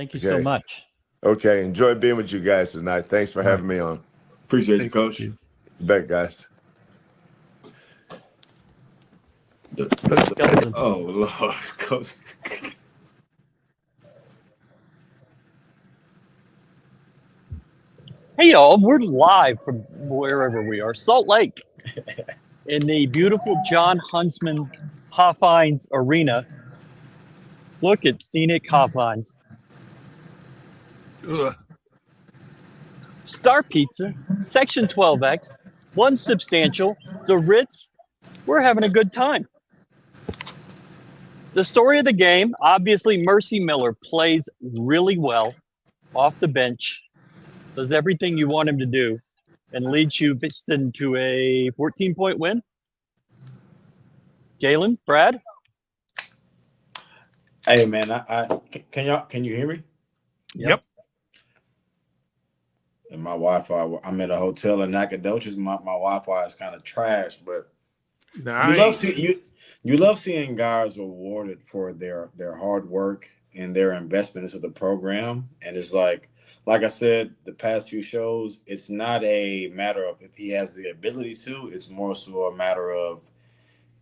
Thank you so much. Okay, enjoy being with you guys tonight. Thanks for having me on. Appreciate you, Coach. You bet, guys. Oh, Lord, Coach. Hey, y'all, we're live from wherever we are, Salt Lake, in the beautiful John Huntsman Hofheinz Arena. Look at scenic Hofheinz. Star Pizza, Section 12X, One Substantial, the Ritz. We're having a good time. The story of the game, obviously Mercy Miller plays really well off the bench, does everything you want him to do, and leads you to a 14-point win. Galen, Brad? Hey, man, can you hear me? Yep. And my Wi-Fi, I'm at a hotel in Nacogdoches. My Wi-Fi is kind of trash, but you love seeing guys rewarded for their hard work and their investment into the program. And it's like I said, the past few shows, it's not a matter of if he has the ability to. It's more so a matter of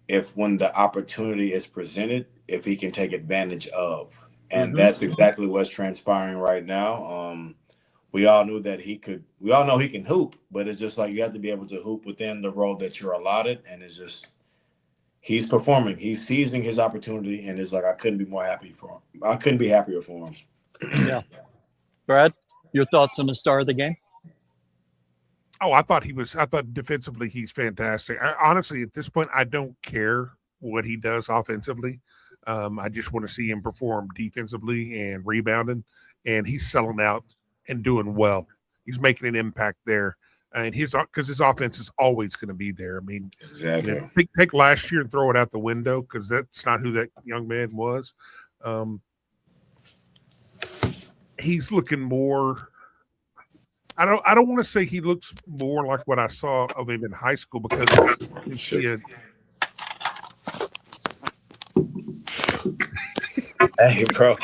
if when the opportunity is presented, if he can take advantage of. And that's exactly what's transpiring right now. We all knew that we all know he can hoop, but it's just like you have to be able to hoop within the role that you're allotted. And it's just, he's performing. He's seizing his opportunity. And it's like, I couldn't be more happy for him. I couldn't be happier for him. Yeah. Brad, your thoughts on the star of the game? Oh, I thought defensively he's fantastic. Honestly, at this point, I don't care what he does offensively. I just want to see him perform defensively and rebounding. And he's selling out and doing well. He's making an impact there. And because his offense is always going to be there. I mean, exactly. Take last year and throw it out the window because that's not who that young man was. He's looking more. I don't want to say he looks more like what I saw of him in high school because Hey, bro.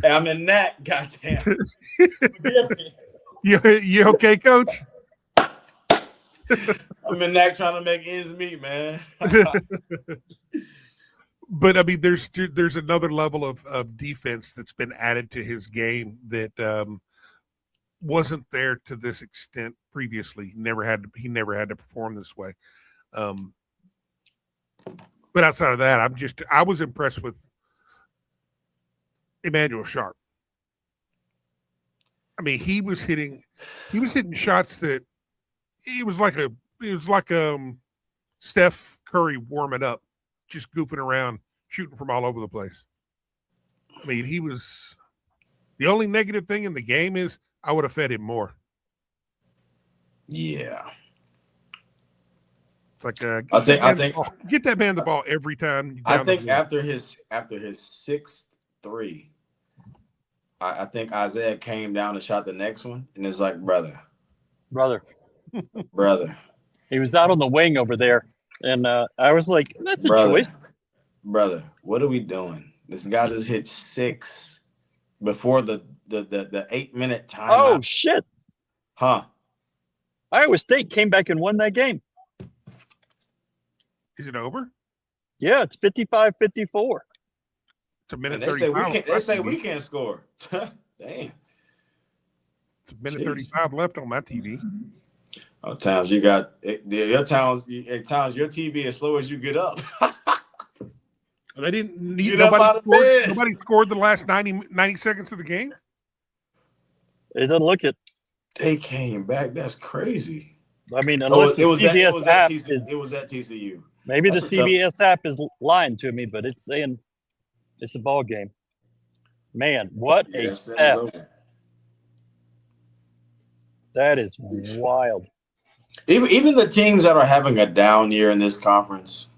Hey, I'm in that. Goddamn. You okay, Coach? I'm in that trying to make ends meet, man. But I mean, there's another level of defense that's been added to his game that wasn't there to this extent previously. He never had to perform this way. But outside of that, I was impressed with Emanuel Sharp. I mean, he was hitting shots that it was like Steph Curry warming up, just goofing around, shooting from all over the place. I mean, the only negative thing in the game is I would have fed him more. Yeah. It's like I think get that man the ball every time. I think after his sixth three, I think Isaiah came down and shot the next one, and it's like, brother. He was out on the wing over there, and I was like, that's a choice. Brother, what are we doing? This guy just hit 6 before the 8-minute time. Oh, shit. Huh? Iowa State came back and won that game. Is it over? Yeah, it's 55-54. It's a minute 35. They say we can't score. Damn. It's a minute 35 left on my TV. Oh, times you got your times. At times your TV as slow as you get up. They didn't need nobody scored the last 90 seconds of the game. It doesn't look it. They came back. That's crazy. I mean, unless the CBS app it was at TCU. Maybe the CBS app is lying to me, but it's saying it's a ball game. Man, what a F. That is wild. Even the teams that are having a down year in this conference,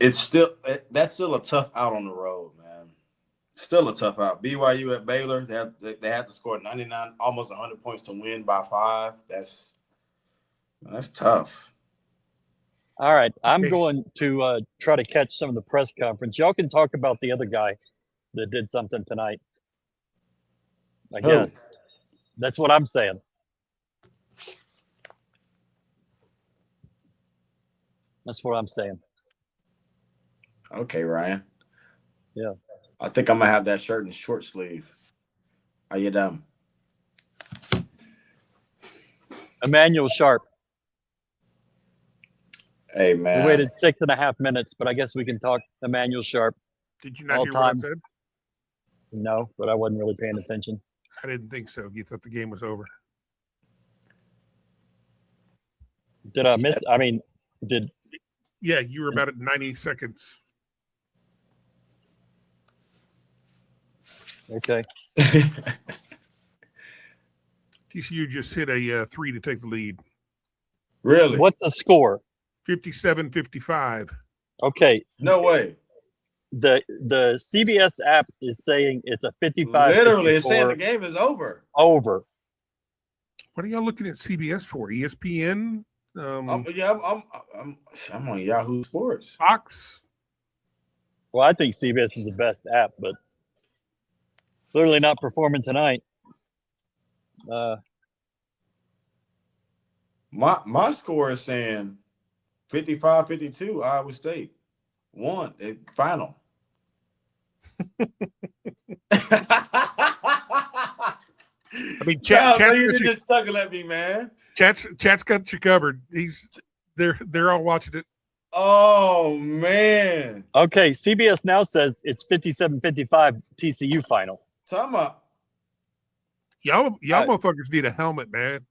that's still a tough out on the road, man. Still a tough out. BYU at Baylor, they had to score 99, almost 100 points to win by 5. That's tough. All right, I'm going to try to catch some of the press conference. Y'all can talk about the other guy that did something tonight. I guess. That's what I'm saying. That's what I'm saying. Okay, Ryan. Yeah. I think I'm gonna have that shirt in short sleeve. Are you done? Emanuel Sharp. Hey, We man. waited 6.5 minutes, but I guess we can talk Emanuel Sharp. Did you not All hear what I time. said? No, but I wasn't really paying attention. I didn't think so. You thought the game was over. Did I miss? I mean, did Yeah, you were about at 90 seconds. okay. TCU just hit a 3 to take the lead. Really? What's the score? 57-55. Okay. No way. The CBS app is saying it's a 55. Literally, it's saying the game is over. Over. What are y'all looking at CBS for? ESPN? I'm on Yahoo Sports. Fox? Well, I think CBS is the best app, but clearly not performing tonight. My score is saying 55-52, Iowa State won the final. I mean, Chat's you just chuckle at me, man. Chat's got you covered. They're all watching it. Oh man. Okay, CBS now says it's 57-55 TCU final. Talking about Y'all motherfuckers need a helmet, man.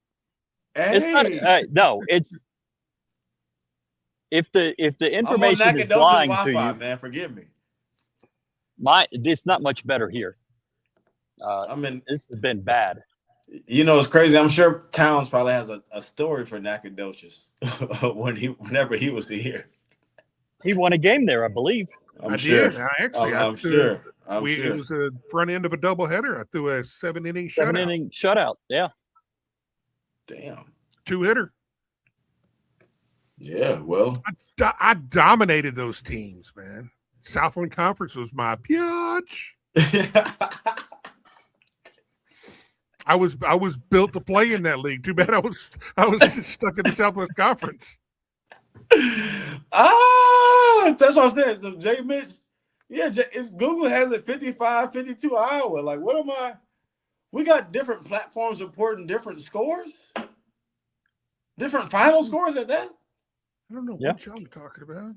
It's not. No, it's if the information is lying to you, man. Forgive me. It's not much better here. This has been bad. You know, it's crazy. I'm sure Towns probably has a story for Nacogdoches whenever he was here. He won a game there, I believe. I'm sure. It was a front end of a doubleheader. I threw a 7-inning shutout. 7-inning shutout. Yeah. Damn. 2-hitter. Yeah, well. I dominated those teams, man. Southland Conference was my pitch. I was built to play in that league. Too bad I was stuck in the Southwest Conference. That's what I'm saying. So Jay Mitch, Google has it 55-52 Iowa. Like, what am I? We got different platforms reporting different scores, different final scores at that. I don't know what y'all are talking about.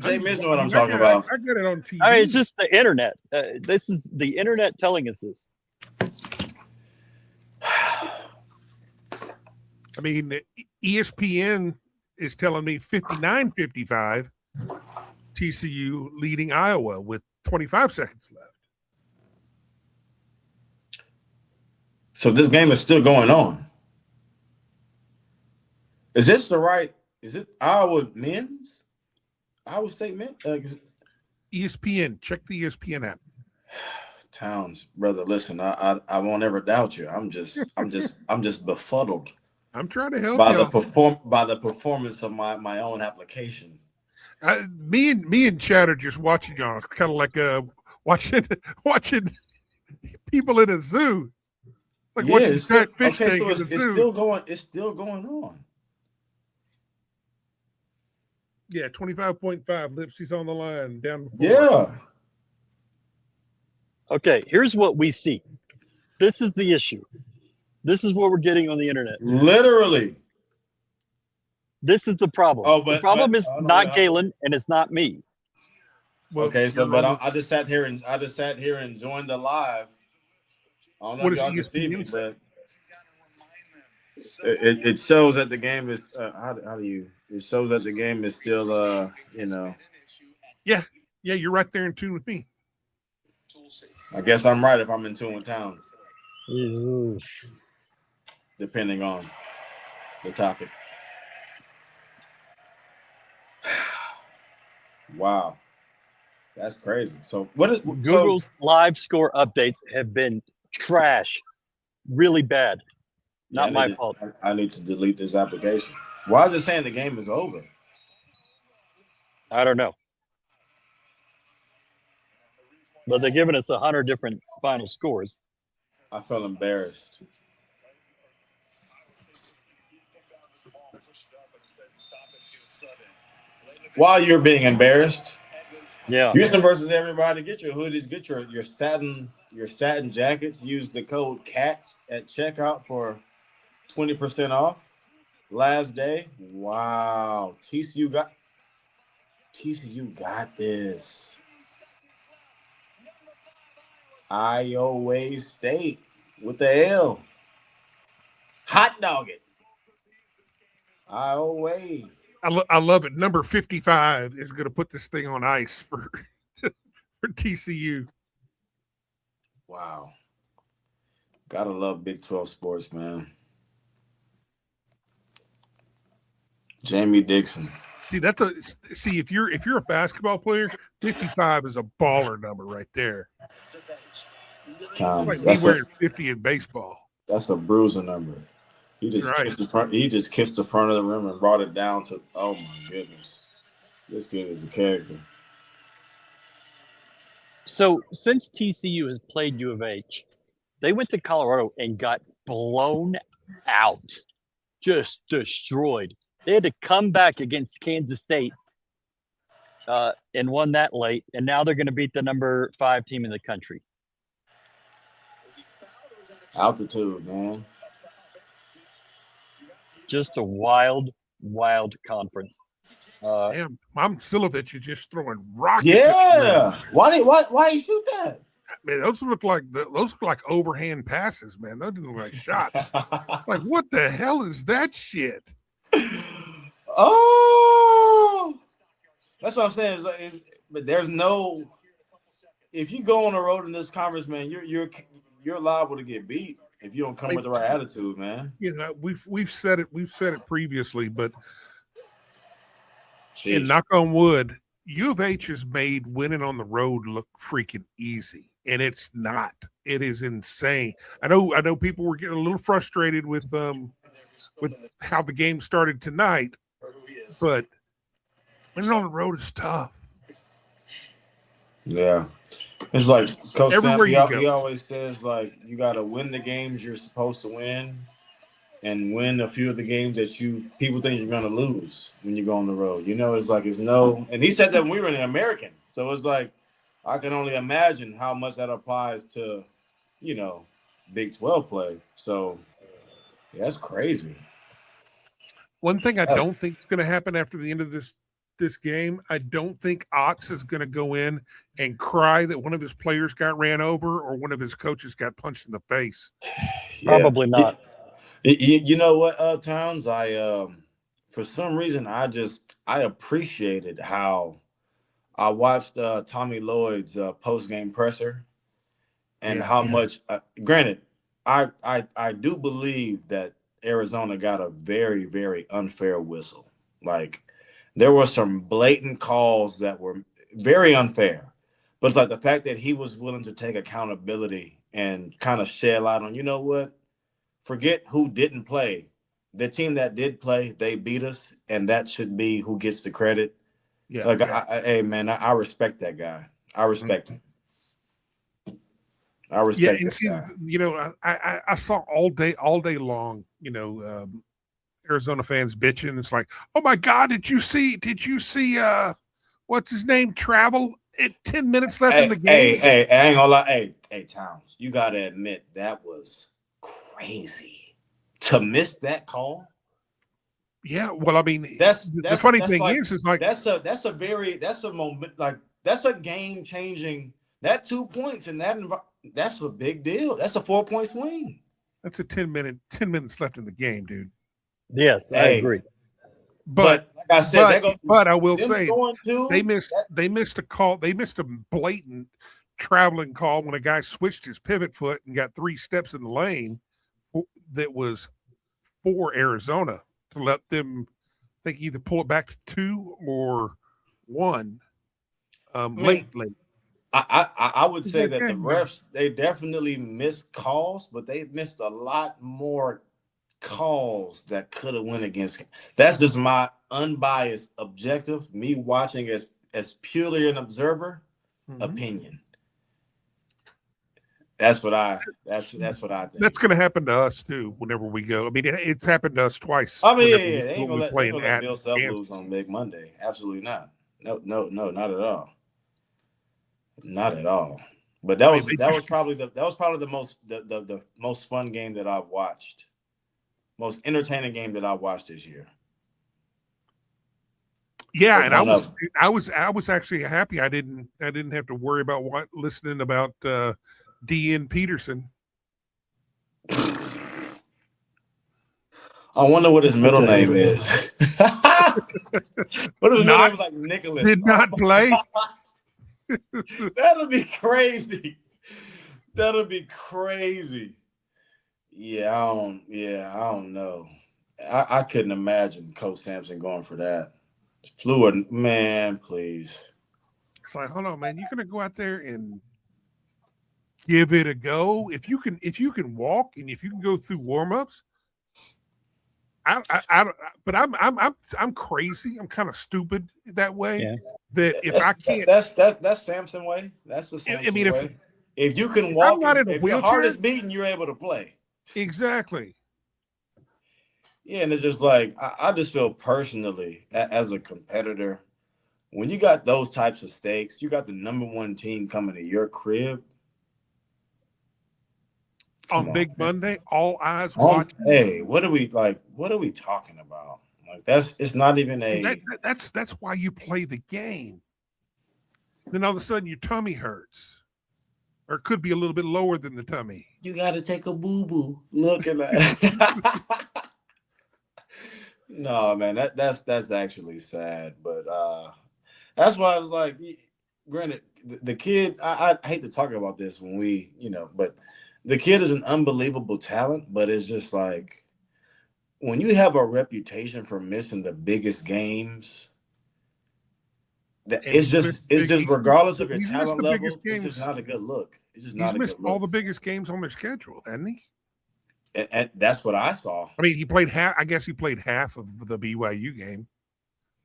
Jay Mitch know what I'm talking about. I got it on TV. I mean, it's just the internet. This is the internet telling us this. I mean, ESPN is telling me 59-55 TCU leading Iowa with 25 seconds left. So this game is still going on. Is it Iowa men's? Iowa State men? ESPN. Check the ESPN app. Towns, brother, listen, I won't ever doubt you. I'm just befuddled. I'm trying to help by you the performance of my own application. Me and Chad are just watching y'all, kind of like watching people in a zoo. Like watching that fish tank in the zoo. It's still going on. Yeah, 25.5. Lipsy's on the line down before. Yeah. Okay, here's what we see. This is the issue. This is what we're getting on the internet. Literally. This is the problem. The problem is not Galen, and it's not me. Well, okay, so I just sat here and joined the live. I don't know if y'all can see me, but it shows that the game is it shows that the game is still Yeah, you're right there in tune with me. I guess I'm right if I'm in tune with Towns. Ooh. Depending on the topic. Wow. That's crazy. So Google's live score updates have been trash. Really bad. Not my fault. I need to delete this application. Why is it saying the game is over? I don't know. But they're giving us 100 different final scores. I felt embarrassed. While you're being embarrassed, Yeah. Houston versus everybody. Get your hoodies, get your satin jackets. Use the code CATS at checkout for 20% off. Last day. Wow. TCU got this. Iowa State with the L. Hot dog it. Iowa. I love it. Number 55 is going to put this thing on ice for for TCU. Wow. Gotta love Big 12 sports, man. Jamie Dixon. See if you're a basketball player, 55 is a baller number right there. Times. It's like me wearing 50 in baseball. That's a bruiser number. He just kissed the front. He just kissed the front of the rim and brought it down to. Oh my goodness, this kid is a character. So since TCU has played U of H, they went to Colorado and got blown out, just destroyed. They had to come back against Kansas State and won that late, and now they're going to beat the number 5 team in the country. Altitude, man. Just a wild, wild conference. Damn, Mom Silovich is just throwing rockets. Yeah. Why you shoot that? Man, those look like overhand passes, man. Those didn't look like shots. Like, what the hell is that shit? Oh, that's what I'm saying. But there's no. If you go on the road in this conference, man, you're liable to get beat if you don't come with the right attitude, man. You know, we've said it previously, but Jeez. knock on wood, U of H has made winning on the road look freaking easy, and it's not. It is insane. I know people were getting a little frustrated with how the game started tonight, but winning on the road is tough. Yeah. It's like Coach Sam, he always says, like, you got to win the games you're supposed to win and win a few of the games that people think you're going to lose when you go on the road. You know, it's like and he said that when we were in the American. So it's like I can only imagine how much that applies to, you know, Big 12 play. So yeah, that's crazy. One thing I don't think is going to happen after the end of this game, I don't think Ox is going to go in and cry that one of his players got ran over or one of his coaches got punched in the face. Yeah. Probably not. You know what, Towns? For some reason, I appreciated how I watched Tommy Lloyd's post-game presser and how much. Granted, I do believe that Arizona got a very, very unfair whistle. Like, there were some blatant calls that were very unfair. But it's like the fact that he was willing to take accountability and kind of shed light on, you know what? Forget who didn't play. The team that did play, they beat us, and that should be who gets the credit. Yeah. Like, hey, man, I respect that guy. I respect him. I respect this guy. You know, I saw all day long, you know, Arizona fans bitching. It's like, oh my God, did you see what's his name travel at 10 minutes left in the game? Hey, I ain't gonna lie. Hey, Towns, you gotta admit that was crazy to miss that call. Yeah, well, I mean, that's the funny thing like, is like that's a moment, like that's a game changing. That 2 points in that that's a big deal. That's a 4-point swing. That's a 10 minutes left in the game, dude. Yes, I agree. But like I said, but I will say they missed a call. They missed a blatant traveling call when a guy switched his pivot foot and got 3 steps in the lane. That was for Arizona to let them either pull it back to 2 or 1 late. I would say that the refs, they definitely missed calls, but they missed a lot more calls that could have went against. That's just my unbiased objective, me watching as purely an observer opinion. That's what I think. That's going to happen to us too whenever we go. I mean, it's happened to us twice. I mean, whenever yeah, they ain't when gonna we let Bill Self Kansas. lose on Big Monday. Absolutely not. No, not at all. Not at all. But that was probably the most fun game that I've watched. Most entertaining game that I've watched this year. Yeah, and I was actually happy I didn't have to worry about listening about D.N. Peterson. I wonder what his middle name is. What if his middle name was like Nicholas? Did not play. That'll be crazy. That'll be crazy. Yeah, I don't know. I couldn't imagine Coach Sampson going for that. Fluid, man, please. It's like, hold on, man. You're gonna go out there and give it a go. If you can walk and if you can go through warm-ups. But I'm crazy. I'm kind of stupid that way. Yeah. That if I can't, that's Sampson way. That's the Sampson way. If you can walk, if your heart is beating, you're able to play. Exactly. Yeah, and it's just like I just feel personally as a competitor, when you got those types of stakes, you got the number one team coming to your crib. On Big Monday, all eyes watching. Hey, what are we talking about? Like it's not even a. That's why you play the game. Then all of a sudden your tummy hurts, or it could be a little bit lower than the tummy. You got to take a boo boo. Look at that. No, man, that's actually sad, but that's why I was like, granted, the kid. I hate to talk about this when we, but. The kid is an unbelievable talent, but it's just like when you have a reputation for missing the biggest games, it's just regardless of your talent level, it's just not a good look. It's just not a good look. He's missed all the biggest games on their schedule, hasn't he? And that's what I saw. I mean, he played half. I guess he played half of the BYU game,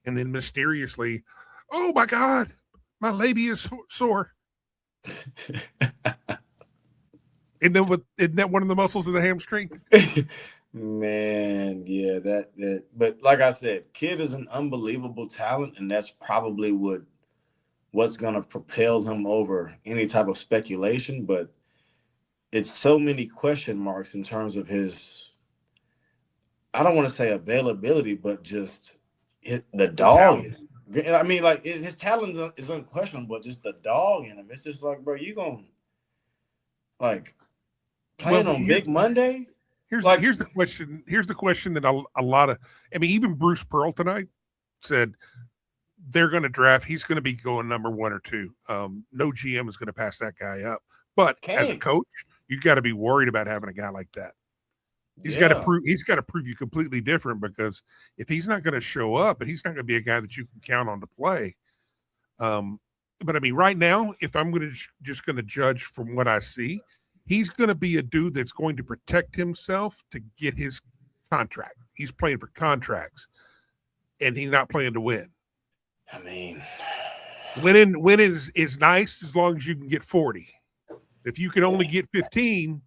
and then mysteriously, oh my God, my labia is sore. And then isn't that one of the muscles of the hamstring? Man, yeah, that. But like I said, kid is an unbelievable talent, and that's probably what's going to propel him over any type of speculation. But it's so many question marks in terms of his. I don't want to say availability, but just the dog. I mean, like his talent is unquestionable, but just the dog in him. It's just like, bro, you gonna like. Playing on Big Monday? Here's the question. Here's the question that a lot of, I mean, even Bruce Pearl tonight said they're going to draft. He's going to be going number 1 or 2. No GM is going to pass that guy up. But as a coach, you got to be worried about having a guy like that. He's got to prove you completely different, because if he's not going to show up and he's not going to be a guy that you can count on to play. But I mean, right now, if I'm just going to judge from what I see, he's going to be a dude that's going to protect himself to get his contract. He's playing for contracts, and he's not playing to win. I mean, winning is nice as long as you can get 40. If you can only get 15,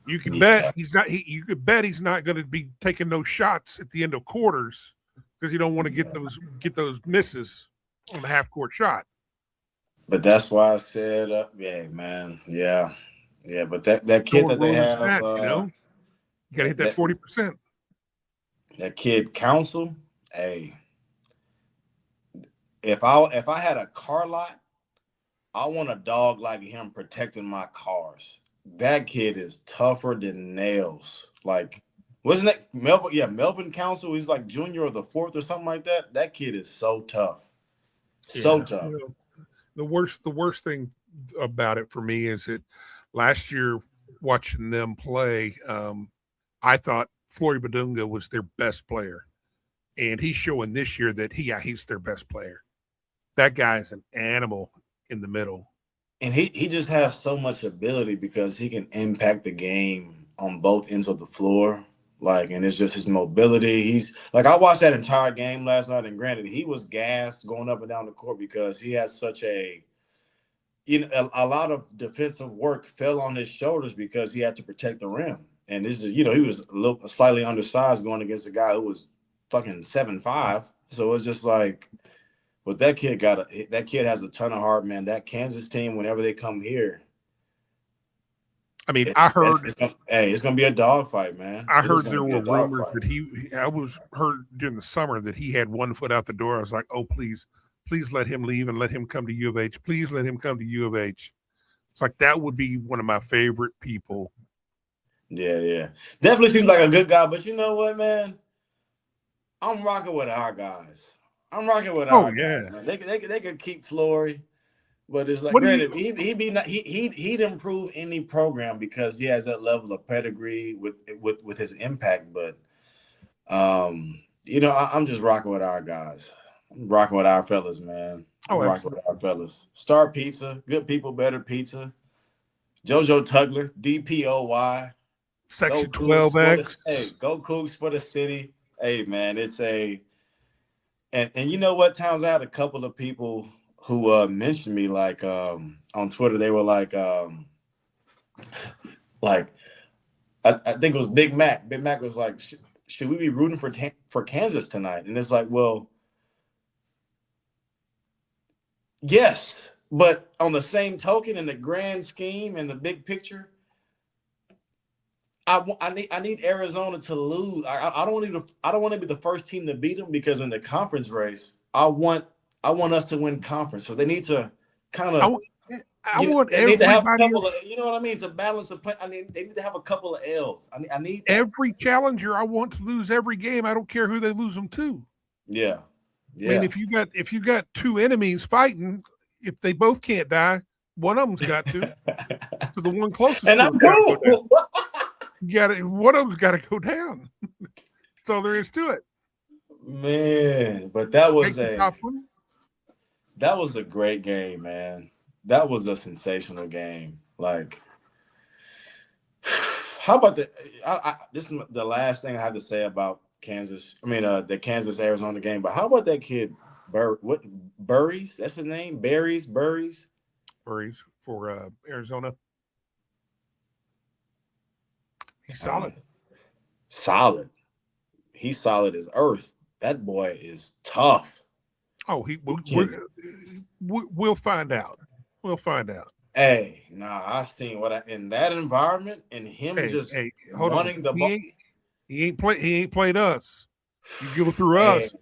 you can bet he's not. You could bet he's not going to be taking those shots at the end of quarters, because you don't want to get those misses on the half court shot. But that's why I said, yeah, man, yeah. But that kid that they have, you got to hit that 40%. That kid Council, hey, if I had a car lot, I want a dog like him protecting my cars. That kid is tougher than nails. Like, wasn't that Melvin? Yeah, Melvin Council. He's like junior or the 4th or something like that. That kid is so tough, tough. The worst thing about it for me is that last year watching them play, I thought Flory Badunga was their best player, and he's showing this year that he's their best player. That guy is an animal in the middle, and he just has so much ability because he can impact the game on both ends of the floor. Like, and it's just his mobility. He's like, I watched that entire game last night, and granted, he was gassed going up and down the court because he has such a a lot of defensive work fell on his shoulders because he had to protect the rim. And this is, he was slightly undersized going against a guy who was fucking 7'5". So it's just like, but that kid has a ton of heart, man. That Kansas team, whenever they come here, I mean, I heard it's gonna be a dogfight, man. I heard there were rumors that I was heard during the summer that he had 1 foot out the door. I was like, oh, please let him leave and let him come to U of H. Please let him come to U of H. It's like, that would be one of my favorite people. Yeah. Definitely seems like a good guy, but you know what, man? I'm rocking with our guys. Guys, man. They could keep Flory, but it's like, granted, he'd improve any program because he has that level of pedigree with his impact. But I'm just rocking with our guys. I'm rocking with our fellas, man. I'm rocking with our fellas. Star Pizza, good people, better pizza. JoJo Tugler, DPOY. Section 12X. Hey, go Cougs for the city. Hey, man, it's and you know what, Towns? I had a couple of people who mentioned me, like on Twitter. They were like I think it was Big Mac. Big Mac was like, should we be rooting for Kansas tonight? And it's like, well, yes, but on the same token, in the grand scheme and the big picture, I need Arizona to lose. I don't want to be the first team to beat them, because in the conference race, I want us to win conference. So they need to kind of. They need to have a couple of, you know what I mean, to balance the play. I mean, they need to have a couple of L's. I need that. Every challenger. I want to lose every game. I don't care who they lose them to. Yeah. I mean, if you got two enemies fighting, if they both can't die, one of them's got to. So the one closest. And I'm cool. One of them's got to go down. That's all there is to it. Man, but that was a great game, man. That was a sensational game. Like, how about this is the last thing I have to say about Kansas. I mean, the Kansas-Arizona game. But how about that kid, Burries? That's his name? Burries for Arizona. He's solid. Solid. He's solid as earth. That boy is tough. Oh, we'll find out. We'll find out. Hey, I seen in that environment, and him running the ball. He ain't played us. You go through us.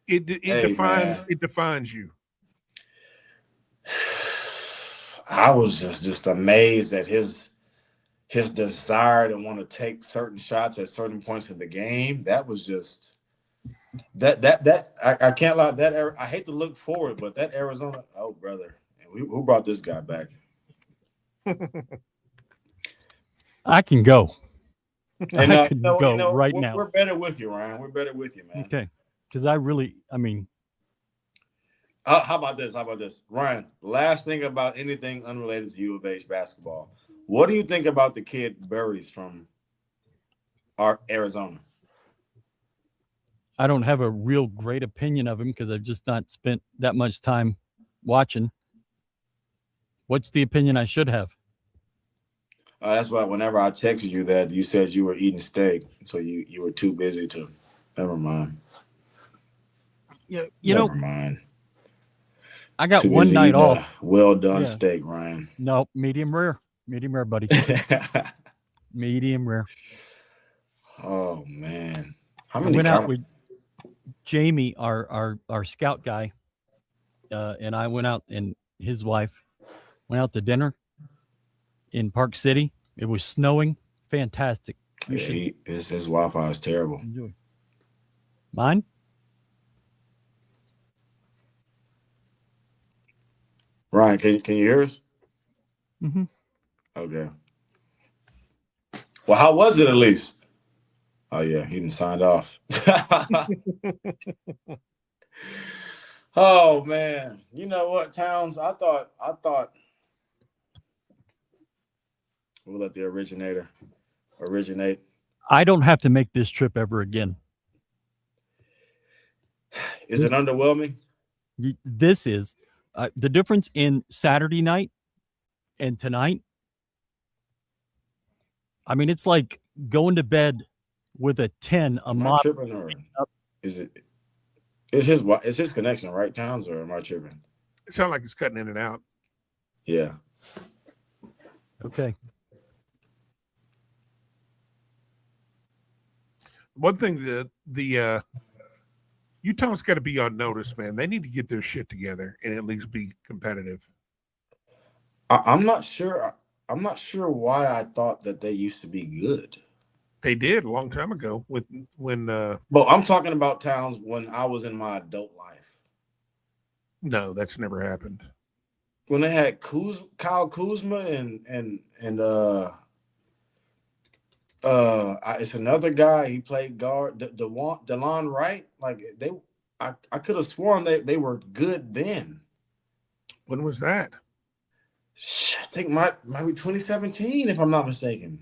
It defines you. I was just amazed at his desire to want to take certain shots at certain points of the game. That was just I can't lie. I hate to look forward, but that Arizona, oh brother, who brought this guy back? I can go. And, I can go right now. We're better with you, Ryan. We're better with you, man. Okay, because how about this, Ryan? Last thing about anything unrelated to U of H basketball. What do you think about the kid Burries from Arizona? I don't have a real great opinion of him because I've just not spent that much time watching. What's the opinion I should have? That's why whenever I texted you that, you said you were eating steak, so you were too busy to. Never mind. Yeah, never mind. I got one night off. Well done steak, Ryan. No, medium rare, buddy. Medium rare. Oh man, I went out with Jamie, our scout guy, and I went out, and his wife went out to dinner in Park City. It was snowing. Fantastic. His Wi-Fi is terrible. Enjoy. Mine? Ryan, can you hear us? Mm-hmm. Okay. Well, how was it at least? Oh yeah, he didn't sign off. Oh man, you know what, Towns? I thought we'll let the originator originate. I don't have to make this trip ever again. Is it underwhelming? This is, The difference in Saturday night and tonight, I mean, it's like going to bed with a 10 a Am I month. tripping, or is it? It's his connection, right, Towns, or am I tripping? It sounds like it's cutting in and out. Yeah. Okay. One thing that the Utah's got to be on notice, man. They need to get their shit together and at least be competitive. I'm not sure. I'm not sure why I thought that they used to be good. They did a long time ago when. Well, I'm talking about Towns when I was in my adult life. No, that's never happened. When they had Kyle Kuzma and it's another guy. He played guard, DeLon Wright. Like I could have sworn they were good then. When was that? I think might be 2017, if I'm not mistaken.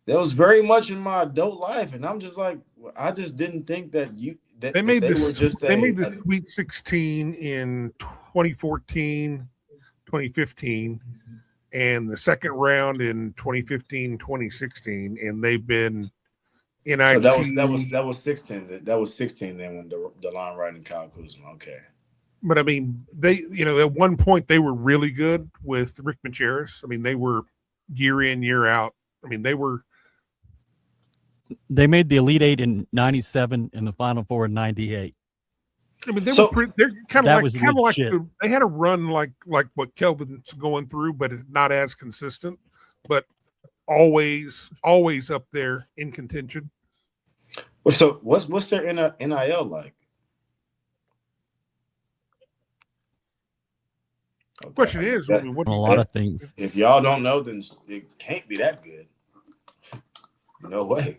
That was very much in my adult life, and I'm just like, I just didn't think that they made were this. just They made the Sweet 16 in 2014, 2015, and the second round in 2015, 2016, and they've been in So IT. that was 16. That was 16 then when DeLon Wright and Kyle Kuzma. Okay. But I mean, they, at one point they were really good with Rick Majerus. I mean, they were year in, year out. I mean, They made the Elite Eight in '97 and the Final Four in '98. I mean, they're kind of like they had a run like what Kelvin's going through, but it's not as consistent, but always up there in contention. So what's their NIL like? Okay. Question is, a lot of things. If y'all don't know, then it can't be that good. No way.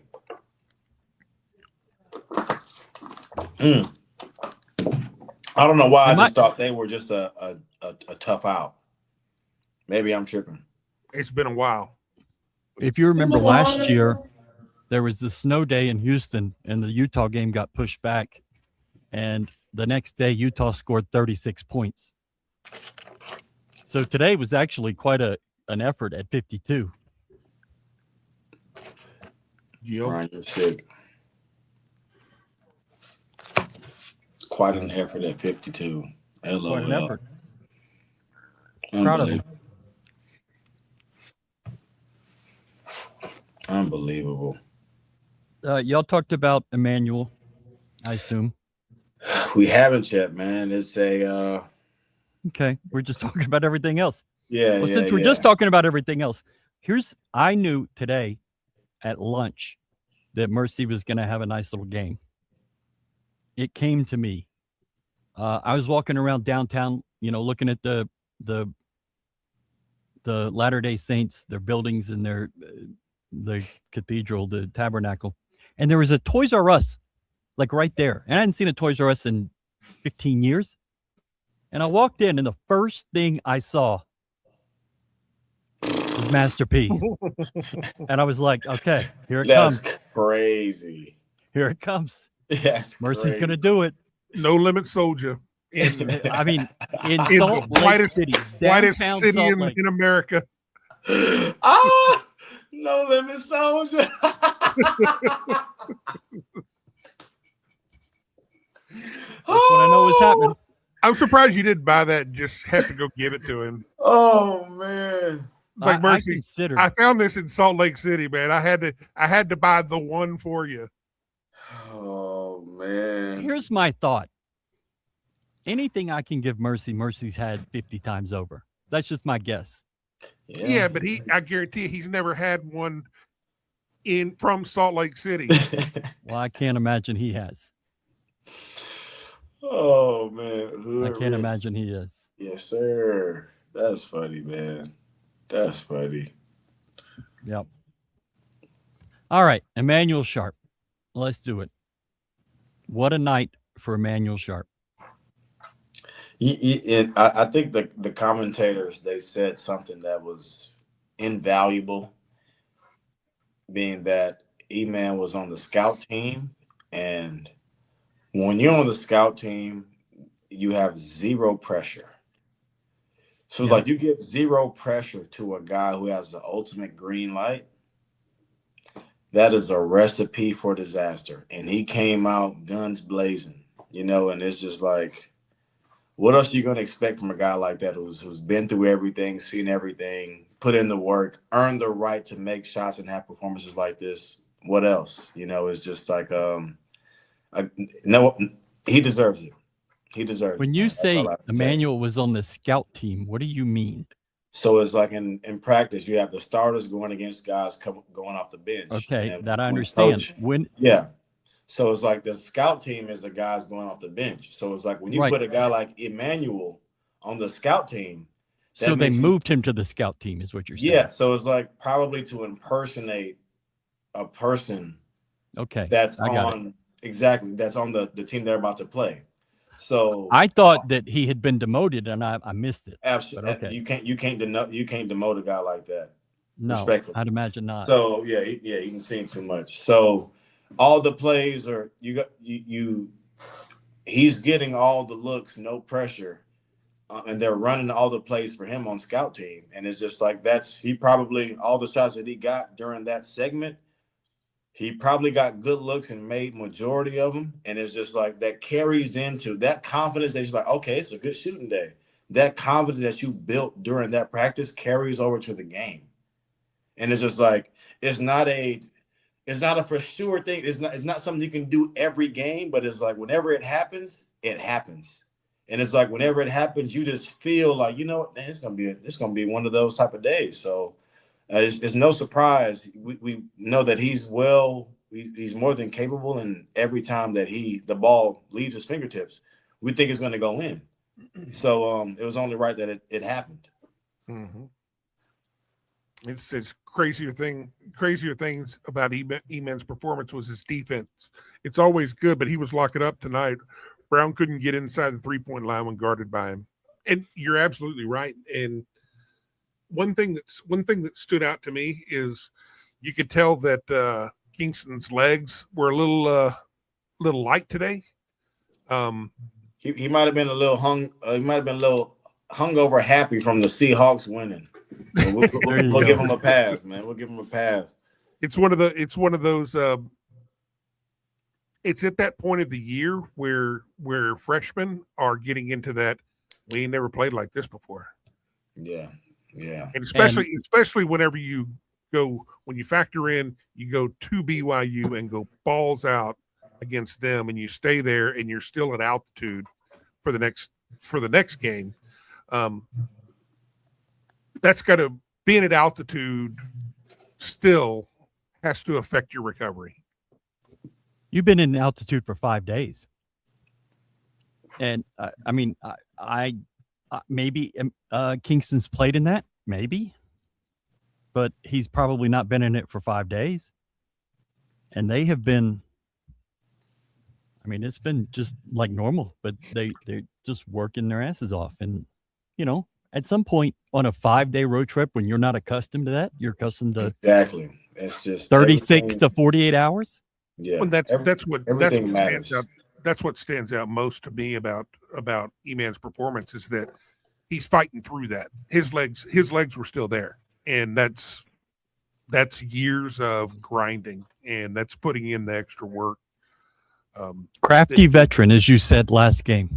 I don't know why I just thought they were just a tough out. Maybe I'm tripping. It's been a while. If you remember last year, there was the snow day in Houston, and the Utah game got pushed back. And the next day, Utah scored 36 points. So today was actually quite an effort at 52. Brian, you're sick. Quite an effort at 52. LOL. Quite an effort. Proud of him. Unbelievable. Y'all talked about Emanuel, I assume. We haven't yet, man. It's a okay. We're just talking about everything else. Yeah. Well, since we're just talking about everything else, I knew today at lunch that Mercy was going to have a nice little game. It came to me. I was walking around downtown, looking at the Latter-day Saints, their buildings and the cathedral, the tabernacle. And there was a Toys R Us, like right there. And I hadn't seen a Toys R Us in 15 years. And I walked in, and the first thing I saw was Master P. And I was like, okay, here it comes. That's crazy. Here it comes. Yes, Mercy's going to do it. No Limit Soldier. In Salt Lake City. Whitest city in America. No Limit Soldier. That's when I know what's happening. I'm surprised you didn't buy that and just have to go give it to him. Oh man. Like Mercy, I found this in Salt Lake City, man. I had to buy the one for you. Oh man. Here's my thought. Anything I can give Mercy's had 50 times over. That's just my guess. Yeah, but I guarantee he's never had one from Salt Lake City. Well, I can't imagine he has. Oh man. I can't imagine he is. Yes, sir. That's funny, man. That's funny. Yep. All right, Emanuel Sharp. Let's do it. What a night for Emanuel Sharp. I think the commentators, they said something that was invaluable, being that E-Man was on the scout team. And when you're on the scout team, you have zero pressure. So it's Yeah. like you give zero pressure to a guy who has the ultimate green light. That is a recipe for disaster. And he came out guns blazing, and it's just like, what else are you going to expect from a guy like that who's been through everything, seen everything, put in the work, earned the right to make shots and have performances like this? What else? It's just like, no, he deserves it. He deserves When it, you man. That's all say I have to say. Emanuel was on the scout team, what do you mean? So it's like in practice, you have the starters going against guys going off the bench. Okay, And that I when understand. coach- Yeah. So it's like the scout team is the guys going off the bench. So it's like when you Right. put a guy like Emanuel on the scout team, that So they means moved him to the scout team, is what you're saying. yeah. So it's like probably to impersonate a person Okay, that's I got it. on that's on the team they're about to play. So I thought that he had been demoted, and I missed it. absolutely, But okay. you can't demote a guy like that. No, Respectfully. I'd imagine not. So yeah, you can see him too much. So all the plays are he's getting all the looks, no pressure, and they're running all the plays for him on scout team, and it's just like he probably all the shots that he got during that segment, he probably got good looks and made majority of them, and it's just like that carries into that confidence that he's like, okay, it's a good shooting day. That confidence that you built during that practice carries over to the game. And it's just like it's not a for sure thing. It's not something you can do every game, but it's like whenever it happens, it happens. And it's like whenever it happens, you just feel like, man, it's gonna be one of those type of days. So it's no surprise. We know that he's more than capable, and every time that the ball leaves his fingertips, we think it's gonna go in. So it was only right that it happened. Mm-hmm. It's crazier things about Eman's performance was his defense. It's always good, but he was locking up tonight. Brown couldn't get inside the 3-point line when guarded by him. And you're absolutely right. And one thing that stood out to me is you could tell that Kingston's legs were a little light today. He might have been a little hungover happy from the Seahawks winning. We'll give him a pass, man. We'll give him a pass. It's one of those. It's at that point of the year where freshmen are getting into that. We ain't never played like this before. Yeah. And especially whenever you factor in, you go to BYU and go balls out against them, and you stay there, and you're still at altitude for the next game. That's got to being at altitude still has to affect your recovery. You've been in altitude for 5 days. And maybe Kingston's played in that, maybe, but he's probably not been in it for 5 days. And they have been, it's been just like normal, but they're just working their asses off. And, at some point on a 5-day road trip, when you're not accustomed to that, you're accustomed to exactly. It's just 36 to 48 hours. Yeah, well, that's what stands out most to me about Eman's performance is that he's fighting through that. His legs were still there, and that's years of grinding, and that's putting in the extra work. Crafty veteran, as you said last game.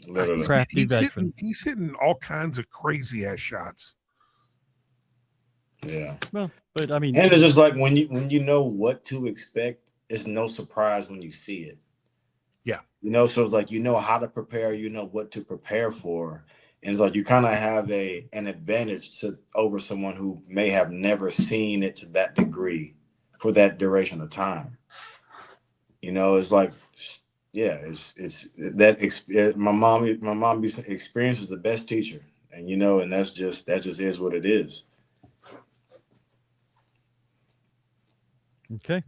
Literally. Crafty veteran. He's hitting all kinds of crazy ass shots. Yeah. Well, but and it's just like when you know what to expect, it's no surprise when you see it. Yeah. So it's like how to prepare, what to prepare for. And it's like you kind of have an advantage over someone who may have never seen it to that degree for that duration of time. It's like, yeah, it's that my mom experience is the best teacher, and and that just is what it is. Okay.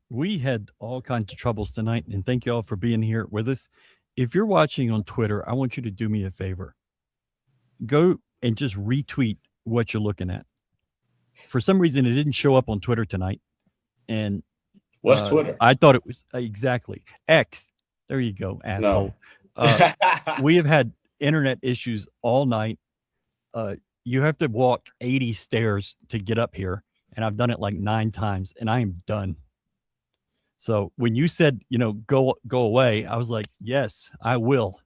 We had all kinds of troubles tonight, and thank you all for being here with us. If you're watching on Twitter, I want you to do me a favor. Go and just retweet what you're looking at. For some reason, it didn't show up on Twitter tonight. And what's Twitter? I thought it was exactly X. There you go, asshole. We have had internet issues all night. You have to walk 80 stairs to get up here, and I've done it like 9 times, and I am done. So when you said, go away, I was like, yes, I will,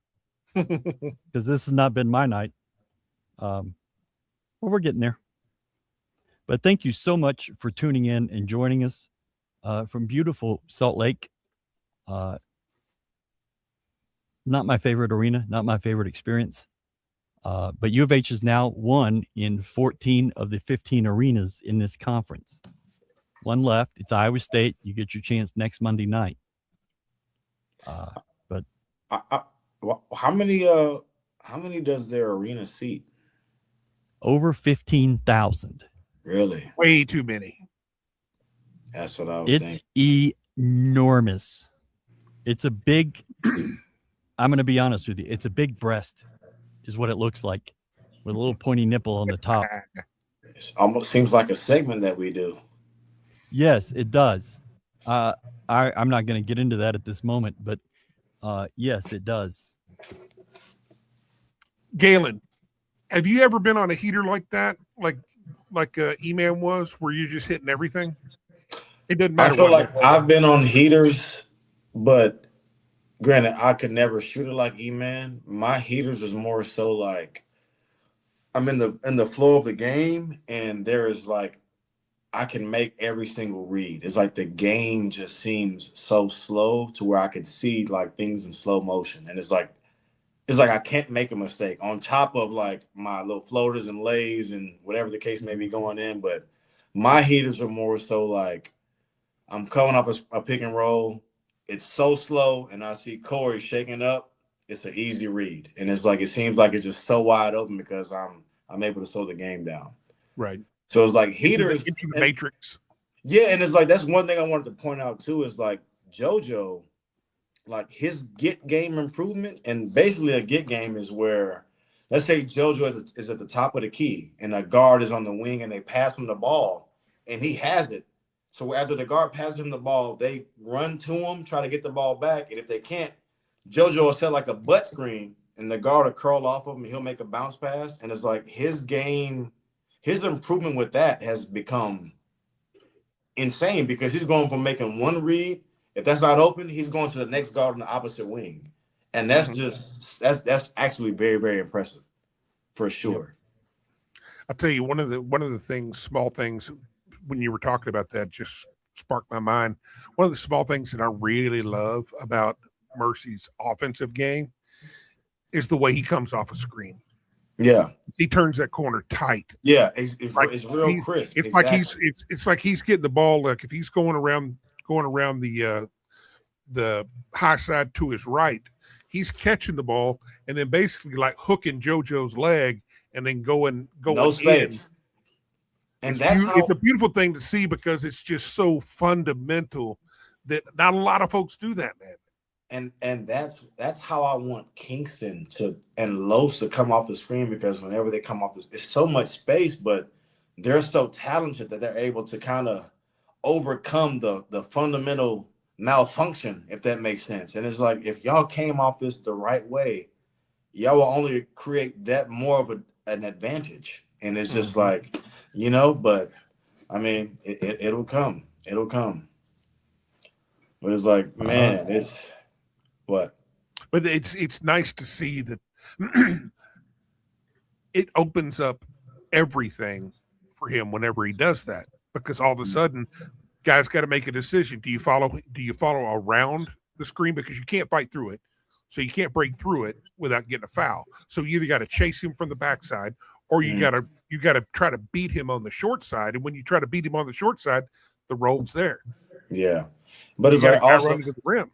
because this has not been my night. Well, we're getting there. But thank you so much for tuning in and joining us from beautiful Salt Lake. Not my favorite arena, not my favorite experience. But U of H is now 1 in 14 of the 15 arenas in this conference. 1 left. It's Iowa State. You get your chance next Monday night. But how many does their arena seat? over 15,000. Really? Way too many. That's what I was saying. It's enormous. It's a big, I'm going to be honest with you. It's a big breast is what it looks like, with a little pointy nipple on the top. It almost seems like a segment that we do. Yes, it does. I'm not going to get into that at this moment, but yes, it does. Galen, have you ever been on a heater like that? Like E-Man was, where you're just hitting everything? It doesn't matter. I feel like I've been on heaters, but granted, I could never shoot it like E-Man. My heaters is more so like I'm in the flow of the game, and there is like I can make every single read. It's like the game just seems so slow to where I could see like things in slow motion, and it's like I can't make a mistake on top of like my little floaters and lays and whatever the case may be going in. But my heaters are more so like I'm coming off a pick and roll. It's so slow, and I see Corey shaking up. It's an easy read, and it's like it seems like it's just so wide open because I'm able to slow the game down. Right. So it's like heaters into the matrix. Yeah, and it's like that's one thing I wanted to point out too is like JoJo, like his get game improvement, and basically a get game is where, let's say JoJo is at the top of the key, and a guard is on the wing, and they pass him the ball, and he has it. So after the guard passes him the ball, they run to him, try to get the ball back. And if they can't, JoJo will set like a butt screen, and the guard will curl off of him, and he'll make a bounce pass. And it's like his game, his improvement with that has become insane because he's going from making one read. If that's not open, he's going to the next guard on the opposite wing. And that's just that's actually very, very impressive for sure. I'll tell you one of the things, small things, when you were talking about that, just sparked my mind. One of the small things that I really love about Mercy's offensive game is the way he comes off a screen. Yeah, he turns that corner tight. Yeah, it's real crisp. It's like it's like he's getting the ball. Like if he's going around the high side to his right, he's catching the ball and then basically like hooking JoJo's leg and then going no space. in. And it's a beautiful thing to see because it's just so fundamental that not a lot of folks do that, man. And that's how I want Kingston and Los to come off the screen, because whenever they come off this, it's so much space, but they're so talented that they're able to kind of overcome the fundamental malfunction, if that makes sense. And it's like, if y'all came off this the right way, y'all will only create that more of an advantage. And it's just like, but I mean, it'll come. It'll come. But it's like, man, it's what? But it's nice to see that it opens up everything for him whenever he does that, because all of a sudden, guys got to make a decision. Do you follow around the screen, because you can't fight through it, so you can't break through it without getting a foul. So you either got to chase him from the backside, or you got to try to beat him on the short side. And when you try to beat him on the short side, the roll's there. Yeah, but it's like also running to the rim.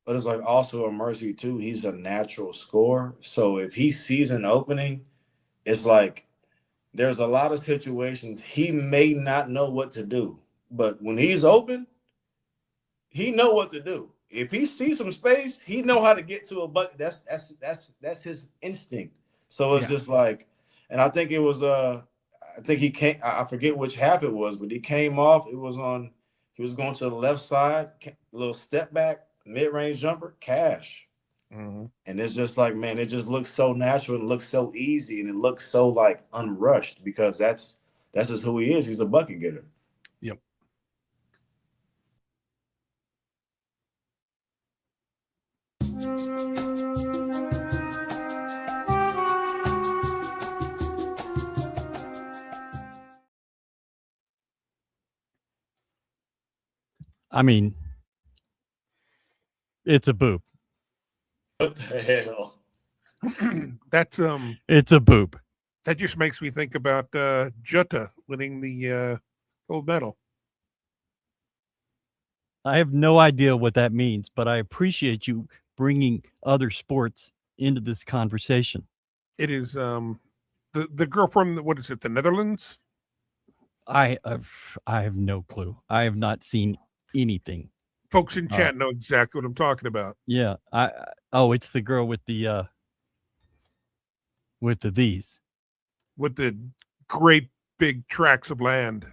But it's like also a Mercy too. He's a natural scorer, so if he sees an opening, it's like there's a lot of situations he may not know what to do, but when he's open, he know what to do. If he sees some space, he know how to get to a bucket. That's his instinct. So it's just like, and I think it was I think he came. I forget which half it was, but he came off. He was going to the left side, little step back, mid-range jumper, cash. Mhm. And it's just like, man, it just looks so natural and looks so easy, and it looks so like unrushed because that's just who he is. He's a bucket getter. Yep. I mean, it's a boop. What the hell? That's It's a boop. that just makes me think about Jutta winning the gold medal. I have no idea what that means, but I appreciate you bringing other sports into this conversation. It is the girl from what is it, the Netherlands? I have no clue. I have not seen anything. Folks in chat know exactly what I'm talking about. Yeah. It's the girl with the these. With the great big tracts of land.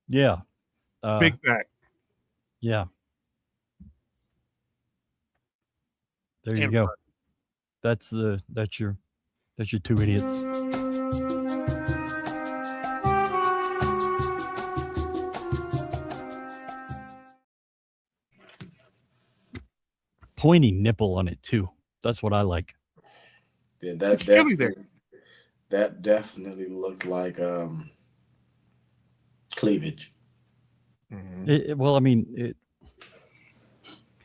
Yeah. Big back. Yeah. There you And go. front. That's your two idiots. Pointy nipple on it too. That's what I like. Yeah, It's chilly there. that definitely looked like cleavage. Mhm. Well, I mean,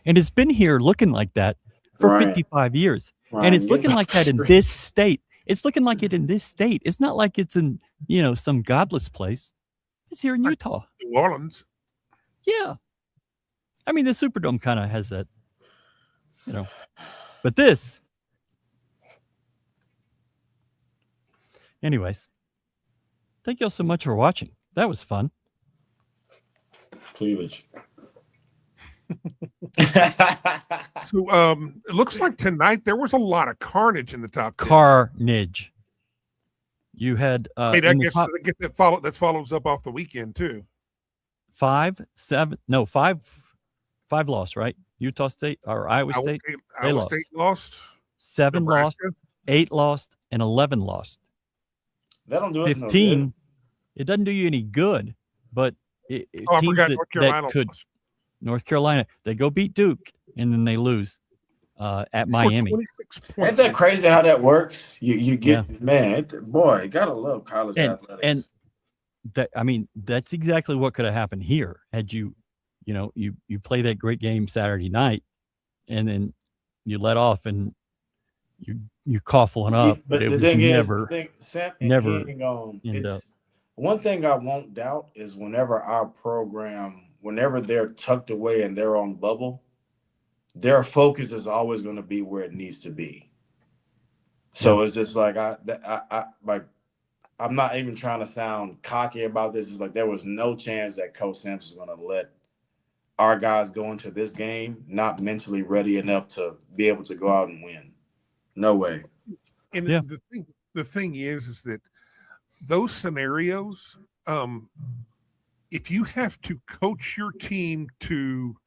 and it's been here looking like that for Ryan, 55 years. Ryan, And it's get looking off like the that in screen. this state. It's looking like it in this state. It's not like it's in, some godless place. It's here in Utah. New Orleans. Yeah. I mean, the Superdome kind of has that, But this. Anyways. Thank y'all so much for watching. That was fun. Cleavage. So it looks like tonight there was a lot of carnage in the top 10. Carnage. You had I in the guess top that follows up off the weekend too. 5 lost, right? Utah State or Iowa State. Iowa State lost. 7 Nebraska. lost, 8 lost, and 11 lost. That don't do us no 15. good. It doesn't do you any good, but I teams forgot that, North Carolina that could lost. North Carolina, they go beat Duke and then they lose at Miami. 26 points. Ain't that crazy how that works? You get boy, gotta love college athletics. And that, I mean, that's exactly what could have happened here had you play that great game Saturday night and then you let off and you cough one up, but it the was thing never is, Sam, never end up. One thing I won't doubt is whenever our program, whenever they're tucked away and they're on bubble, their focus is always going to be where it needs to be. So it's just like I'm not even trying to sound cocky about this. It's like there was no chance that Coach Sampson was going to let our guys go into this game not mentally ready enough to be able to go out and win. No way. And the thing is that those scenarios, if you have to coach your team to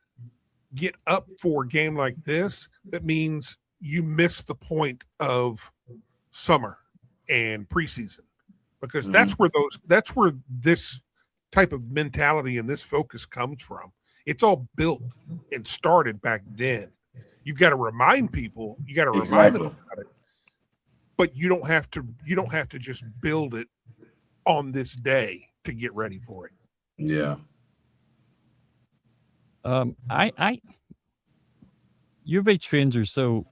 get up for a game like this, that means you miss the point of summer and preseason, because that's where this type of mentality and this focus comes from. It's all built and started back then. You've got to remind people, you got to remind them about it, but you don't have to just build it on this day to get ready for it. Yeah. U of H fans are so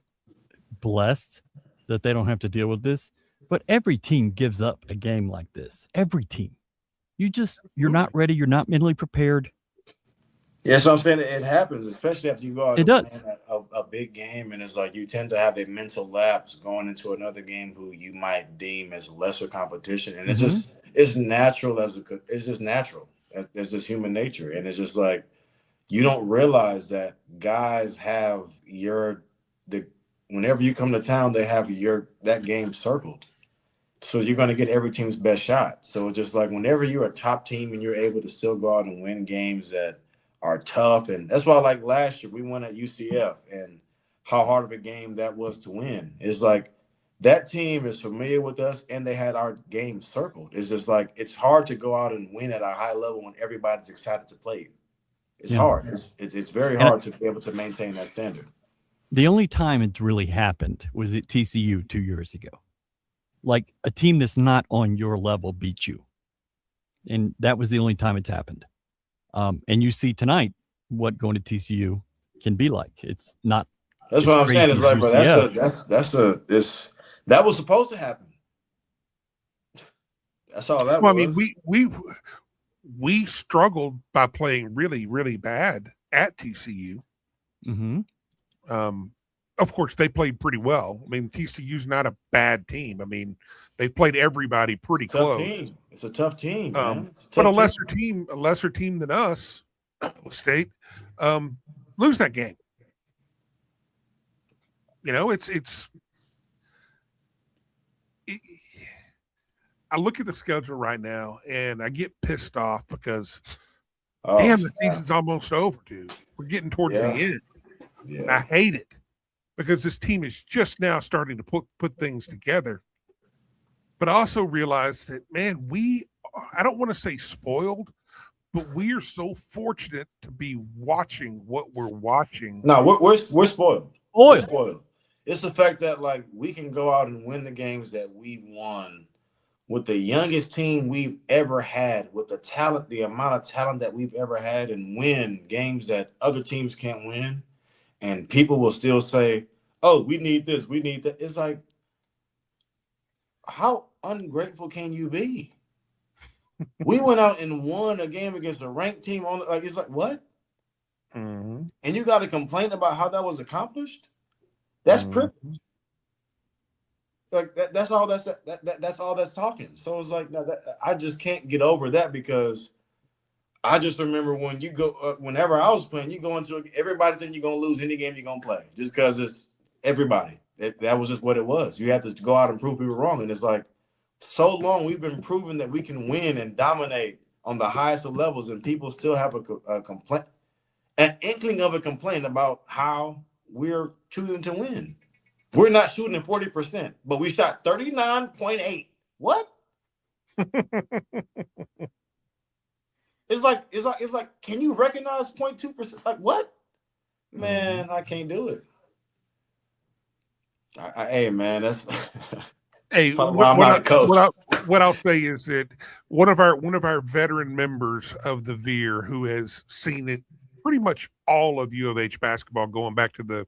blessed that they don't have to deal with this, but every team gives up a game like this. Every team. You're not ready. You're not mentally prepared. Yeah, so I'm saying it happens, especially after you go out It does. win a big game, and it's like you tend to have a mental lapse going into another game who you might deem as lesser competition, and it's natural it's just natural. That's just human nature, and it's just like you don't realize that guys have whenever you come to town, they have that game circled. So you're going to get every team's best shot. So just like whenever you're a top team and you're able to still go out and win games that are tough, and that's why like last year we won at UCF, and how hard of a game that was to win. It's like that team is familiar with us, and they had our game circled. It's just like it's hard to go out and win at a high level when everybody's excited to play you. It's hard. It's very hard to be able to maintain that standard. The only time it's really happened was at TCU 2 years ago. Like a team that's not on your level beat you. And that was the only time it's happened. And you see tonight what going to TCU can be like. It's not. That's what I'm saying. It's like, bro, that was supposed to happen. That's all that was. I mean, we struggled by playing really, really bad at TCU. Mm-hmm. Of course, they played pretty well. I mean, TCU's not a bad team. I mean, they've played everybody pretty close. Team. It's a tough team, man. But a lesser team than us, State, lose that game. You know, I look at the schedule right now and I get pissed off because damn, the season's almost over, dude. We're getting towards the end. Yeah. And I hate it because this team is just now starting to put things together. But I also realize that, man, I don't want to say spoiled, but we are so fortunate to be watching what we're watching. No, we're spoiled. We're spoiled. It's the fact that like we can go out and win the games that we've won with the youngest team we've ever had, with the amount of talent that we've ever had, and win games that other teams can't win. And people will still say, oh, we need this, we need that. It's like, how ungrateful can you be? We went out and won a game against a ranked team it's like, what? Mm-hmm. And you got to complain about how that was accomplished? That's privilege. Like that's all that's talking. So it's like, no, I just can't get over that, because I just remember when you go, whenever I was playing, you go into everybody think you're gonna lose any game you're gonna play, just because it's everybody. That was just what it was. You have to go out and prove people wrong, and it's like, so long we've been proving that we can win and dominate on the highest of levels, and people still have a complaint, an inkling of a complaint about how we're choosing to win. We're not shooting at 40%, but we shot 39.8. What? It's like, can you recognize 0.2%? Like, what? Man, I can't do it. Hey, man, that's hey. What I'll say is that one of our veteran members of the Veer, who has seen it pretty much all of U of H basketball going back to the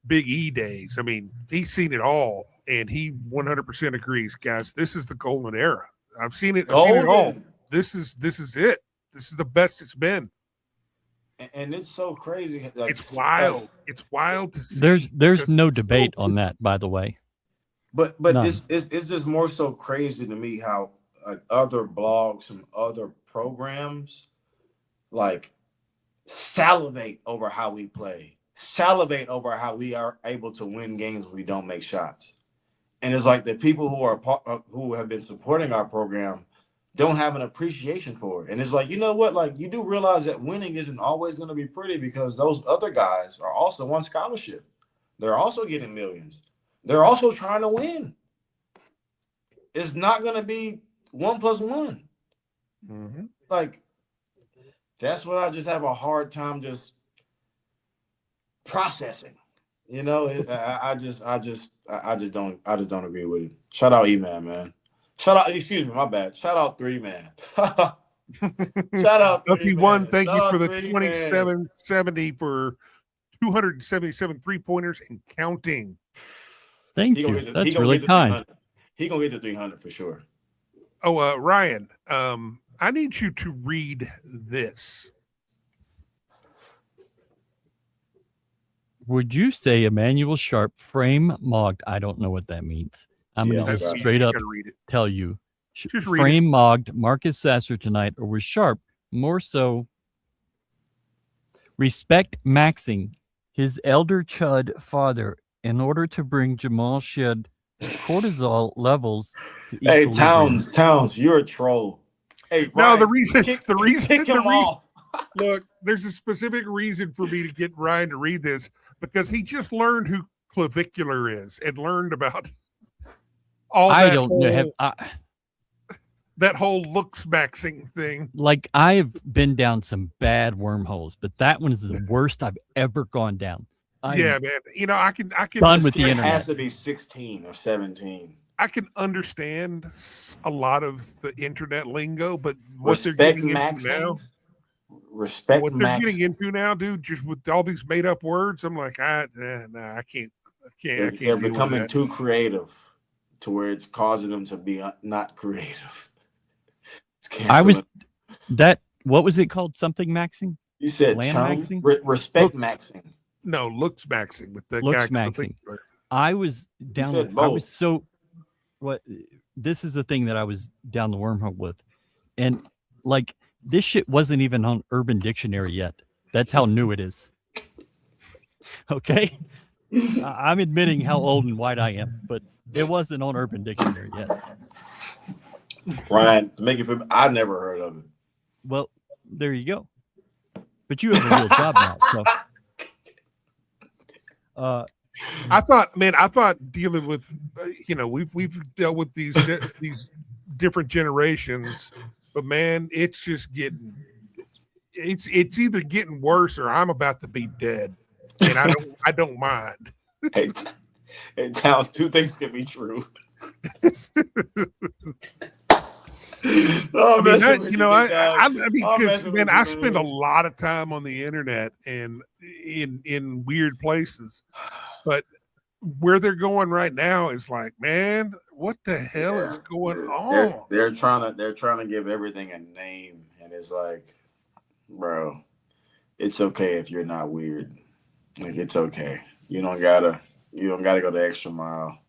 Big E days. I mean, he's seen it all, and he 100% agrees, guys. This is the golden era. I've seen it all. This is it. This is the best it's been. And it's so crazy. Like, it's wild. It's wild to see. There's no debate on that, by the way. But it's just more so crazy to me how other blogs and other programs like salivate over how we play, salivate over how we are able to win games when we don't make shots. And it's like the people who have been supporting our program don't have an appreciation for it. And it's like, you know what? Like, you do realize that winning isn't always going to be pretty, because those other guys are also on scholarship. They're also getting millions. They're also trying to win. It's not going to be 1 + 1. Mm-hmm. Like, that's what I just have a hard time just processing. You know, I just don't agree with it. Shout out E-Man, man. Shout out, excuse me, my bad. Shout out 3-Man. Shout out 3-Man. Thank you for the 2770 for 277 3-pointers and counting. Thank you. That's really kind. He gonna get the 300 for sure. Oh, Ryan, I need you to read this. Would you say Emanuel Sharp frame mogged? I don't know what that means. I'm going to just straight up tell you. Just read frame mogged Marcus Sasser tonight, or was Sharp more so respect maxing his elder chud father in order to bring Jamal Shed cortisol levels to equilibrium? Hey, Towns, you're a troll. Hey, no, Ryan, the reason kick him off. Look, there's a specific reason for me to get Ryan to read this because he just learned who clavicular is and learned about all I that don't know. that whole looks maxing thing. Like I've been down some bad wormholes, but that one is the worst I've ever gone down. Yeah, man. You know, I can done with the It internet. has to be 16 or 17. I can understand a lot of the internet lingo, but what Respect they're getting into maxing. now, Respect what they're maxing. getting into now, dude, just with all these made up words, I'm like, I can't. They're deal with becoming that. too creative to where it's causing them to be not creative. What was it called? Something maxing? You said land maxing? Respect maxing. No, looks maxing with the Looks guy maxing. I was down. said I was both. so. What? This is the thing that I was down the wormhole with, and like this shit wasn't even on Urban Dictionary yet. That's how new it is. Okay, I'm admitting how old and white I am, but it wasn't on Urban Dictionary yet. Ryan, make it. I never heard of it. Well, there you go. But you have a real job now, so. I thought dealing with, we've dealt with these different generations, but man, it's just it's either getting worse or I'm about to be dead, and I don't mind. Hey, Towns, two things can be true. I spend a lot of time on the internet and in weird places, but where they're going right now is like, man, what the hell is going on? They're trying to give everything a name, and it's like, bro, it's okay if you're not weird. Like, it's okay. You don't gotta go the extra mile.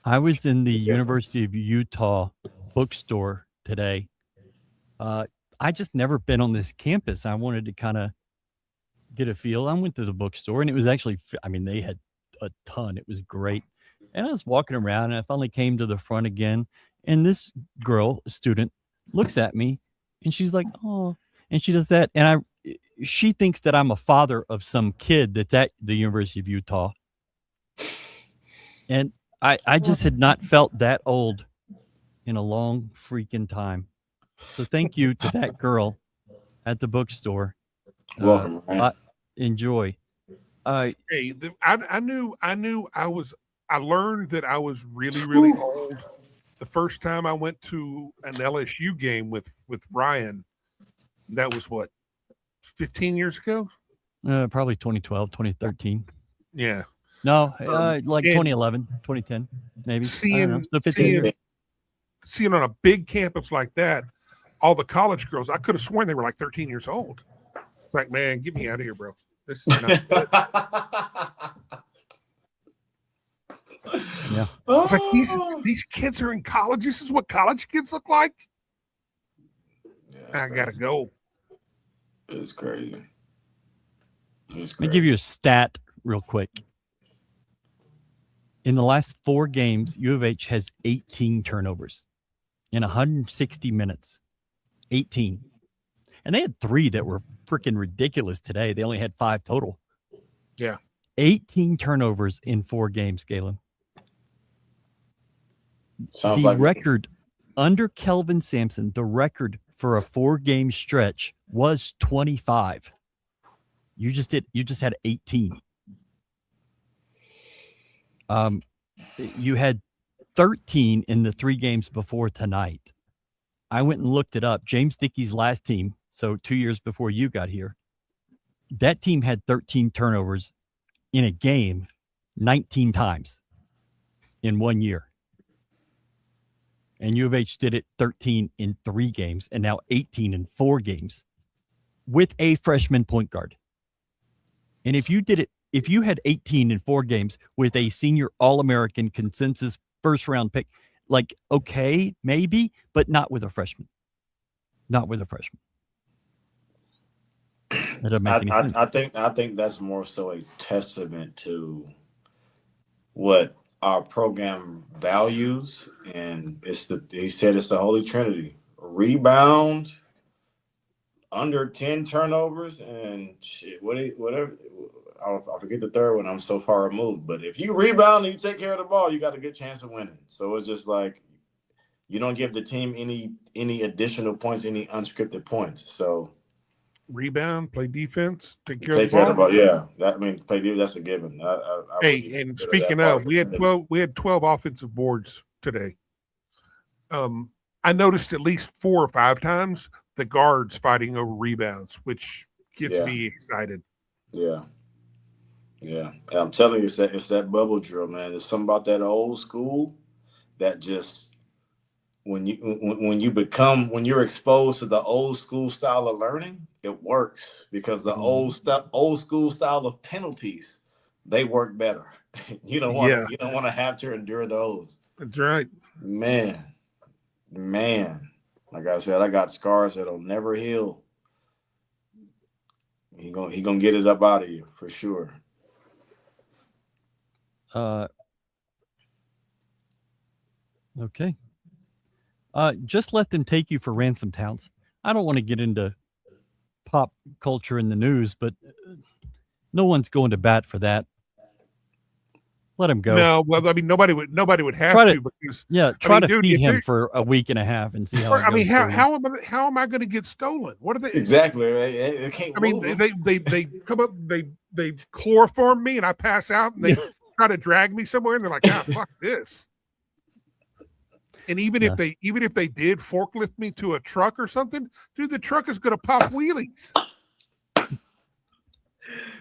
I was in the University of Utah bookstore today. I just never been on this campus. I wanted to kind of get a feel. I went to the bookstore, and it was actually, they had a ton. It was great. And I was walking around, and I finally came to the front again. And this girl, student, looks at me, and she's like, "Oh," and she does that. And she thinks that I'm a father of some kid that's at the University of Utah. And I just had not felt that old in a long freaking time. So thank you to that girl at the bookstore. Welcome. Enjoy. I learned that I was really, really old the first time I went to an LSU game with Ryan. That was what, 15 years ago? Probably 2012, 2013. Yeah. No, like 2011, 2010, maybe. Seeing on a big campus like that, all the college girls, I could have sworn they were like 13 years old. It's like, man, get me out of here, bro. This is not good. Yeah. It's like these kids are in college. This is what college kids look like. Yeah, I gotta go. It's crazy. Let me give you a stat real quick. In the last 4 games, U of H has 18 turnovers in 160 minutes. 18. And they had 3 that were freaking ridiculous today. They only had 5 total. Yeah. 18 turnovers in 4 games, Galen. Sounds the like record under Kelvin Sampson, the record for a 4-game stretch was 25. You just had 18. You had 13 in the 3 games before tonight. I went and looked it up. James Dickey's last team, so 2 years before you got here, that team had 13 turnovers in a game 19 times in 1 year. And U of H did it 13 in 3 games and now 18 in 4 games with a freshman point guard. And if you had 18 in 4 games with a senior All-American consensus first-round pick, like, okay, maybe, but not with a freshman. Not with a freshman. That doesn't make any sense. I think that's more so a testament to what our program values, and he said it's the Holy Trinity: rebound, under 10 turnovers and shit, whatever. I forget the third one. I'm so far removed. But if you rebound and you take care of the ball, you got a good chance of winning. So it's just like you don't give the team any additional points, any unscripted points. So rebound, play defense, take care take of the ball. Yeah, play defense. That's a given. Hey, and speaking of, we had 12 offensive boards today. I noticed at least 4 or 5 times the guards fighting over rebounds, which gets me excited. Yeah. Yeah. And I'm telling you, it's that bubble drill, man. There's something about that old school that just when you're exposed to the old school style of learning, it works because the old school style of penalties, they work better. You don't want to have to endure those. That's right. Man. Like I said, I got scars that'll never heal. He gonna get it up out of you for sure. Okay. Just let them take you for ransom, Towns. I don't want to get into pop culture in the news, but no one's going to bat for that. Let him go. No, well, I mean, nobody would have to because try to feed him for a week and a half and see how. I mean, how am I going to get stolen? What are they exactly? They can't. I mean, they come up, they chloroform me, and I pass out, and they try to drag me somewhere, and they're like, fuck this. And even if they did forklift me to a truck or something, dude, the truck is going to pop wheelies.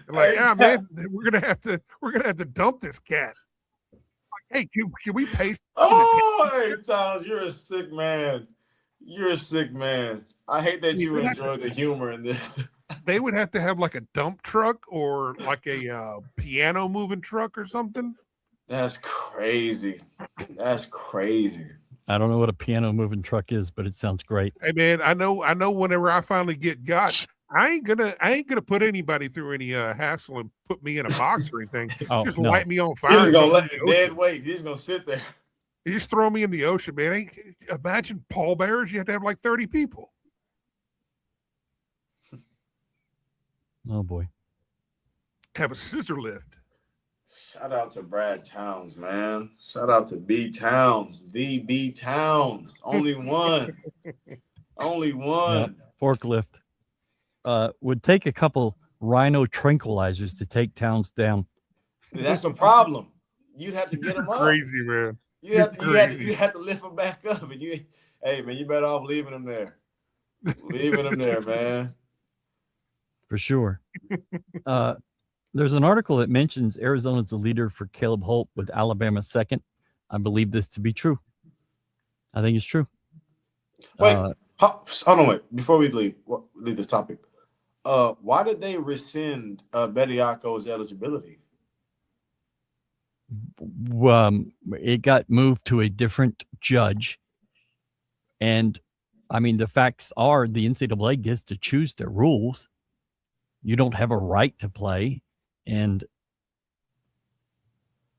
Like, man, we're gonna have to dump this cat. Like, hey, can we pay? Hey, Thomas, you're a sick man. I hate that you enjoy the humor in this. They would have to have like a dump truck or like a piano moving truck or something. That's crazy. I don't know what a piano moving truck is, but it sounds great. Hey, man, I know. Whenever I finally get got. I ain't gonna put anybody through any hassle and put me in a box or anything. Just light me on fire. He's gonna let you dead weight. He's gonna sit there. You just throw me in the ocean, man. Imagine pallbearers. You have to have like 30 people. Oh boy. Have a scissor lift. Shout out to Brad Towns, man. Shout out to B Towns, the B Towns. Only one. Only one. Yep. Forklift. Would take a couple rhino tranquilizers to take Towns down. That's a problem. You'd have to get them up. Crazy, man. You have to lift them back up, and you better off leaving them there. Leaving them there, man. For sure. There's an article that mentions Arizona's the leader for Caleb Holt with Alabama second. I believe this to be true. I think it's true. Wait, hold on, wait. Before we leave this topic, why did they rescind Bediako's eligibility? It got moved to a different judge. And I mean, the facts are the NCAA gets to choose their rules. You don't have a right to play. And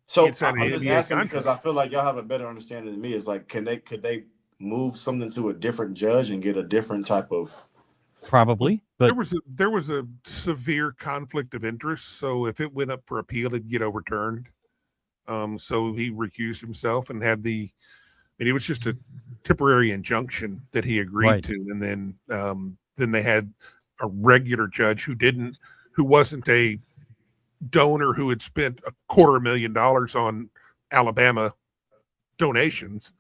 so I'm just asking because I feel like y'all have a better understanding than me. It's like, could they move something to a different judge and get a different type of? Probably, but there was a severe conflict of interest. So if it went up for appeal, it'd get overturned. So he recused himself and had it was just a temporary injunction that he agreed to. And then they had a regular judge who wasn't a donor who had spent $250,000 on Alabama donations.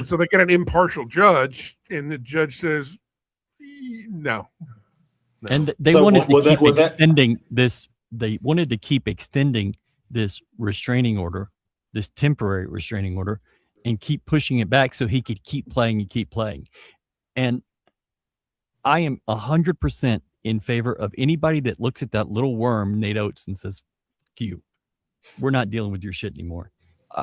So they get an impartial judge, and the judge says, no. And they wanted to keep extending this. They wanted to keep extending this restraining order, this temporary restraining order, and keep pushing it back so he could keep playing and keep playing. And I am 100% in favor of anybody that looks at that little worm, Nate Oates, and says, "You, we're not dealing with your shit anymore."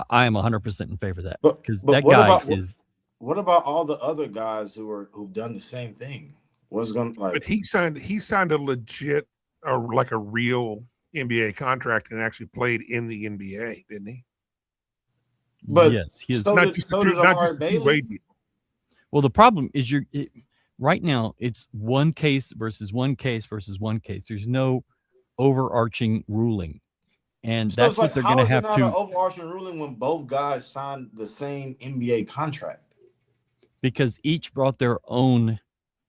I am 100% in favor of that because that guy is. What about all the other guys who've done the same thing? But he signed a legit or like a real NBA contract and actually played in the NBA, didn't he? But yes, he is. So did Amari Bailey. Well, the problem is right now it's one case versus one case versus one case. There's no overarching ruling. And So that's it's like, what they're how going to is it have not an to, overarching ruling when both guys signed the same NBA contract? because each brought their own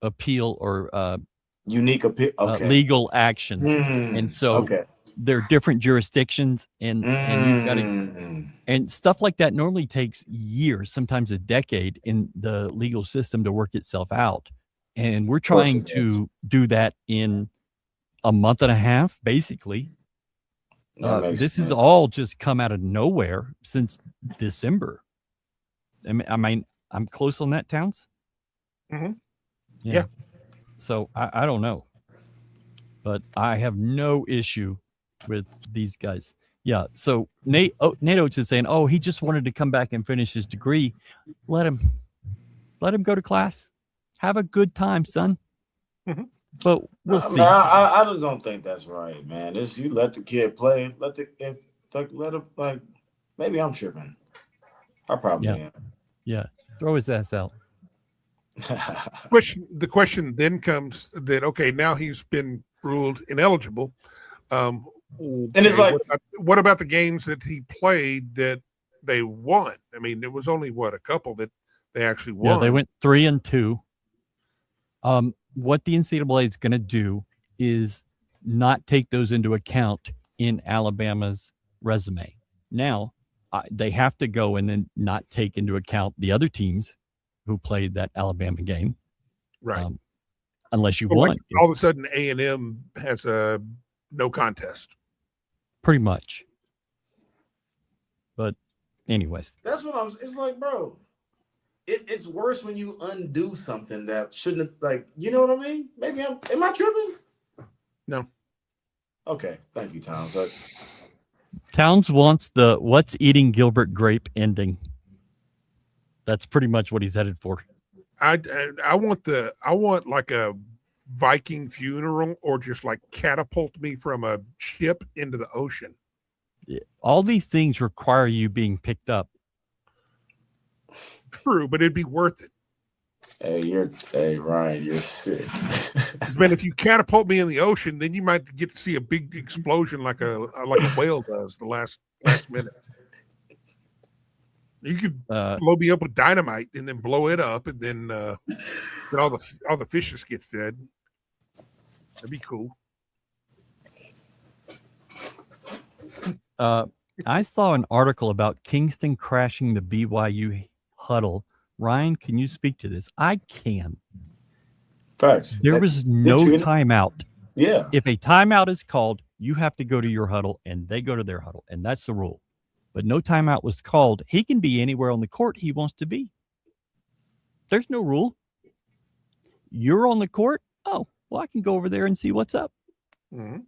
appeal or Unique appeal. Okay. legal action. And so okay. they're different jurisdictions, and you've got to, and stuff like that normally takes years, sometimes a decade in the legal system to work itself out. And we're trying to do that in a month and a half, basically. This has all just come out of nowhere since December. I mean, I'm close on that, Towns. Mhm. Yeah. Yeah. So I don't know, but I have no issue with these guys. Yeah. So Nate Oates is saying, oh, he just wanted to come back and finish his degree. Let him go to class. Have a good time, son. Mhm. But we'll see. I just don't think that's right, man. It's you let the kid play. Let him like. Maybe I'm tripping. I probably am. Yeah. Throw his ass out. The question then comes that, okay, now he's been ruled ineligible. And it's like, what about the games that he played that they won? I mean, there was only a couple that they actually won. Yeah, they went 3-2. What the NCAA is going to do is not take those into account in Alabama's resume. Now, they have to go and then not take into account the other teams who played that Alabama game, right? Unless you so won. Like all of a sudden, A&M has a no contest. Pretty much. But anyways. That's what it's like, bro. It's worse when you undo something that shouldn't have, like, you know what I mean? Maybe am I tripping? No. Okay. Thank you, Towns. Towns wants the what's eating Gilbert grape ending. That's pretty much what he's headed for. I want like a Viking funeral, or just like catapult me from a ship into the ocean. All these things require you being picked up. True, but it'd be worth it. Hey, Ryan, you're sick. Man, if you catapult me in the ocean, then you might get to see a big explosion like a whale does the last minute. You could blow me up with dynamite and then blow it up, and then all the fishes get fed. That'd be cool. I saw an article about Kingston crashing the BYU huddle. Ryan, can you speak to this? I can. Facts. There was no timeout. Yeah. If a timeout is called, you have to go to your huddle, and they go to their huddle, and that's the rule. But no timeout was called. He can be anywhere on the court he wants to be. There's no rule. You're on the court. Oh, well, I can go over there and see what's up. Mm-hmm.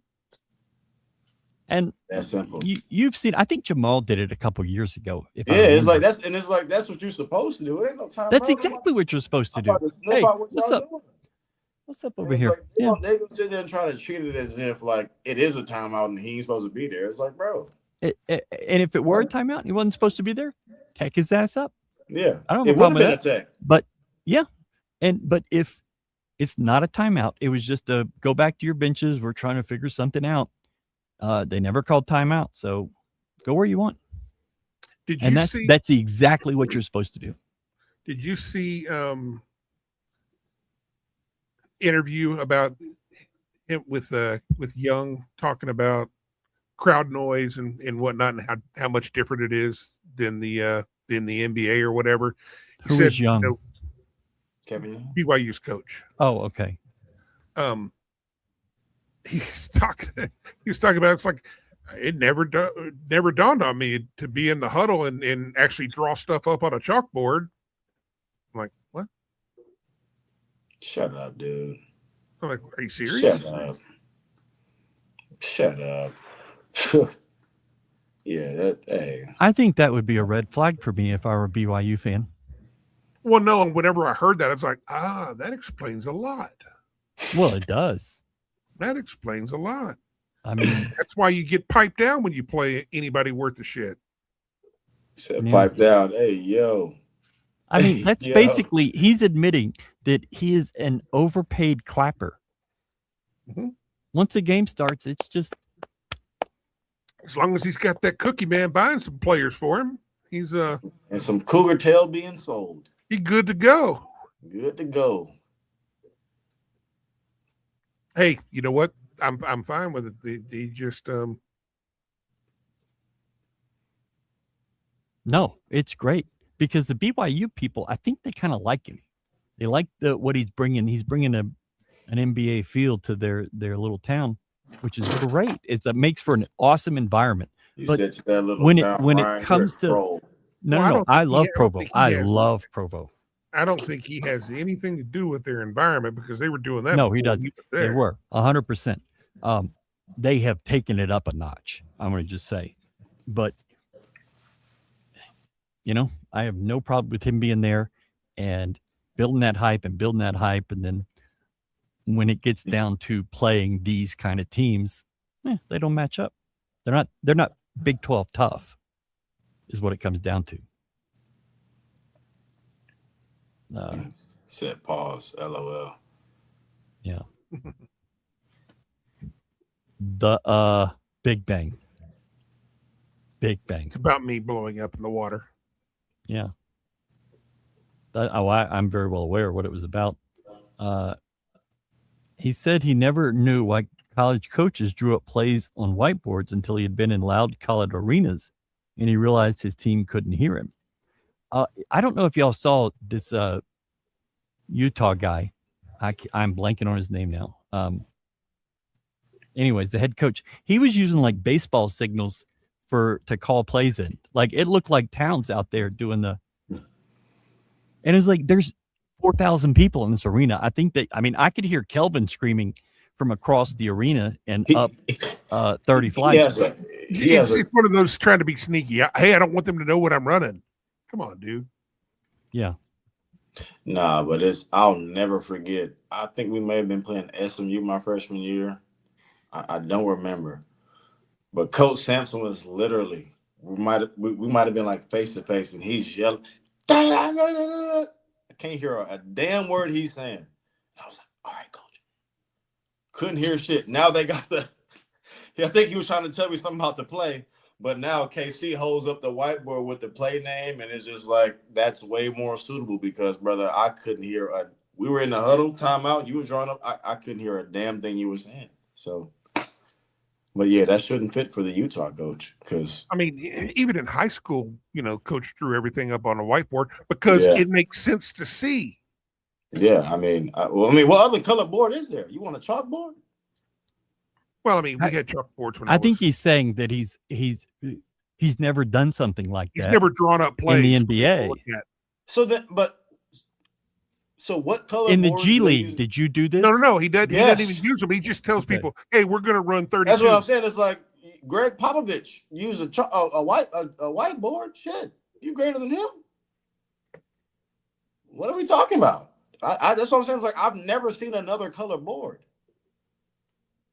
And that's simple. You've seen. I think Jamal did it a couple years ago. It's like that's what you're supposed to do. It ain't no time. That's exactly what you're supposed to do. Hey, what's up? What's up over here? Like, they gonna sit there and try to treat it as if like it is a timeout and he ain't supposed to be there. It's like, bro. And if it were a timeout and he wasn't supposed to be there, tech his ass up. Yeah, I don't have a problem with that. Tech. But yeah, but if it's not a timeout, it was just a go back to your benches. We're trying to figure something out. They never called timeout, so go where you want. That's exactly what you're supposed to do. Did you see interview about him with Young talking about crowd noise and whatnot, and how much different it is than the NBA or whatever? Who is Young? Kevin, BYU's coach. Oh, okay. He's talking about, it's like it never dawned on me to be in the huddle and actually draw stuff up on a chalkboard. I'm like, what? Shut up, dude. I'm like, are you serious? Shut up. Yeah, hey. I think that would be a red flag for me if I were a BYU fan. Well, no, and whenever I heard that, I was like, that explains a lot. Well, it does. That explains a lot. I mean, that's why you get piped down when you play anybody worth the shit. Pipe down. Hey, yo. I mean, that's basically, he's admitting that he is an overpaid clapper. Mhm. Once a game starts, it's just As long as he's got that cookie man buying some players for him, he's And some Cougar tail being sold. he good to go. Good to go. Hey, you know what? I'm fine with it. He just no, it's great because the BYU people, I think they kind of like him. They like what he's bringing. He's bringing an NBA feel to their little town, which is great. It makes for an awesome environment. You But said to that little when town, it Ryan, comes you're a to troll. no, I love Provo. I love Provo. I don't think he has anything to do with their environment because they were doing that. No, he before doesn't. was there. They were 100%. They have taken it up a notch. I'm going to just say, but I have no problem with him being there and building that hype. And then when it gets down to playing these kind of teams, they don't match up. They're not Big 12 tough is what it comes down to. Said pause. LOL. Yeah. The Big Bang. It's about me blowing up in the water. Yeah. I'm very well aware of what it was about. He said he never knew why college coaches drew up plays on whiteboards until he had been in loud college arenas and he realized his team couldn't hear him. I don't know if y'all saw this Utah guy. I'm blanking on his name now. Anyways, the head coach, he was using like baseball signals to call plays in. Like it looked like Towns out there doing and it was like there's 4,000 people in this arena. I could hear Kelvin screaming from across the arena and up 30 flights. It's one of those trying to be sneaky. Hey, I don't want them to know what I'm running. Come on, dude. Yeah. Nah, but I'll never forget. I think we may have been playing SMU my freshman year. I don't remember. But Coach Sampson was literally, we might have been like face to face, and he's yelling. I can't hear a damn word he's saying. And I was like, all right, coach. Couldn't hear shit. Now they got I think he was trying to tell me something about the play, but now KC holds up the whiteboard with the play name, and it's just like, that's way more suitable because, brother, I couldn't hear we were in the huddle, timeout, you was drawing up, I couldn't hear a damn thing you were saying. So, but yeah, that shouldn't fit for the Utah coach because even in high school, coach drew everything up on a whiteboard because it makes sense to see. Yeah, what other color board is there? You want a chalkboard? Well, we had chalkboards when I think he's saying that he's never done something like that. He's never drawn up plays in the NBA. So what color in the G League? Did you do this? No. He doesn't even use them. He just tells people, "Hey, we're going to run 32." That's what I'm saying. It's like Greg Popovich used a whiteboard. Shit, you greater than him? What are we talking about? That's what I'm saying. It's like I've never seen another color board.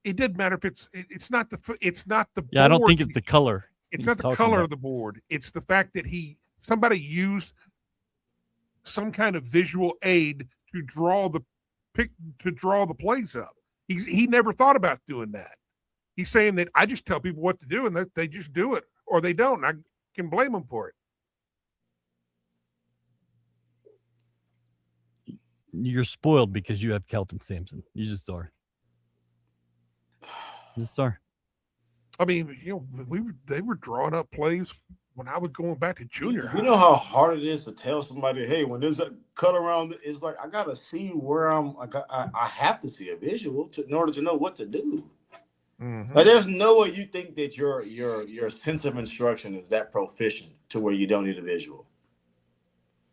It didn't matter if it's not the Yeah, I don't think it's the color. It's not the color of the board. It's the fact that somebody used some kind of visual aid to draw the plays up. He never thought about doing that. He's saying that I just tell people what to do and that they just do it or they don't. I can blame them for it. You're spoiled because you have Kelvin Sampson. You just are. Just are. They were drawing up plays when I was going back to junior high. You know how hard it is to tell somebody, hey, when there's a cut around, it's like I gotta see where I'm. Like I have to see a visual in order to know what to do. Mm-hmm. Like there's no way you think that your sense of instruction is that proficient to where you don't need a visual.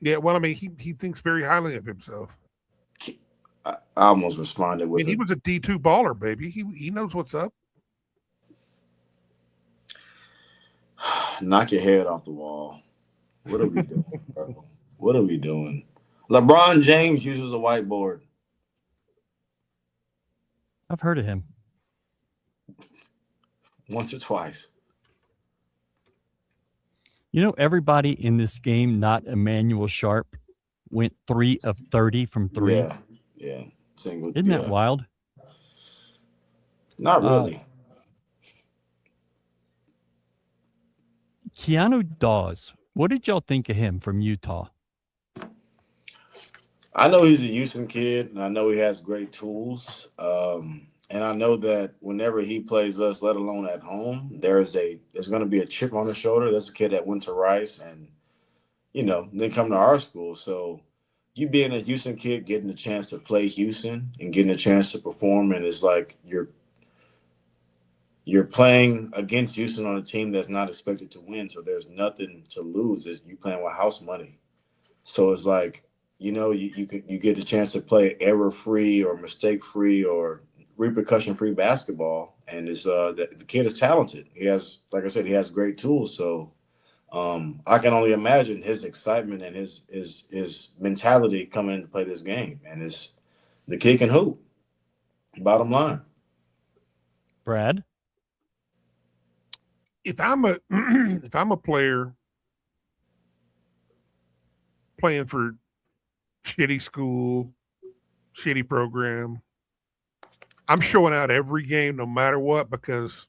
Yeah, well, he thinks very highly of himself. I almost responded with. He was a D2 baller, baby. He knows what's up. Knock your head off the wall. What are we doing, bro? What are we doing? LeBron James uses a whiteboard. I've heard of him. Once or twice. Everybody in this game, not Emanuel Sharp, went 3 of 30 from 3. Yeah. Single. Isn't that wild? Not really. Keanu Dawes, what did y'all think of him from Utah? I know he's a Houston kid, and I know he has great tools. And I know that whenever he plays us, let alone at home, there's going to be a chip on his shoulder. That's a kid that went to Rice and, then come to our school. So you being a Houston kid, getting a chance to play Houston and getting a chance to perform, and it's like you're playing against Houston on a team that's not expected to win. So there's nothing to lose. You playing with house money. So it's like, you get the chance to play error-free or mistake-free or repercussion-free basketball, and it's the kid is talented. He has, like I said, he has great tools. So I can only imagine his excitement and his mentality coming to play this game. And it's the kid can hoop. Bottom line, Brad, if I'm a player playing for shitty school, shitty program, I'm showing out every game no matter what because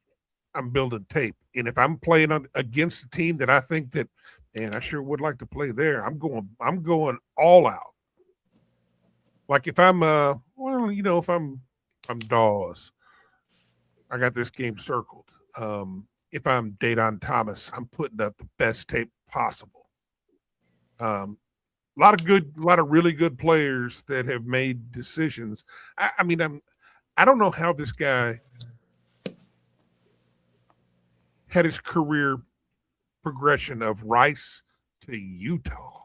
I'm building tape. And if I'm playing against a team that I think that, man, I sure would like to play there, I'm going all out. Like if I'm if I'm Dawes, I got this game circled. If I'm De'Don Thomas, I'm putting up the best tape possible. A lot of really good players that have made decisions. I don't know how this guy had his career progression of Rice to Utah.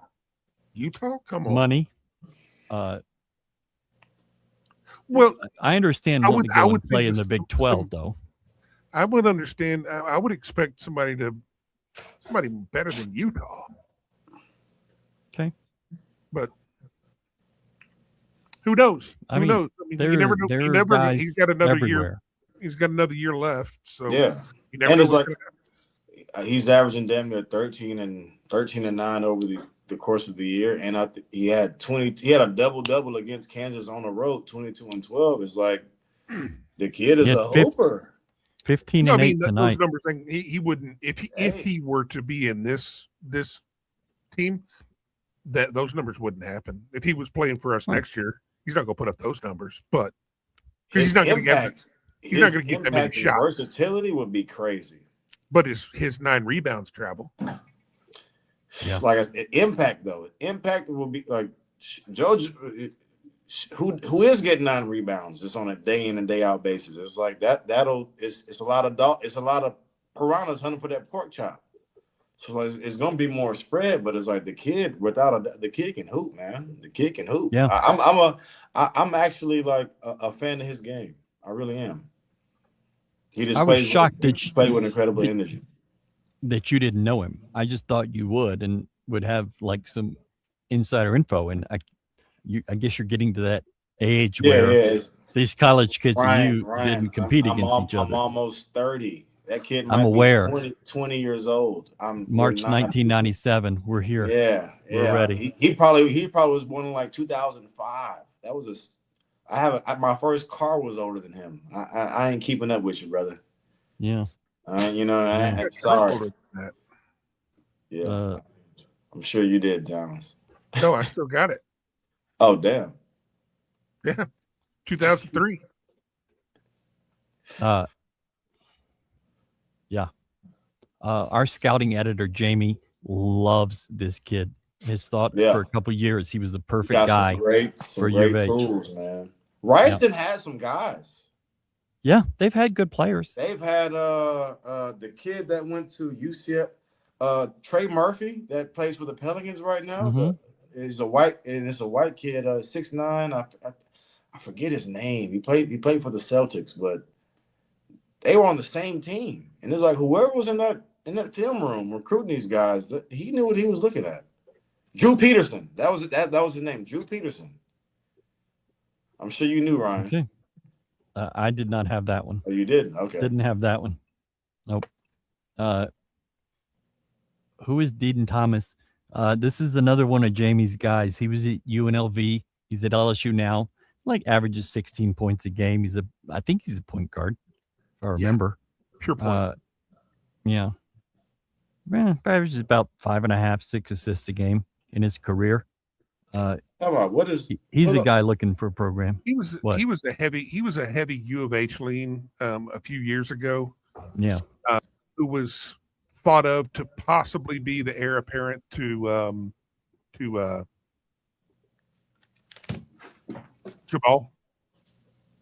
Utah, come on, money. Well, I understand wanting to go and play in the Big 12, though. I would understand. I would expect somebody better than Utah. Okay, but who knows? I mean, knows? I mean, you never know. He's got another everywhere. year. He's got another year left. So yeah. You never And know it's what's like he's averaging damn near 13 and 9 over the course of the year, and he had 20. He had a double against Kansas on the road, 22 and 12. It's like the kid is a hooper. 15 and 8 tonight. Those numbers, he wouldn't if he were to be in this team. That those numbers wouldn't happen if he was playing for us next year. He's not going to put up those numbers, but he's not going to get. He's not going to get that many shots. Versatility would be crazy. But his 9 rebounds travel. Yeah. Like I said, impact will be like George, who is getting 9 rebounds just on a day in and day out basis. It's like it's a lot of piranhas hunting for that pork chop. So it's gonna be more spread, but it's like the kid the kid can hoop, man. The kid can hoop. Yeah. I'm actually like a fan of his game. I really am. I was shocked that you played with incredible energy. That you didn't know him. I just thought you would and would have like some insider info. And I guess you're getting to that age where these college kids and you didn't compete against each other. I'm almost 30. That kid might I'm aware. be 20 years old. March 1997. We're here. Yeah. We're ready. He probably was born in like 2005. That was my first car was older than him. I ain't keeping up with you, brother. Yeah. I'm sorry. Yeah. I'm sure you did, Downs. No, I still got it. Oh, damn. Yeah. 2003. Yeah. Our scouting editor, Jamie, loves this kid. Has thought for a couple of years he was the perfect guy for your age. Tools, man. Ryston had some guys. Yeah, they've had good players. They've had the kid that went to UCF, Trey Murphy, that plays for the Pelicans right now. Mm-hmm. It's a white kid, 6'9". I forget his name. He played for the Celtics, but they were on the same team. And it's like whoever was in that film room recruiting these guys, he knew what he was looking at. Drew Peterson. That was his name, Drew Peterson. I'm sure you knew, Ryan. Okay. I did not have that one. Oh, you didn't? Okay. Didn't have that one. Nope. Who is Deaton Thomas? This is another one of Jamie's guys. He was at UNLV. He's at LSU now. Like averages 16 points a game. I think he's a point guard, if I remember. Pure point. Yeah. Averages about 5.5, 6 assists a game in his career. How about he's a guy looking for a program. He was a heavy U of H lean a few years ago. Yeah. Who was thought of to possibly be the heir apparent to Jabal.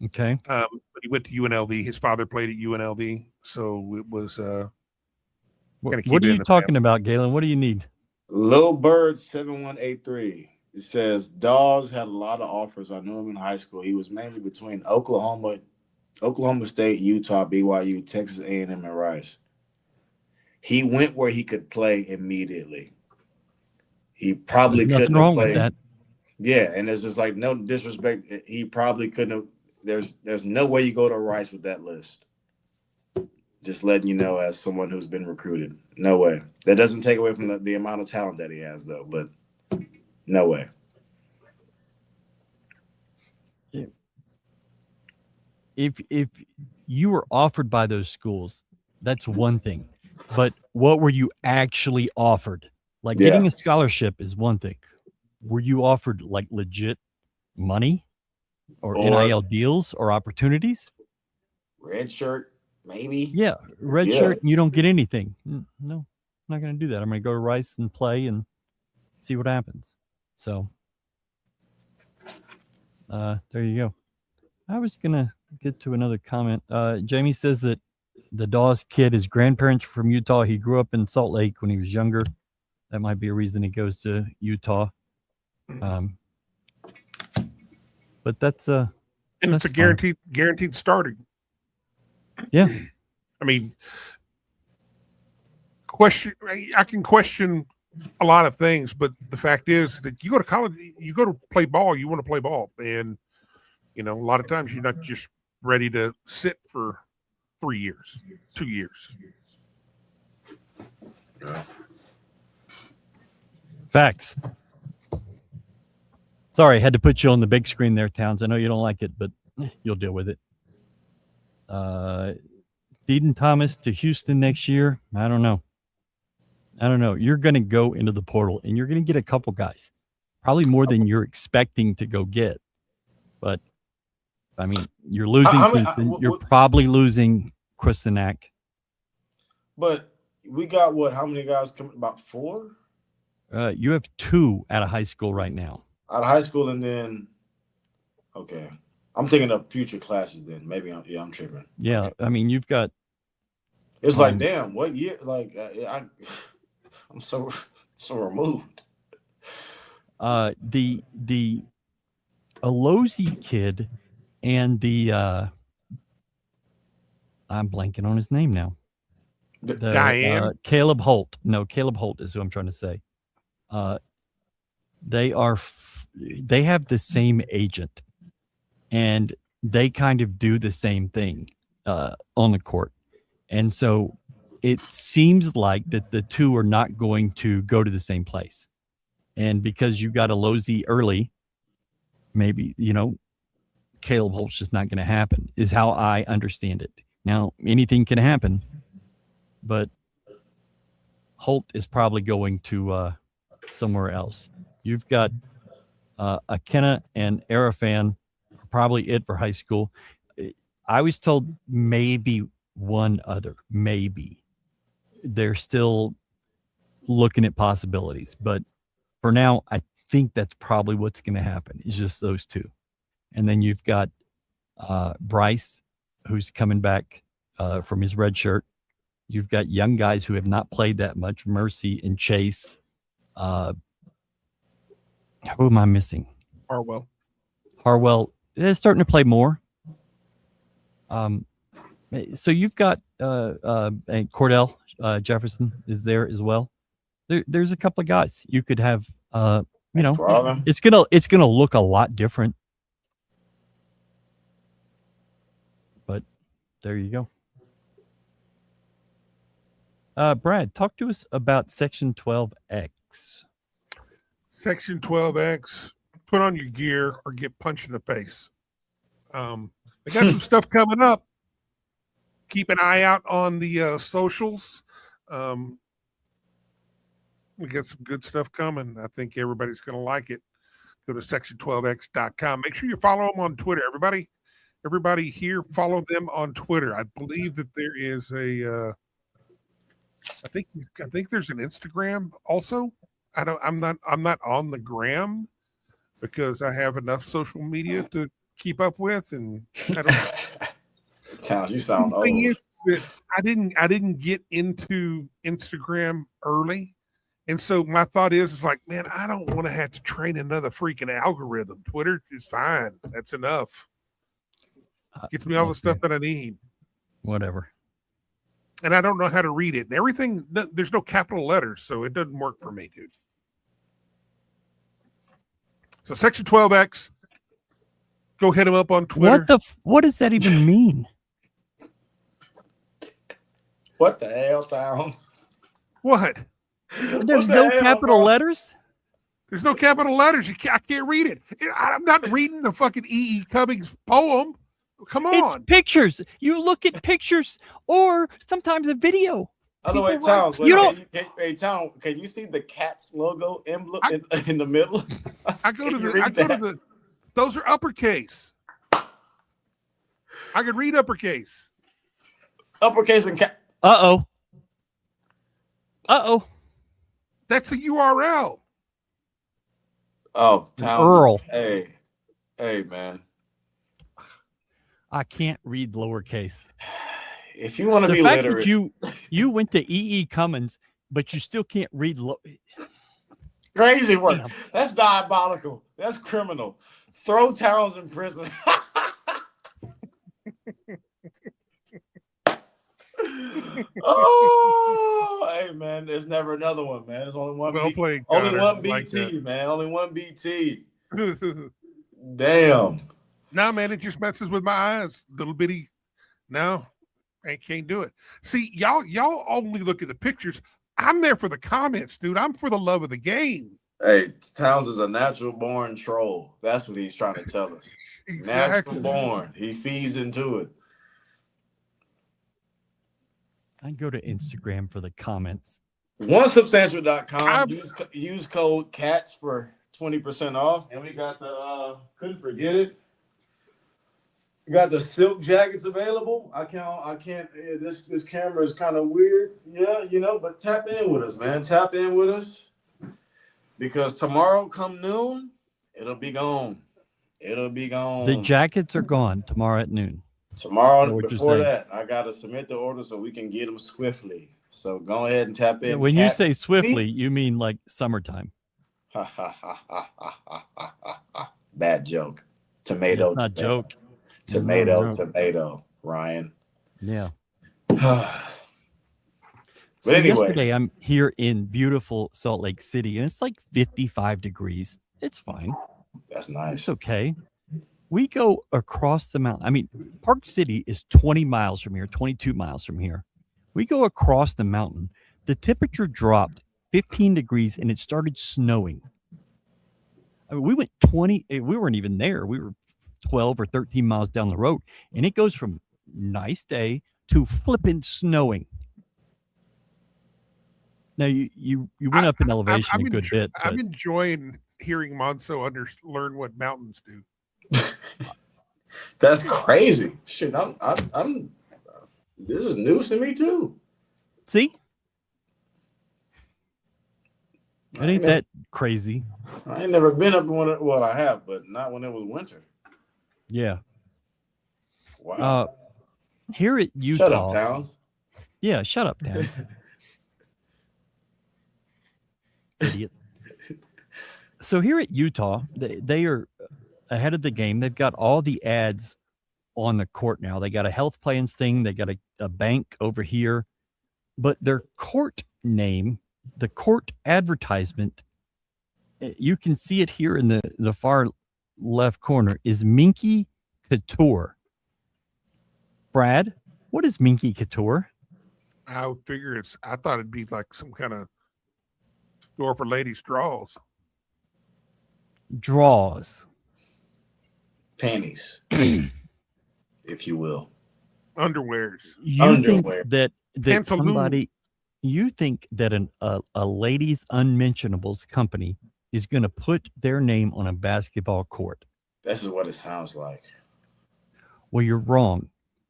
Okay. But he went to UNLV. His father played at UNLV, so it was. What are you talking about, Galen? What do you need? Lil Bird 7183. It says Dawes had a lot of offers. I knew him in high school. He was mainly between Oklahoma State, Utah, BYU, Texas A&M, and Rice. He went where he could play immediately. He probably There's couldn't nothing wrong have with played. that. Yeah, and there's just like no disrespect. He probably couldn't have. There's no way you go to Rice with that list. Just letting you know, as someone who's been recruited, no way. That doesn't take away from the amount of talent that he has, though. But no way. If you were offered by those schools, that's one thing. But what were you actually offered? Like getting a scholarship is one thing. Were you offered like legit money or NIL deals or opportunities? Red shirt. Maybe. Yeah, red shirt, and you don't get anything. No, I'm not going to do that. I'm going to go to Rice and play and see what happens. So, there you go. I was going to get to another comment. Jamie says that the Dawes kid, his grandparents are from Utah. He grew up in Salt Lake when he was younger. That might be a reason he goes to Utah. But that's and it's a guaranteed starting. Yeah. I mean, I can question a lot of things, but the fact is that you go to college, you go to play ball, you want to play ball. And, a lot of times you're not just ready to sit for 3 years, 2 years. Facts. Sorry, I had to put you on the big screen there, Towns. I know you don't like it, but you'll deal with it. Deaton Thomas to Houston next year. I don't know. You're going to go into the portal and you're going to get a couple guys, probably more than you're expecting to go get. But I mean, you're losing Kingston. You're probably losing Kristanak. But we got how many guys coming? About 4? You have 2 out of high school right now. Out of high school, and then okay. I'm thinking of future classes then. Maybe I'm tripping. Yeah, I mean, you've got. It's like, damn, what year? Like, I'm so removed. The Alozi kid and the I'm blanking on his name now. Diane? Caleb Holt. No, Caleb Holt is who I'm trying to say. They have the same agent. And they kind of do the same thing on the court. And so it seems like that the two are not going to go to the same place. And because you got a Alozi early, maybe, Caleb Holt's just not going to happen, is how I understand it. Now, anything can happen, but Holt is probably going to somewhere else. You've got Akenna and Arafan, probably it for high school. I was told maybe one other, maybe. They're still looking at possibilities, but for now, I think that's probably what's going to happen. It's just those 2. And then you've got Bryce, who's coming back from his red shirt. You've got young guys who have not played that much, Mercy and Chase. Who am I missing? Harwell is starting to play more. So you've got and Cordell Jefferson is there as well. There's a couple of guys you could have. It's gonna look a lot different. But there you go. Brad, talk to us about Section 12X. Section 12X, put on your gear or get punched in the face. They got some stuff coming up. Keep an eye out on the socials. We got some good stuff coming. I think everybody's going to like it. Go to section12x.com. Make sure you follow them on Twitter. Everybody here, follow them on Twitter. I believe that there is a I think there's an Instagram also. I'm not on the gram because I have enough social media to keep up with, and I don't. Towns, you sound The old. thing is that I didn't get into Instagram early, and so my thought is like, man, I don't want to have to train another freaking algorithm. Twitter is fine. That's enough. Gets me all the stuff that I need. Whatever. And I don't know how to read it. And everything, there's no capital letters, so it doesn't work for me, dude. So Section 12X, go hit him up on Twitter. What does that even mean? What the hell, Towns? What? There's no capital letters? There's no capital letters. I can't read it. I'm not reading the fucking E.E. Cummings poem. Come on. It's pictures. You look at pictures or sometimes a video. Other way, People Towns. you don't. Hey, Town, can you see the cat's logo emblem in the middle? I go to the. Those are uppercase. I can read uppercase. Uppercase and cat. Uh oh. That's a URL. Oh, Towns. Earl. Hey, man. I can't read lowercase. If you want to The be fact literate, that you went to E.E. Cummins, but you still can't read. crazy work. Damn. That's diabolical. That's criminal. Throw Towns in prison. Oh, hey man, there's never another one, man. There's only one. Well played. Only Connor. one I BT, like man. Only one BT. that. Damn. No, man, it just messes with my eyes. Little bitty. No, I can't do it. See, y'all only look at the pictures. I'm there for the comments, dude. I'm for the love of the game. Hey, Towns is a natural born troll. That's what he's trying to tell us. Exactly. Natural born. He feeds into it. I go to Instagram for the comments. OneSubstantial.com. Use code CATS for 20% off. And we got the couldn't forget it. We got the silk jackets available. I can't. This camera is kind of weird. Yeah, but tap in with us, man. Tap in with us. Because tomorrow come noon, it'll be gone. It'll be gone. The jackets are gone tomorrow at noon. Tomorrow, before that, I got to submit the order so we can get them swiftly. So go ahead and tap in. When you say swiftly, you mean like summertime. Ha, ha, ha, ha, ha, ha, ha, ha. Bad joke. Tomato. It's not a joke. Tomato, Ryan. Yeah. But anyway. Yesterday I'm here in beautiful Salt Lake City, and it's like 55 degrees. It's fine. That's nice. It's okay. We go across the mountain. I mean, Park City is 20 miles from here, 22 miles from here. We go across the mountain. The temperature dropped 15 degrees, and it started snowing. I mean, we went 20. We weren't even there. We were 12 or 13 miles down the road, and it goes from nice day to flipping snowing. Now you went up in elevation a good bit. I'm enjoying hearing Monso learn what mountains do. That's crazy. Shit, I'm. This is news to me too. See, it ain't that crazy. I ain't never been up in one. Well, I have, but not when it was winter. Yeah. Wow. Here at Utah. Shut up, Towns. Yeah, shut up, Towns. Idiot. So here at Utah, they are ahead of the game. They've got all the ads on the court now. They got a health plans thing. They got a bank over here. But their court name, the court advertisement, you can see it here in the far left corner, is Minky Couture. Brad, what is Minky Couture? I would figure I thought it'd be like some kind of store for ladies' draws. Draws. Panties, if you will. Underwears. You think Underwear. that Pantaloons. somebody, you think that a ladies unmentionables company is going to put their name on a basketball court? This is what it sounds like. Well, you're wrong.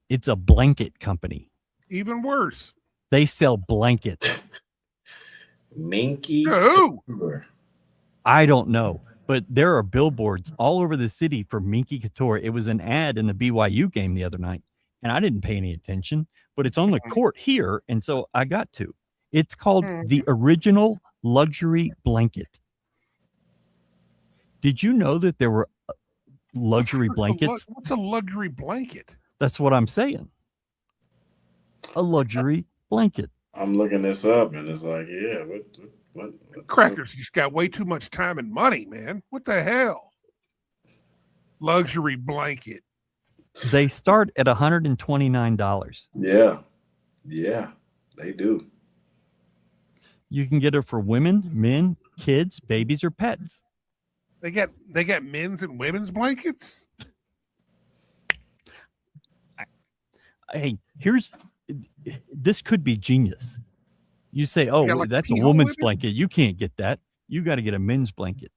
It's a blanket company. Even worse. They sell blankets. Minky. Who? Cougar. I don't know, but there are billboards all over the city for Minky Couture. It was an ad in the BYU game the other night, and I didn't pay any attention, but it's on the court here, and so I got to. It's called the Original Luxury Blanket. Did you know that there were luxury blankets? What's a luxury blanket? That's what I'm saying. A luxury blanket. I'm looking this up, and it's like, yeah, what's Crackers just got way too much time and money, man. What the hell? Luxury blanket. They start at $129. Yeah, they do. You can get it for women, men, kids, babies, or pets. They got men's and women's blankets. Hey, this could be genius. You say, oh, Yeah, like that's a pee-hole woman's women? blanket. You can't get that. You got to get a men's blanket.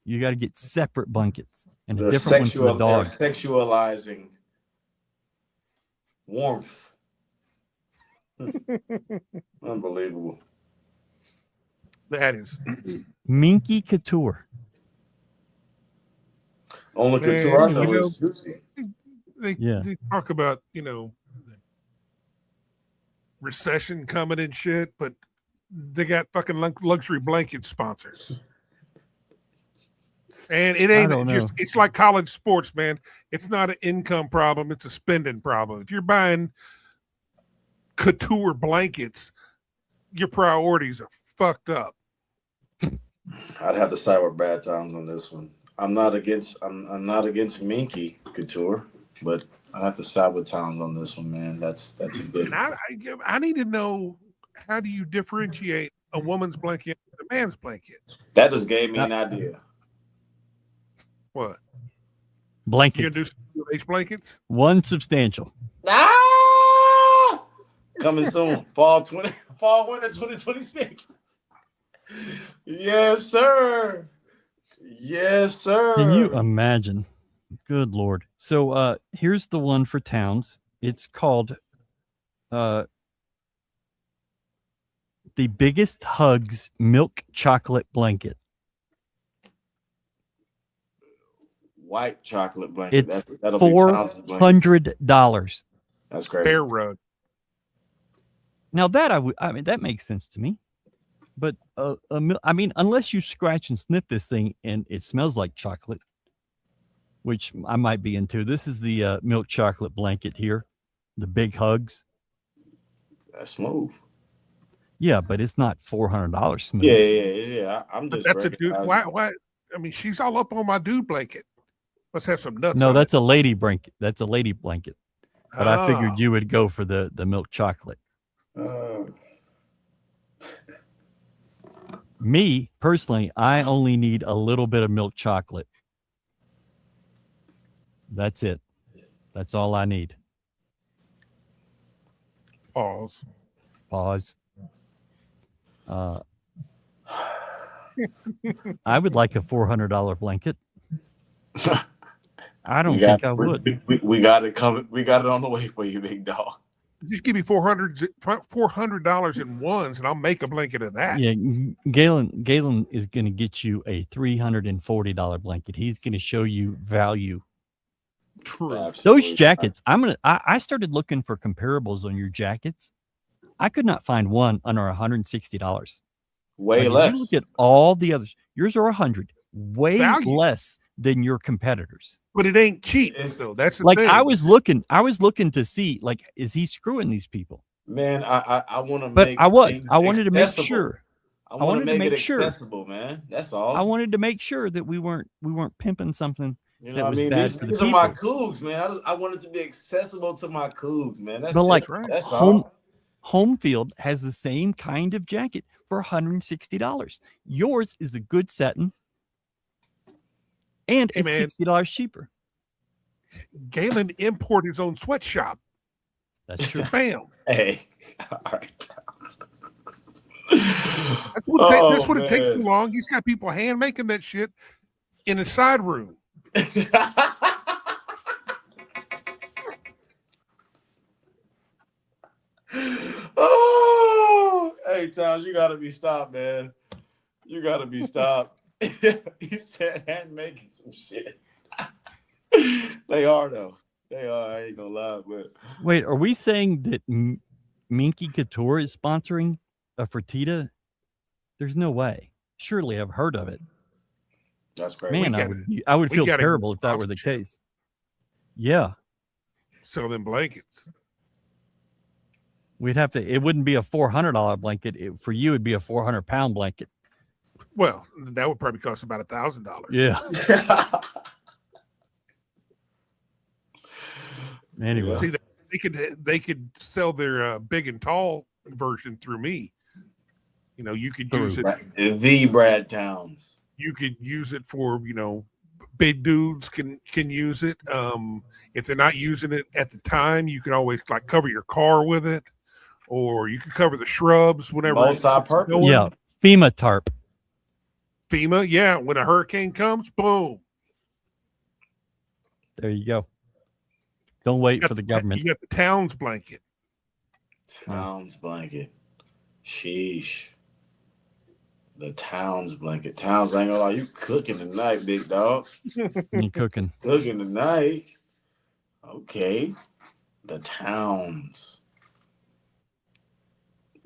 You got to get separate blankets and a They're different one for the dog. sexualizing warmth. Unbelievable. That is. Minky Couture. Only Man, couture I know you know- is juicy. They talk about, recession coming and shit, but they got fucking luxury blanket sponsors. And it ain't don't just, know. it's like college sports, man. It's not an income problem, it's a spending problem. If you're buying couture blankets, your priorities are fucked up. I'd have to side with Bad Times on this one. I'm not against Minky Couture, but I have to side with Towns on this one, man. That's a good. And I need to know, how do you differentiate a woman's blanket and a man's blanket? That just gave me an idea. What? You Blankets. gonna do H blankets? One substantial. Ah! Coming soon. Fall winter 2026. Yes, sir. Yes, sir. Can you imagine? Good Lord. So here's the one for Towns. It's called The Biggest Hugs Milk Chocolate Blanket. White chocolate blanket. It's That'll be Towns' blanket. $400. That's crazy. Bear rug. Now that I mean that makes sense to me. But I mean, unless you scratch and sniff this thing and it smells like chocolate, which I might be into. This is the milk chocolate blanket here, the Big Hugs. That's smooth. Yeah, but it's not $400 smooth. Yeah. I'm just. That's a dude. Why? I mean, she's all up on my dude blanket. Let's have some nuts. No, on that's it. a lady blanket. That's a lady blanket. But I figured you would go for the milk chocolate. Me personally, I only need a little bit of milk chocolate. That's it. That's all I need. Pause. I would like a $400 blanket. I don't think I would. We got it coming. We got it on the way for you, big dog. Just give me $400 in ones, and I'll make a blanket of that. Yeah, Galen is going to get you a $340 blanket. He's going to show you value. True. Absolutely. Those jackets, I started looking for comparables on your jackets. I could not find one under $160. Way Like, less. if you look at all the others. Yours are 100, way Value. less than your competitors. But it ain't cheap, though. That's the Like thing. I was looking to see, like, is he screwing these people? Man, I want to But make. I things wanted to make accessible. sure. I want to make it sure. accessible, man. That's all. I wanted to make sure that we weren't pimping something. You that know what I was mean? bad These for the are my people. Cougs, man. I want it to be accessible to my Cougs, man. That's But like it. That's home all. home field has the same kind of jacket for $160. Yours is the good satin. and Hey, it's man. $60 cheaper. Galen import his own sweatshop. That's true. Bam. Hey, all right. That's what it takes too long. He's got people hand making that shit in a side room. Oh, hey, Towns, you gotta be stopped, man. You gotta be stopped. He said hand making some shit. They are though. They are. I ain't gonna lie, but Wait, are we saying that Minky Couture is sponsoring a Fertitta? There's no way. Surely I've heard of it. that's crazy. Man, I would we feel gotta get terrible if that were the sponsorship. case. Yeah, Sell them blankets. we'd have to. It wouldn't be a $400 blanket. For you, it'd be a 400-pound blanket. Well, that would probably cost about $1,000. Yeah. Anyway, See, they could sell their big and tall version through me. You know, you could use it. The Brad Towns. You could use it for, big dudes can use it. If they're not using it at the time, you can always like cover your car with it, or you can cover the shrubs whenever. Multi-purpose. yeah, FEMA tarp. FEMA, yeah. When a hurricane comes, boom. There you go. Don't wait for the government. You got the Towns blanket. Towns blanket. Sheesh. The Towns blanket. Towns, I ain't gonna lie, you cooking tonight, big dog. You cooking? Cooking tonight. Okay. The Towns.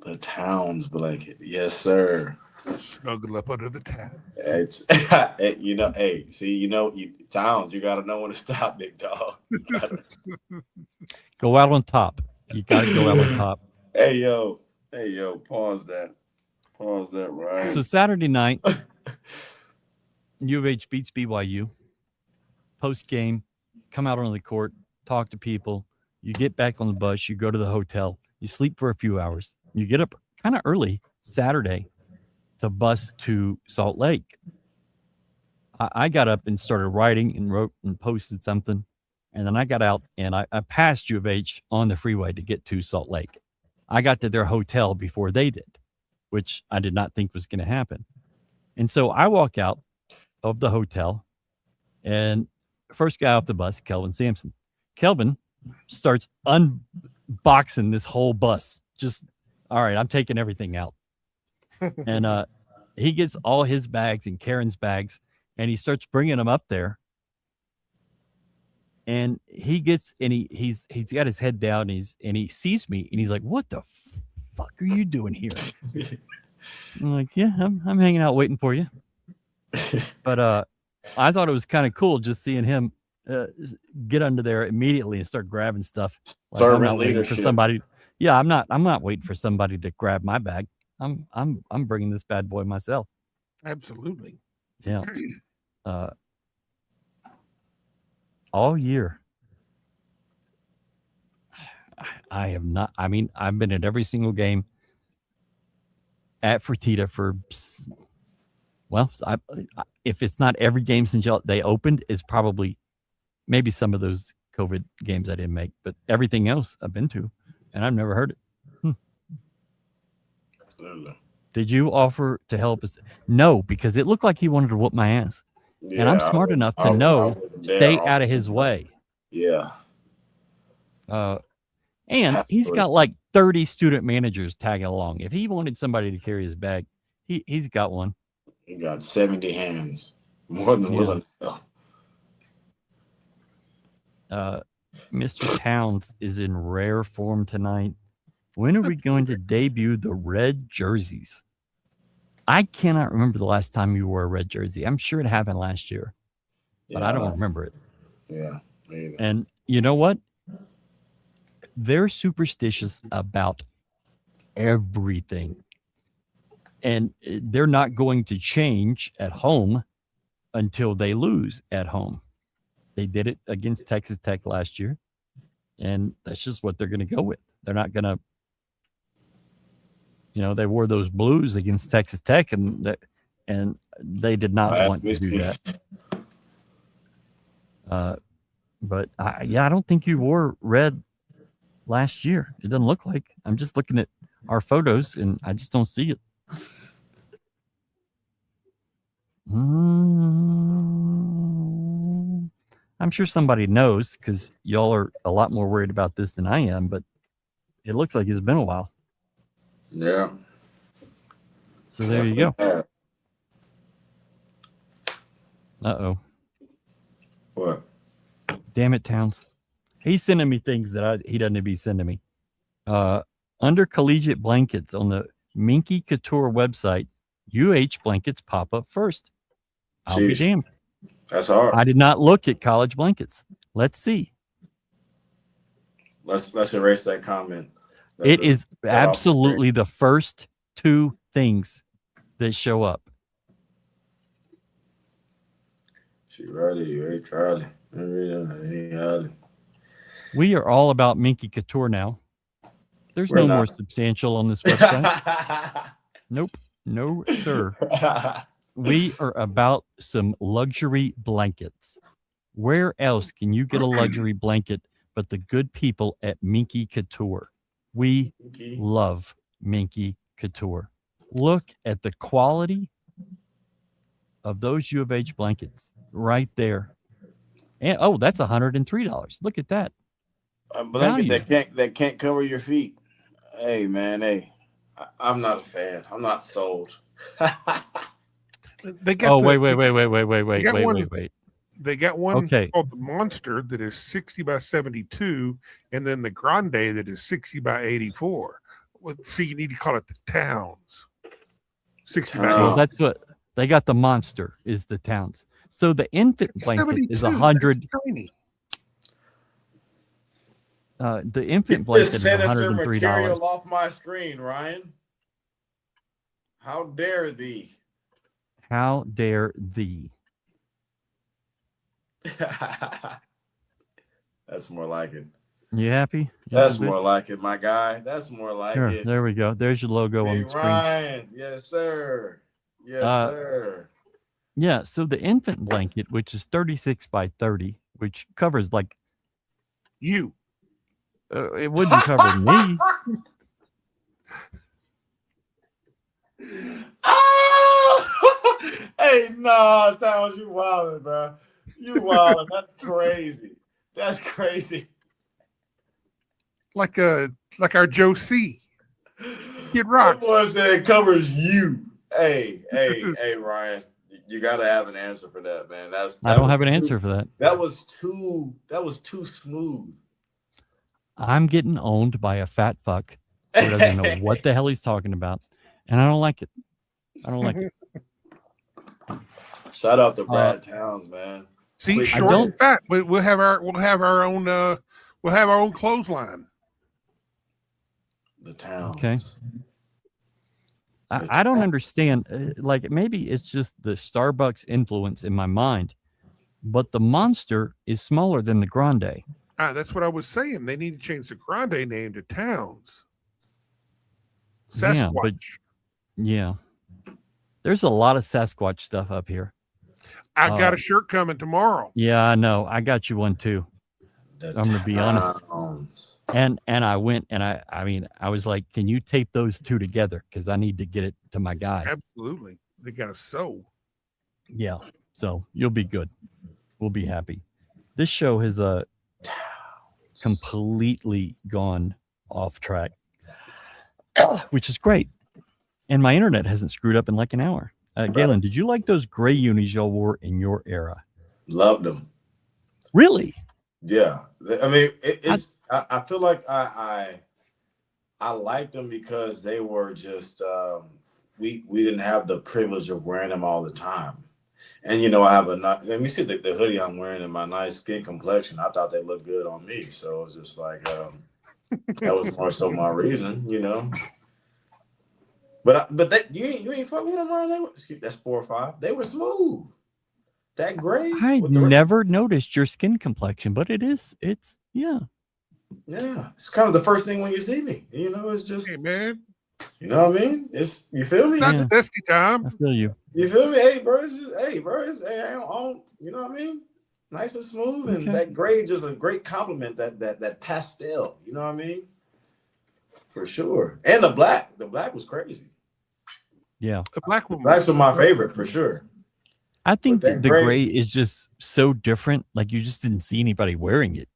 The Towns blanket. Yes, sir. Snuggle up under the towel. It's Towns, you gotta know when to stop, big dog. Go out on top. You got to go out on top. Hey yo, pause that right. So Saturday night, U of H beats BYU. Post game, come out on the court, talk to people. You get back on the bus. You go to the hotel. You sleep for a few hours. You get up kind of early Saturday to bus to Salt Lake. I got up and started writing and wrote and posted something. And then I got out and I passed U of H on the freeway to get to Salt Lake. I got to their hotel before they did, which I did not think was going to happen. And so I walk out of the hotel, and first guy off the bus, Kelvin Sampson. Kelvin starts unboxing this whole bus. Just, all right, I'm taking everything out. And he gets all his bags and Karen's bags, and he starts bringing them up there. And he gets, and he's got his head down, and he sees me, and he's like, "What the fuck are you doing here?" I'm like, "Yeah, I'm hanging out waiting for you." But I thought it was kind of cool just seeing him get under there immediately and start grabbing stuff. Like, I'm not waiting for somebody. Yeah, I'm not waiting for somebody to grab my bag. I'm bringing this bad boy myself. Absolutely. Yeah. All year, I have not. I mean, I've been at every single game at Fertitta for, well, if it's not every game since they opened, it's probably maybe some of those COVID games I didn't make, but everything else I've been to, and I've never heard it. Did you offer to help us? No, because it looked like he wanted to whoop my ass. Yeah, and I'm smart enough to know, stay out of his way. Yeah. And he's got like 30 student managers tagging along. If he wanted somebody to carry his bag, he's got one. He got 70 hands. More than willing. Mr. Towns is in rare form tonight. When are we going to debut the red jerseys? I cannot remember the last time you wore a red jersey. I'm sure it happened last year, but I don't remember it. Yeah. Me either. And you know what? They're superstitious about everything. And they're not going to change at home until they lose at home. They did it against Texas Tech last year, and that's just what they're going to go with. They're not going to, they wore those blues against Texas Tech, and they did not want to do that. But I don't think you wore red last year. It doesn't look like. I'm just looking at our photos and I just don't see it. I'm sure somebody knows because y'all are a lot more worried about this than I am, but it looks like it's been a while. Yeah. So there you go. Uh-oh. What? Damn it, Towns. He's sending me things that he doesn't be sending me. Under collegiate blankets on the Minky Couture website, UH blankets pop up first. I'll be damned. That's hard. I did not look at college blankets. Let's see. Let's erase that comment. It is absolutely the first two things that show up. She ready, hey Charlie. We are all about Minky Couture now. There's no more substantial on this website. Nope. No, sir. We are about some luxury blankets. Where else can you get a luxury blanket but the good people at Minky Couture? We love Minky Couture. Look at the quality of those U of H blankets right there. And oh, that's $103. Look at that. A blanket that can't cover your feet. Hey man, hey. I'm not a fan. I'm not sold. They got wait. They got one called the Monster that is 60 by 72, and then the Grande that is 60 by 84. Well, see, you need to call it the Towns. 60 by 84. Well, that's what they got. The Monster is the Towns. So the infant blanket is 100. The infant blanket is $103. Material off my screen, Ryan. How dare thee? How dare thee? That's more like it. You happy? That's more like it, my guy. That's more like it. There we go. There's your logo on the screen. Ryan, yes, sir. Yes, sir. Yeah. So the infant blanket, which is 36 by 30, which covers like you. It wouldn't cover me. Hey, no, Towns, you wildin', bro. You wildin'. That's crazy. That's crazy. Like our Joe C. Kid Rock. That boy said it covers you. Hey, Ryan. You gotta have an answer for that, man. I don't have an answer for that. That was too smooth. I'm getting owned by a fat fuck who doesn't know what the hell he's talking about, and I don't like it. Shout out to Brad Towns, man. See, short and fat. We'll have our own clothesline. The Towns. Okay. I don't understand. Like maybe it's just the Starbucks influence in my mind, but the Monster is smaller than the Grande. That's what I was saying. They need to change the Grande name to Towns. Sasquatch. Yeah. There's a lot of Sasquatch stuff up here. I got a shirt coming tomorrow. Yeah, I know. I got you one too. I'm going to be honest. And I went and I was like, can you tape those two together? Because I need to get it to my guy. Absolutely. They got to sew. Yeah. So you'll be good. We'll be happy. This show has completely gone off track, which is great. And my internet hasn't screwed up in like an hour. Galen, did you like those gray unis y'all wore in your era? Loved them. Really? Yeah. I mean, I feel like I liked them because they were just we didn't have the privilege of wearing them all the time. And I have let me see the hoodie I'm wearing and my nice skin complexion. I thought they looked good on me, so it was just like that was more so my reason, But you ain't fuck with them, Ryan. That's 4 or 5. They were smooth. That gray. I never noticed your skin complexion, but it's yeah. Yeah, it's kind of the first thing when you see me. It's just, hey man. You know what I mean? You feel me? Not the dusty time. I feel you. You feel me? Hey, bro. I don't. You know what I mean? Nice and smooth, and Okay. that gray just a great compliment. That pastel, you know what I mean? For sure. And the black was crazy. The black one. Blacks were my favorite for sure. I think that the gray- gray is just so different. Like you just didn't see anybody wearing it.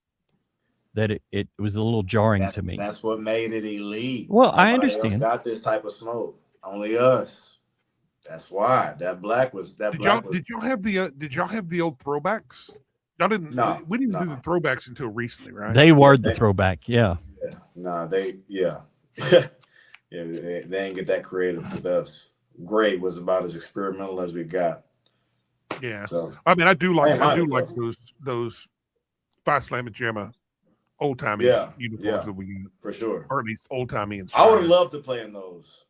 That it was a little jarring to me. That's what made it elite. Well, I Nobody else understand. got this type of smoke. Only us. That's why that black was that. Did y'all have the old throwbacks? Y'all didn't. No, we didn't do no. the throwbacks until recently, right? They were the throwback. Yeah. Nah, yeah, they ain't get that creative with us. Gray was about as experimental as we got. Yeah. So I mean, I do like though. those Phi Slamma Jamma old timey uniforms that we get, for sure. or at least old timey. I would have loved to play in those.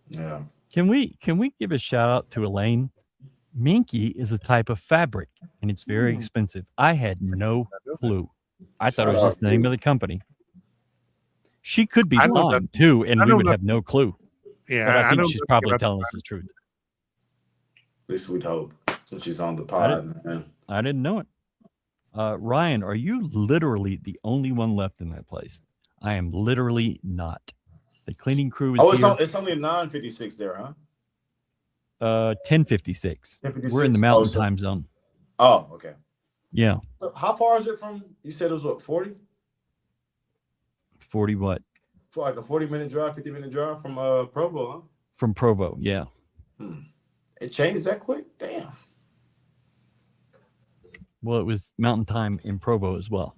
Yeah. Can we give a shout out to Elaine? Minky is a type of fabric and it's very expensive. I had no clue. I thought it was just the name of the company. She could be lying too, and we would have no clue. Yeah, but I think know she's probably telling us the truth. At least we'd hope. Since she's on the pod, man. I didn't know it. Ryan, are you literally the only one left in that place? I am literally not. The cleaning crew is here. It's only 9:56 there, huh? 10:56. We're in the mountain time zone. Oh, okay. Yeah. So how far is it from? You said it was what, 40? 40 what? For like a 40-minute drive, 50-minute drive from Provo, huh? From Provo, yeah. It changed that quick? Damn. Well, it was mountain time in Provo as well.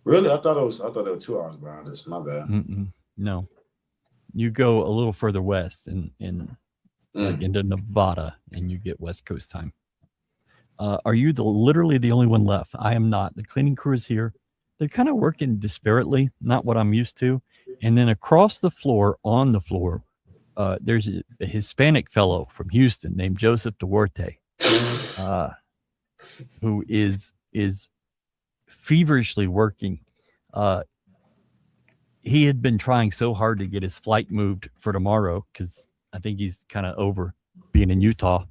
Really? I thought they were 2 hours behind us. My bad. No. You go a little further west like into Nevada and you get West Coast time. Are you literally the only one left? I am not. The cleaning crew is here. They're kind of working disparately, not what I'm used to. And then across the floor, on the floor, there's a Hispanic fellow from Houston named Joseph Duarte, who is feverishly working. He had been trying so hard to get his flight moved for tomorrow because I think he's kind of over being in Utah.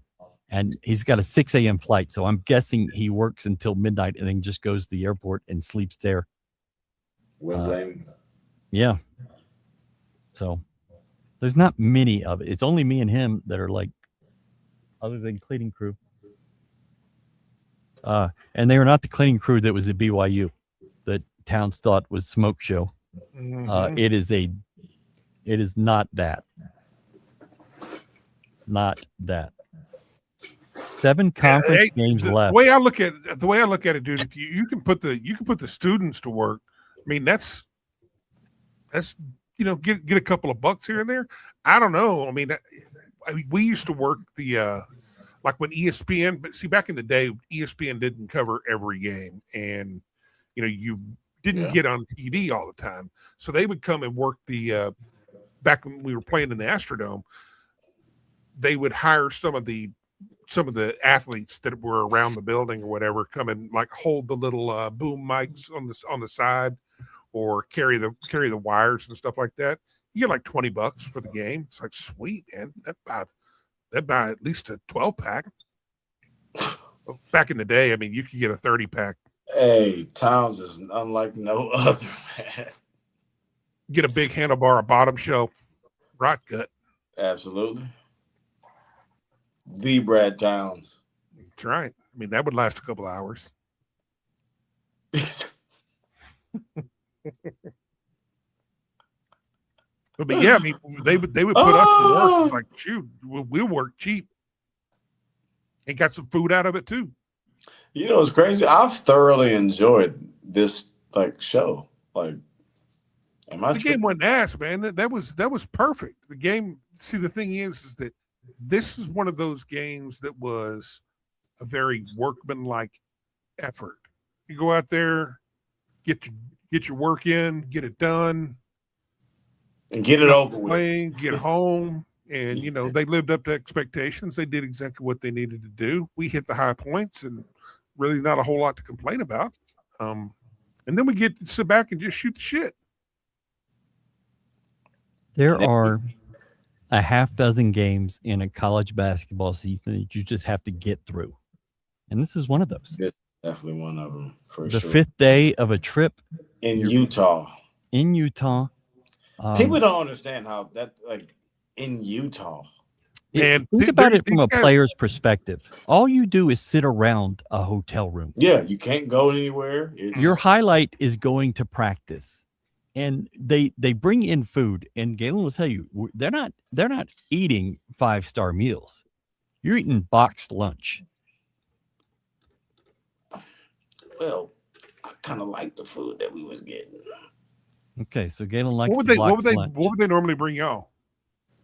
And he's got a 6 a.m. flight. So I'm guessing he works until midnight and then just goes to the airport and sleeps there. Yeah. So there's not many of it. It's only me and him that are like, other than cleaning crew. And they are not the cleaning crew that was at BYU that Towns thought was smoke show. It is not that. Not that. 7 conference games left. The way I look at it, dude, if you can put the students to work. I mean, that's get a couple of bucks here and there. I don't know. I mean, we used to work the like when ESPN, but see, back in the day, ESPN didn't cover every game, and you didn't get on TV all the time. So they would come and work the back when we were playing in the Astrodome. They would hire some of the athletes that were around the building or whatever, come and like hold the little boom mics on the side, or carry the wires and stuff like that. You get like $20 for the game. It's like, sweet, man. That buy at least a 12-pack. Back in the day, I mean, you could get a 30-pack. Hey, Towns is unlike no other, man. Get a big handlebar, a bottom shelf, rot gut. Absolutely. The Brad Towns. That's right. I mean, that would last a couple hours. But yeah, I mean, they would put us to work. Like, shoot, we'll work cheap and got some food out of it too. It's crazy. I've thoroughly enjoyed this show. The game wasn't ass, man. That was perfect. The game. See, the thing is that this is one of those games that was a very workmanlike effort. You go out there, get your work in, get it done, and get it over with. Get home, and they lived up to expectations. They did exactly what they needed to do. We hit the high points, and really not a whole lot to complain about. And then we get to sit back and just shoot the shit. There are a half dozen games in a college basketball season that you just have to get through. And this is one of those. It's definitely one of them for The sure. 5th day of a trip In Utah. in Utah. People don't understand how that, like, in Utah. Man, Think about it from these a guys- player's perspective. All you do is sit around a hotel room. Yeah, you can't go anywhere. Your highlight is going to practice, and they bring in food. And Galen will tell you they're not eating 5-star meals. You're eating boxed lunch. Well, I kind of like the food that we was getting. Okay, so Galen likes what would the they lunch. what would they normally bring y'all?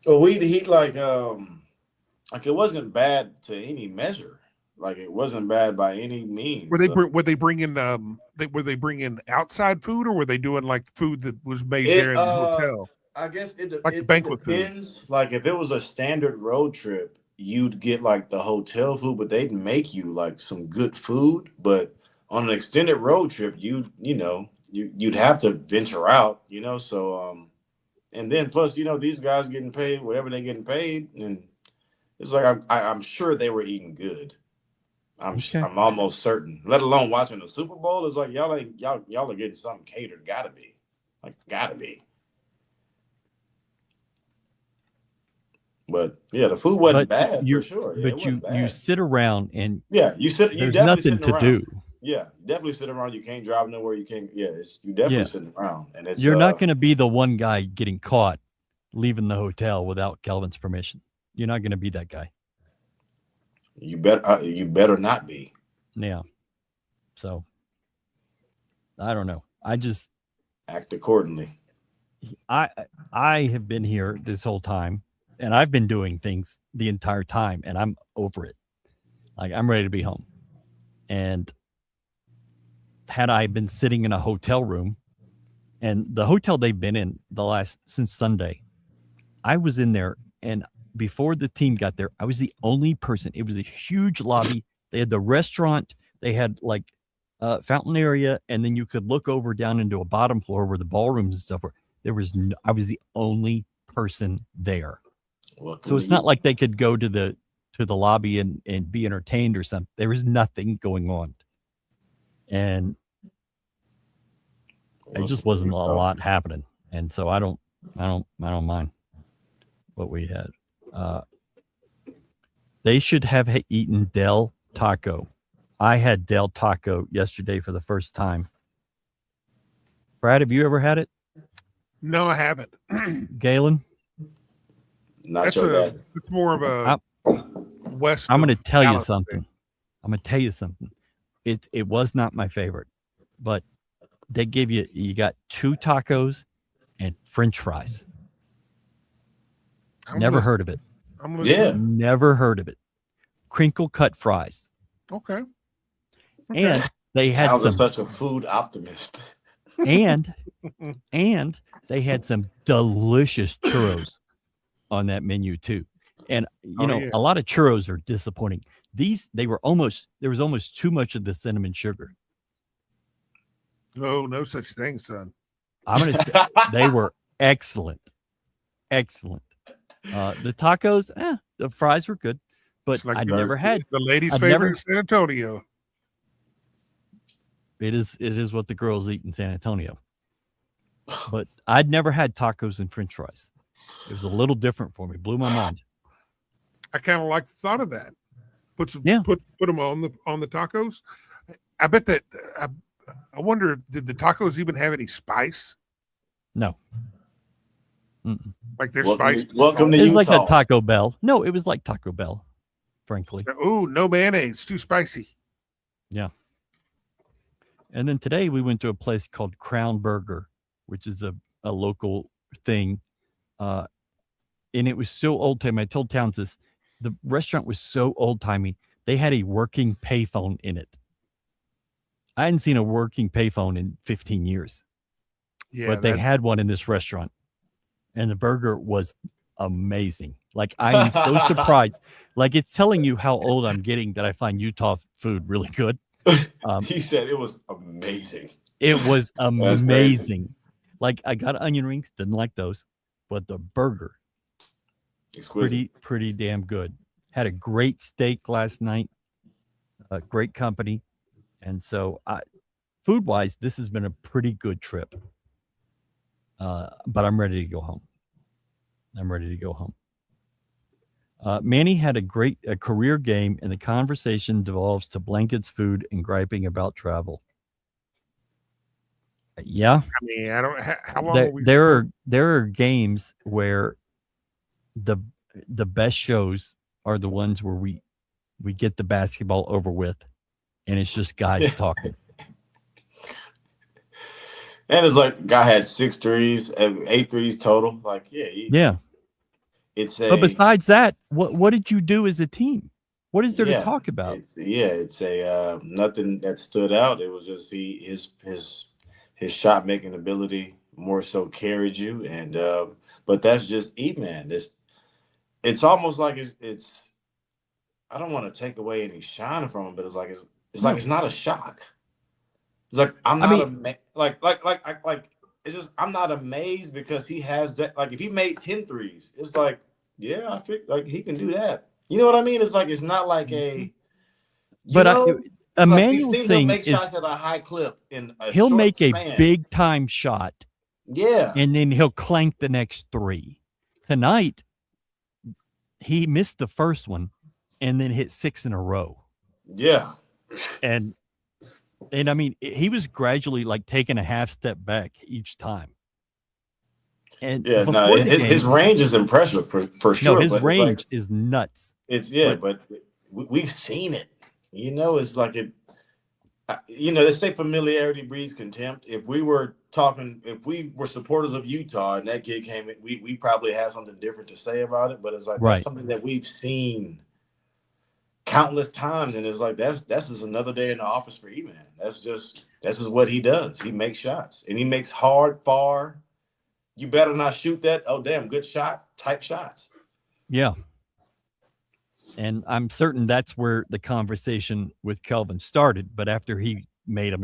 Well, we'd eat like it wasn't bad to any measure. Like, it wasn't bad by any means. Were they bring in outside food, or were they doing like food that was made there in the hotel? I guess it Like the banquet food. depends. Like, if it was a standard road trip, you'd get like the hotel food, but they'd make you like some good food. But on an extended road trip, you'd have to venture out, So and then plus, these guys getting paid whatever they're getting paid, and it's like I'm sure they were eating good. I'm almost certain. Let alone watching the Super Bowl, it's like y'all are getting something catered. Gotta be. But yeah, the food wasn't bad for sure. Yeah, But you sit around and you sit. There's nothing to do. Yeah, you definitely sit around. You can't drive nowhere. You can't. Yeah, you definitely sitting around, and it's you're not going to be the one guy getting caught leaving the hotel without Kelvin's permission. You're not going to be that guy. You better not be. Yeah. So I don't know. I just act accordingly. I have been here this whole time, and I've been doing things the entire time, and I'm over it. Like, I'm ready to be home. And had I been sitting in a hotel room, and the hotel they've been in since Sunday, I was in there, and before the team got there, I was the only person. It was a huge lobby. They had the restaurant. They had like a fountain area, and then you could look over down into a bottom floor where the ballrooms and stuff were. I was the only person there. So it's not like they could go to the lobby and be entertained or something. There was nothing going on. And it just wasn't a lot happening. And so I don't mind what we had. They should have eaten Del Taco. I had Del Taco yesterday for the first time. Brad, have you ever had it? No, I haven't. Galen? Not it's more of a west. I'm going to tell you something. It was not my favorite, but they gave you got 2 tacos and French fries. Never heard of it. Never heard of it. Crinkle cut fries. Okay. And they had such a food optimist. and they had some delicious churros on that menu too. And a lot of churros are disappointing. There was almost too much of the cinnamon sugar. No such thing, son. They were excellent. Excellent. The tacos, the fries were good, but like I'd never had the ladies' favorite in San Antonio. It is what the girls eat in San Antonio. But I'd never had tacos and French fries. It was a little different for me. Blew my mind. I kind of like the thought of that. Put them on the tacos. I bet that. I wonder, did the tacos even have any spice? No. Like their spice. Welcome to Utah. It was Utah. like a Taco Bell. No, it was like Taco Bell, frankly. Oh, no mayonnaise. Too spicy. Yeah. And then today we went to a place called Crown Burger, which is a local thing. And it was so old-timey. I told Towns this. The restaurant was so old-timey. They had a working payphone in it. I hadn't seen a working payphone in 15 years. Yeah, but they had one in this restaurant. And the burger was amazing. Like, I am so surprised. Like, it's telling you how old I'm getting that I find Utah food really good. He said it was amazing. It was amazing. Like, I got onion rings, didn't like those, but the burger, exquisite. Pretty damn good. Had a great steak last night. great company. And so food wise, this has been a pretty good trip. But I'm ready to go home. Manny had a career game, and the conversation devolves to blankets, food, and griping about travel. Yeah. I mean, I don't. How long? There are games where the best shows are the ones where we get the basketball over with, and it's just guys talking. And it's like guy had 6 threes, 8 threes total. Like, yeah. But besides that, what did you do as a team? What is there to talk about? It's nothing that stood out. It was just his shot making ability more so carried you, and but that's just man. It's almost like it's. I don't want to take away any shine from him, but it's like it's not a shock. It's like I'm not amazed because he has that. Like if he made 10 threes, it's like I think like he can do that. You know what I mean? It's like it's not like a. Emanuel Singh make shots at a high clip in a he'll short make span. a big time shot. Yeah. And then he'll clank the next 3. Tonight, he missed the first one and then hit 6 in a row. Yeah. And I mean, he was gradually like taking a half step back each time. And his range is impressive for sure. No, his range is nuts. But we've seen it. You know, it's like it. They say familiarity breeds contempt. If we were supporters of Utah and that kid came in, we probably have something different to say about it. But it's like that's something that we've seen countless times, and it's like that's just another day in the office for E-Man. That's just what he does. He makes shots, and he makes hard, far. You better not shoot that. Oh, damn, good shot type shots. Yeah. And I'm certain that's where the conversation with Kelvin started. But after he made him.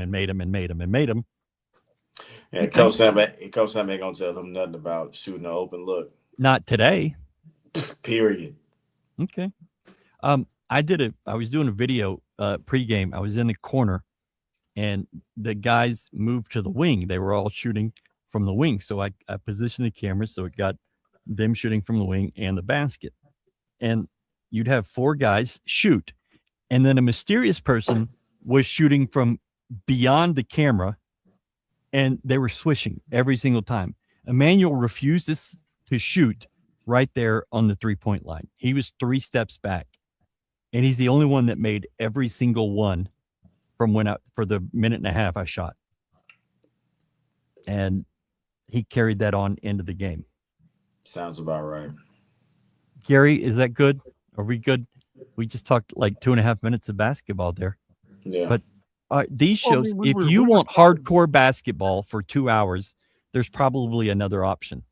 Yeah, Coach Sam ain't gonna tell him nothing about shooting an open look. Not today. Period. Okay. I was doing a video pregame. I was in the corner, and the guys moved to the wing. They were all shooting from the wing. So I positioned the camera so it got them shooting from the wing and the basket. And you'd have 4 guys shoot, and then a mysterious person was shooting from beyond the camera, and they were swishing every single time. Emanuel refuses to shoot right there on the 3-point line. He was 3 steps back, and he's the only one that made every single one from when for the minute and a half I shot. And he carried that on into the game. Sounds about right. Gary, is that good? Are we good? We just talked like 2.5 minutes of basketball there. Yeah. But these shows, if you want hardcore basketball for 2 hours, there's probably another option.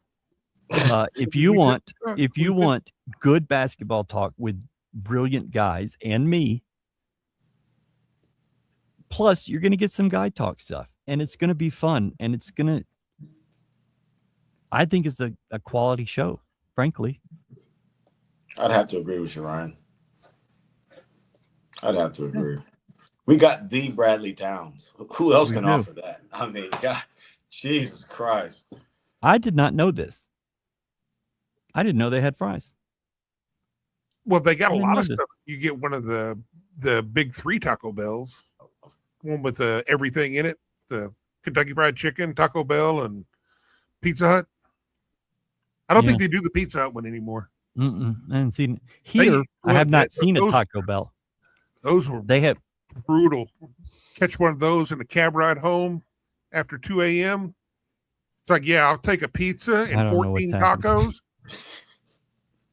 If you want good basketball talk with brilliant guys and me, plus you're going to get some guy talk stuff, and it's going to be fun, and I think it's a quality show, frankly. I'd have to agree with you, Ryan. I'd have to agree. We got the Bradley Towns. Who else can offer that? I mean, God, Jesus Christ. I did not know this. I didn't know they had fries. Well, they got a lot of stuff. You get one of the big 3 Taco Bells, one with everything in it, the Kentucky Fried Chicken, Taco Bell, and Pizza Hut. I don't think they do the Pizza Hut one anymore. I haven't seen it. Here. I have not seen a Taco Bell. They have brutal. Catch one of those in a cab ride home after 2 a.m. It's like, yeah, I'll take a pizza and 14 tacos,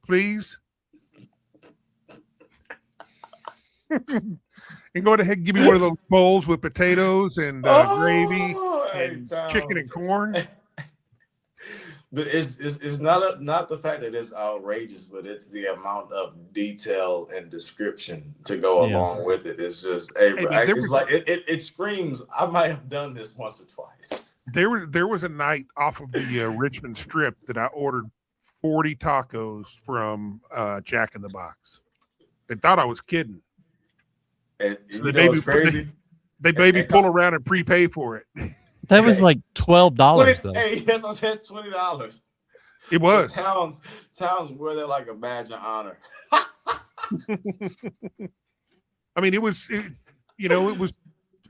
please. And go ahead and give me one of those bowls with potatoes and gravy and chicken and corn. But it's not the fact that it's outrageous, but it's the amount of detail and description to go along with it. It's just, it screams, I might have done this once or twice. There was a night off of the Richmond Strip that I ordered 40 tacos from Jack in the Box. They thought I was kidding. And So you they know maybe what's crazy? they maybe pull around and prepay for it. That was like $12 though. Hey, that's what says $20. It was. Towns wear that like a badge of honor. I mean, it was 2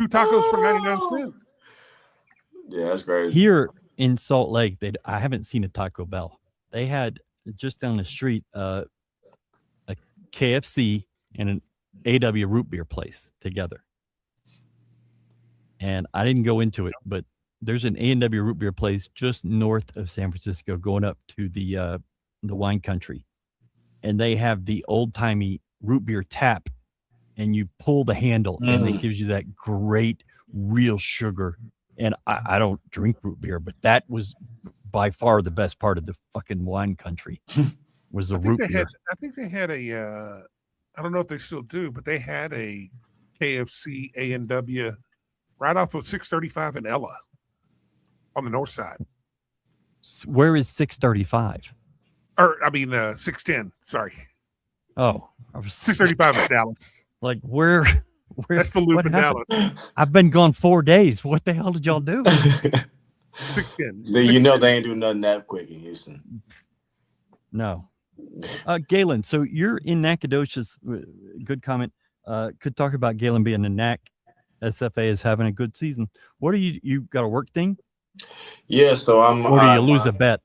tacos for 99 cents. Yeah, that's crazy. Here in Salt Lake, I haven't seen a Taco Bell. They had just down the street a KFC and an AW root beer place together. And I didn't go into it, but there's an A&W root beer place just north of San Francisco going up to the wine country. And they have the old-timey root beer tap, and you pull the handle and it gives you that great real sugar. And I don't drink root beer, but that was by far the best part of the fucking wine country was the root beer. I think they had I don't know if they still do, but they had a KFC A&W right off of 635 in Ella on the north side. Where is 635? Or, 610. Sorry. Oh, I was 635 in Dallas. Like, where? That's the loop in happened? Dallas. I've been gone 4 days. What the hell did y'all do? 610. You know they ain't do nothing that quick in Houston. No. Galen, so you're in Nacogdoches. Good comment. Could talk about Galen being a NAC. SFA is having a good season. What are you got a work thing? Yeah, so I'm. Or do you lose a bet?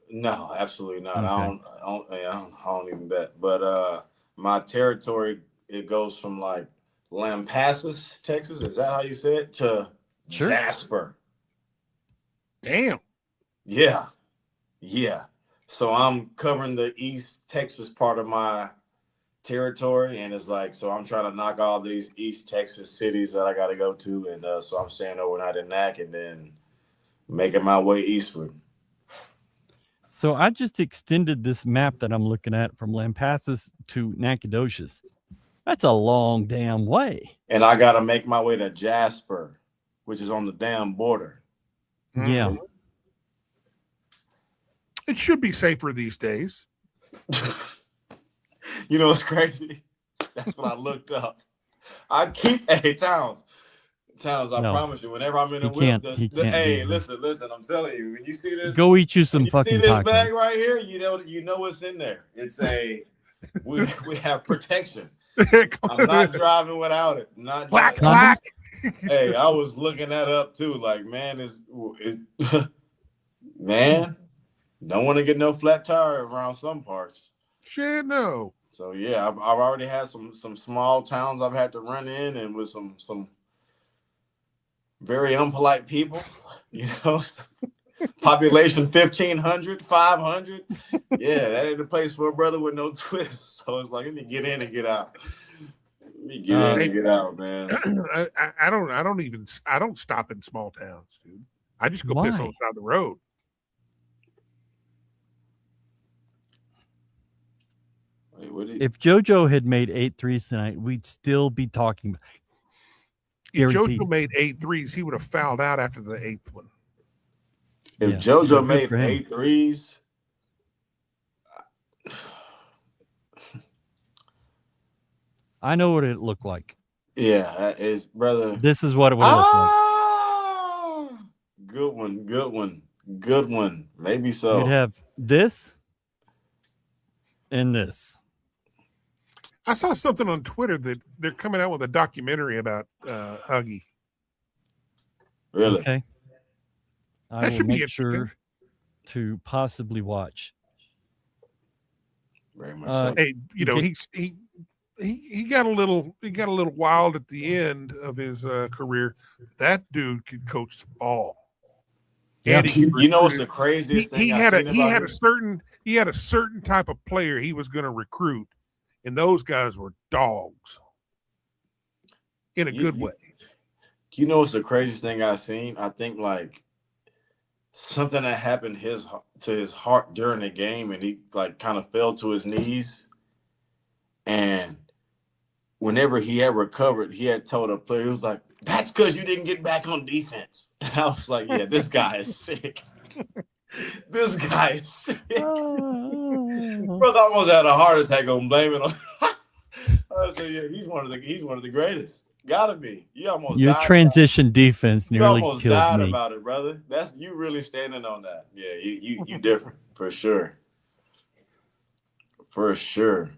No, absolutely not. Okay. I don't even bet. But my territory, it goes from like Lampasas, Texas. Is that how you say it? To Sure. Jasper. Damn. Yeah. So I'm covering the East Texas part of my territory, and it's like, so I'm trying to knock all these East Texas cities that I got to go to, and so I'm staying overnight in NAC and then making my way eastward. So I just extended this map that I'm looking at from Lampasas to Nacogdoches. That's a long damn way. And I got to make my way to Jasper, which is on the damn border. Yeah. It should be safer these days. You know what's crazy? That's what I looked up. I keep Towns. I promise you, whenever I'm in a whip, hey, listen, I'm telling you, when you see this, go eat you some fucking see this tacos. bag right here, you know what's in there. It's we have protection. I'm not driving without it. Clack, clack. Hey, I was looking that up too. Like, man, man, don't want to get no flat tire around some parts. Shit, no. So yeah, I've already had some small towns I've had to run in, and with some very impolite people, population 1,500, 500. Yeah, that ain't the place for a brother with no twist. So it's like, let me get in and get out. Man. I don't stop in small towns, dude. I just go piss on the side of the road. If JoJo had made 8 threes tonight, we'd still be talking. If JoJo made 8 threes, he would have fouled out after the 8th one. If JoJo made 8 threes, I know what it looked like. Yeah, that is, brother. This is what it would look like. Good one. Maybe so. You'd have this and this. I saw something on Twitter that they're coming out with a documentary about Huggy. Really? Okay. I will make sure to possibly watch. Very much so. Hey, he got a little wild at the end of his career. That dude could coach the ball. Yeah, you know what's the craziest thing? He had a certain type of player he was going to recruit, and those guys were dogs in a good way. You know what's the craziest thing I've seen? I think like something that happened to his heart during the game, and he like kind of fell to his knees. And whenever he had recovered, he had told a player, he was like, "That's because you didn't get back on defense." And I was like, "Yeah, this guy is sick. This guy is sick." Brother almost had a heart attack on blaming him. I would say, yeah, he's one of the greatest. Gotta be. You almost Your died transition defense You nearly almost killed died me. about it, brother. That's you really standing on that. Yeah, you different for sure. For sure.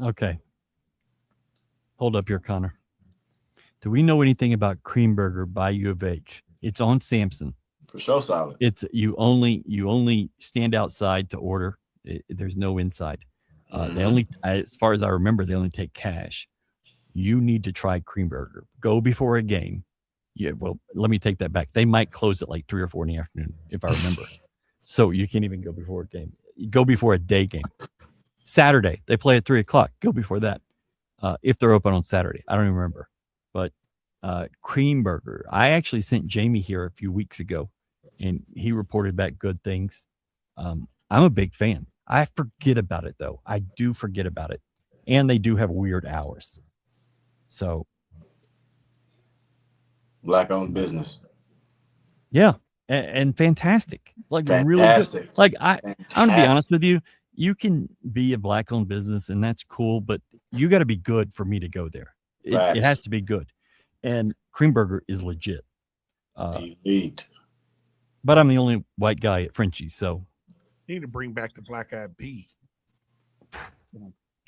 Okay. Hold up here, Connor. Do we know anything about Cream Burger by U of H? It's on Samson. For sure, solid. It's you only stand outside to order. There's no inside. They only, as far as I remember, they only take cash. You need to try Cream Burger. Go before a game. Yeah, well, let me take that back. They might close at like 3 or 4 in the afternoon, if I remember. So you can't even go before a game. You go before a day game. Saturday, they play at 3 o'clock. Go before that. If they're open on Saturday. I don't even remember. But Cream Burger. I actually sent Jamie here a few weeks ago, and he reported back good things. I'm a big fan. I forget about it, though. I do forget about it. And they do have weird hours. So. Black-owned business. Yeah. And fantastic. Like fantastic. Really good. Like I'm going to be honest with you. You can be a black-owned business, and that's cool, but you got to be good for me to go there. It has to be good. And Cream Burger is legit. Elite. But I'm the only white guy at Frenchie's, so. You need to bring back the black-eyed pea.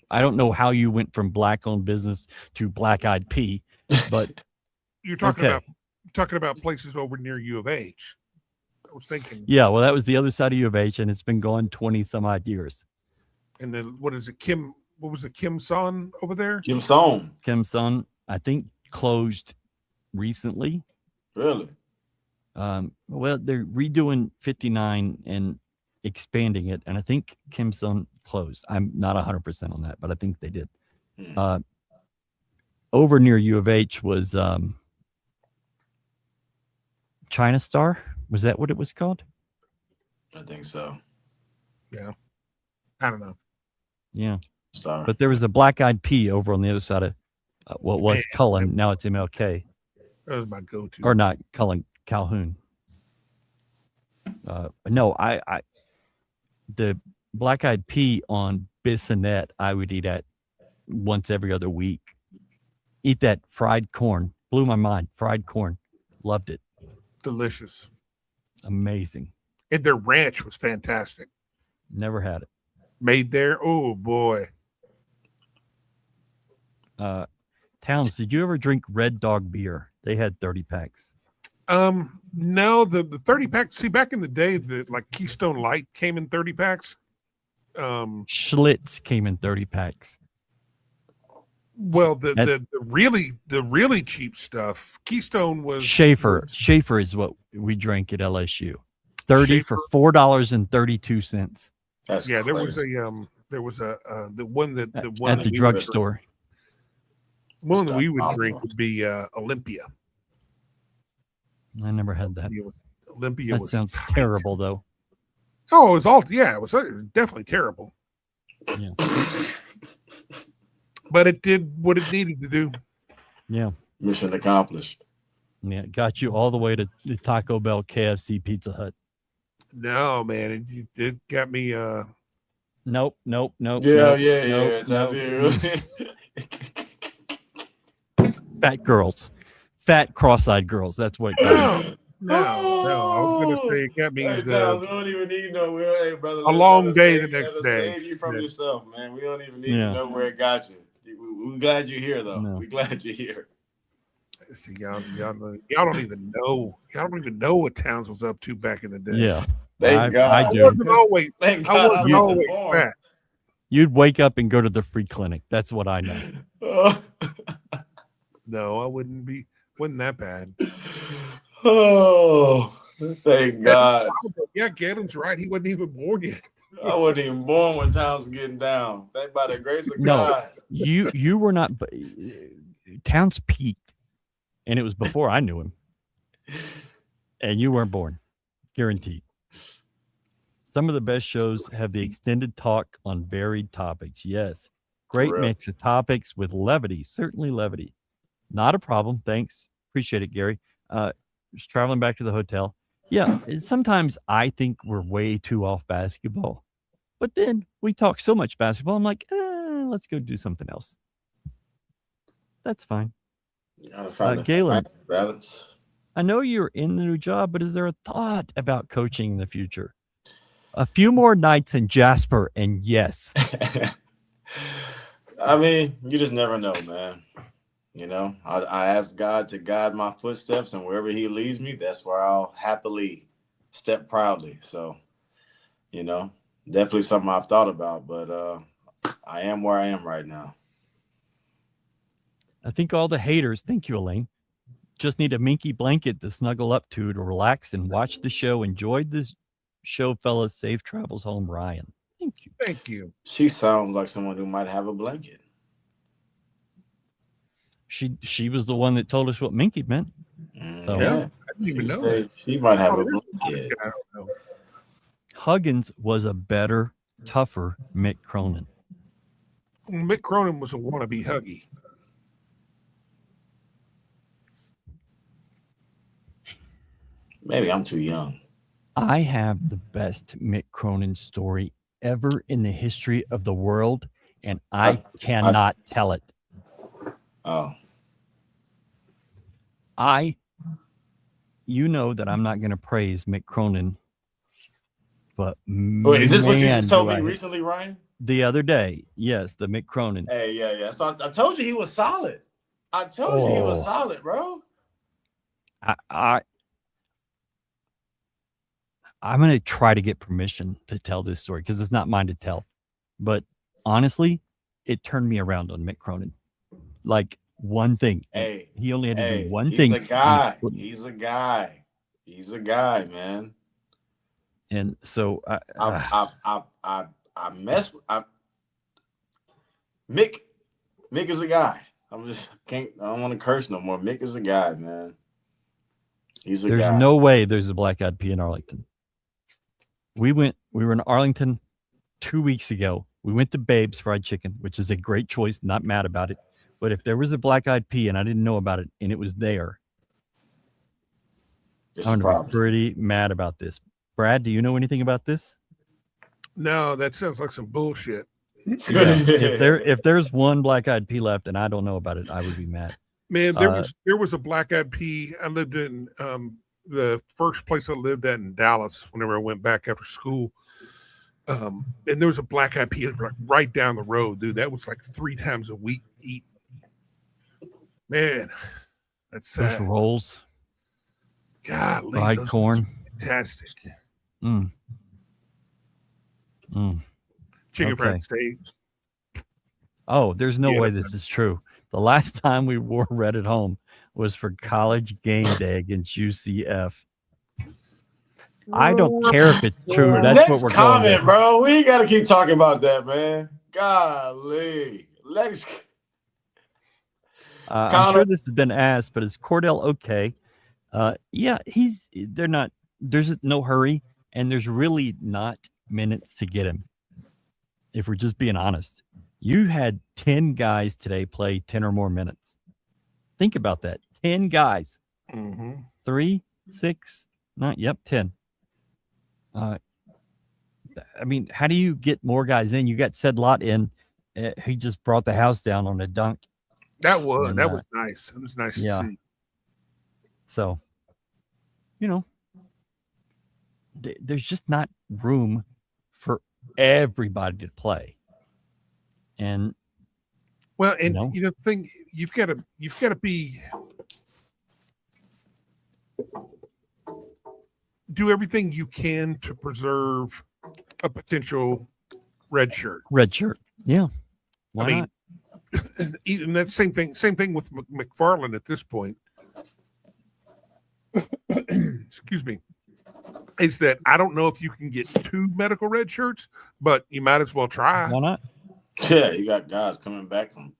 I don't know how you went from black-owned business to black-eyed pea, but. You're talking about places over near U of H. I was thinking. Yeah, well, that was the other side of U of H, and it's been gone 20 some odd years. And then what is it? What was the Kim Son over there? Kim Son, I think closed recently. Really? Well, they're redoing 59 and expanding it, and I think Kim Son closed. I'm not 100% on that, but I think they did. Over near U of H was China Star. Was that what it was called? I think so. Yeah. I don't know. Yeah. Star. But there was a black-eyed pea over on the other side of what was Cullen. Now it's MLK. That was my go-to. Or not Cullen, Calhoun. No, I the black-eyed pea on Bissonnette, I would eat at once every other week. Eat that fried corn. Blew my mind. Fried corn. Loved it. Delicious. Amazing. And their ranch was fantastic. Never had it. Made there. Oh boy. Towns, did you ever drink Red Dog beer? They had 30 packs. No, the 30 packs. See, back in the day, like Keystone Light came in 30 packs. Schlitz came in 30 packs. Well, the really cheap stuff. Keystone was Schaefer. Schaefer is what we drank at LSU. 30 Schaefer? for $4.32. That's yeah. crazy. There was the one that At the drugstore. One that we would drink would be Olympia. I never had that. Olympia That was sounds terrible, though. Oh, it was all it was definitely terrible. Yeah. But it did what it needed to do. Yeah. Mission accomplished. Yeah. Got you all the way to Taco Bell, KFC, Pizza Hut. No, man, it got me. Nope. Yeah. Fat girls. Fat cross-eyed girls. That's what. No. I was gonna say it got me. Hey, Towns, we don't even need no. Hey, brother, a long day the next day. Save you from yourself, man. We don't even need to know where it got you. We're glad you're here, though. No. We're glad you're here. See, y'all don't even know. Y'all don't even know what Towns was up to back in the day. Yeah. Thank God. I I do. wasn't always. Thank I God wasn't always fat. You'd wake up and go to the free clinic. That's what I know. No, I wouldn't be. Wasn't that bad. Oh, thank God. Yeah, Galen's right. He wasn't even born yet. I wasn't even born when Towns was getting down. Thank by the grace of God. You were not. Towns peaked, and it was before I knew him. And you weren't born, guaranteed. Some of the best shows have the extended talk on varied topics. Yes, great mix of topics with levity. Certainly levity. Not a problem. Thanks. Appreciate it, Gary. Just traveling back to the hotel. Yeah, sometimes I think we're way too off basketball. But then we talk so much basketball. I'm like, let's go do something else. That's fine. You gotta find Galen, the balance. I know you're in the new job, but is there a thought about coaching in the future? A few more nights in Jasper, and yes. I mean, you just never know, man. You know, I ask God to guide my footsteps, and wherever He leads me, that's where I'll happily step proudly. So, you know, definitely something I've thought about, but I am where I am right now. I think all the haters, thank you, Elaine, just need a minky blanket to snuggle up to relax and watch the show. Enjoy the show, fellas. Safe travels home, Ryan. Thank you. Thank you. She sounds like someone who might have a blanket. She was the one that told us what minky meant. So Yeah, I didn't even know that. she might have Oh, a really? blanket. I don't know. Huggins was a better, tougher Mick Cronin. Mick Cronin was a wannabe Huggy. Maybe I'm too young. I have the best Mick Cronin story ever in the history of the world, and I cannot tell it. Oh, You know that I'm not going to praise Mick Cronin, but wait, is this what you man, just told do me I- recently, Ryan? the other day? Yes, the Mick Cronin. Hey, yeah. So I told you he was solid. I told you he was solid, bro. I'm going to try to get permission to tell this story because it's not mine to tell. But honestly, it turned me around on Mick Cronin. Like one thing. Hey, he only had to do one he's thing. a guy. He's a guy. He's a guy, man. And so I mess with Mick. Mick is a guy. I don't want to curse no more. Mick is a guy, man. He's a guy. There's no way there's a black-eyed pea in Arlington. We were in Arlington 2 weeks ago. We went to Babe's Fried Chicken, which is a great choice. Not mad about it. But if there was a black-eyed pea and I didn't know about it and it was there, I'm going to be pretty mad about this. Brad, do you know anything about this? No, that sounds like some bullshit. Yeah. if there's one black-eyed pea left and I don't know about it, I would be mad. Man, there was a black-eyed pea. I lived in the first place I lived at in Dallas whenever I went back after school. And there was a black-eyed pea right down the road, dude. That was like 3 times a week eat. Man, that's sad. Those rolls. Golly, fried corn. Fantastic. Chicken fried steak. Oh, there's no way this is true. The last time we wore red at home was for college game day against UCF. I don't care if it's true. That's Next what we're comment, going bro. We got to keep talking about that, man. Golly. I'm sure this has been asked, but is Cordell okay? Yeah, there's no hurry, and there's really not minutes to get him. If we're just being honest, you had 10 guys today play 10 or more minutes. Think about that. 10 guys. 3, 6, 9. Yep, 10. I mean, how do you get more guys in? You got Said Lot in. He just brought the house down on a dunk. That was nice. It was nice to see. So, there's just not room for everybody to play. And the thing you've got to be do everything you can to preserve a potential red shirt. Yeah. Why not? Even that same thing with McFarland at this point. Excuse me. Is that I don't know if you can get 2 medical red shirts, but you might as well try. Why not? Yeah, you got guys coming back from.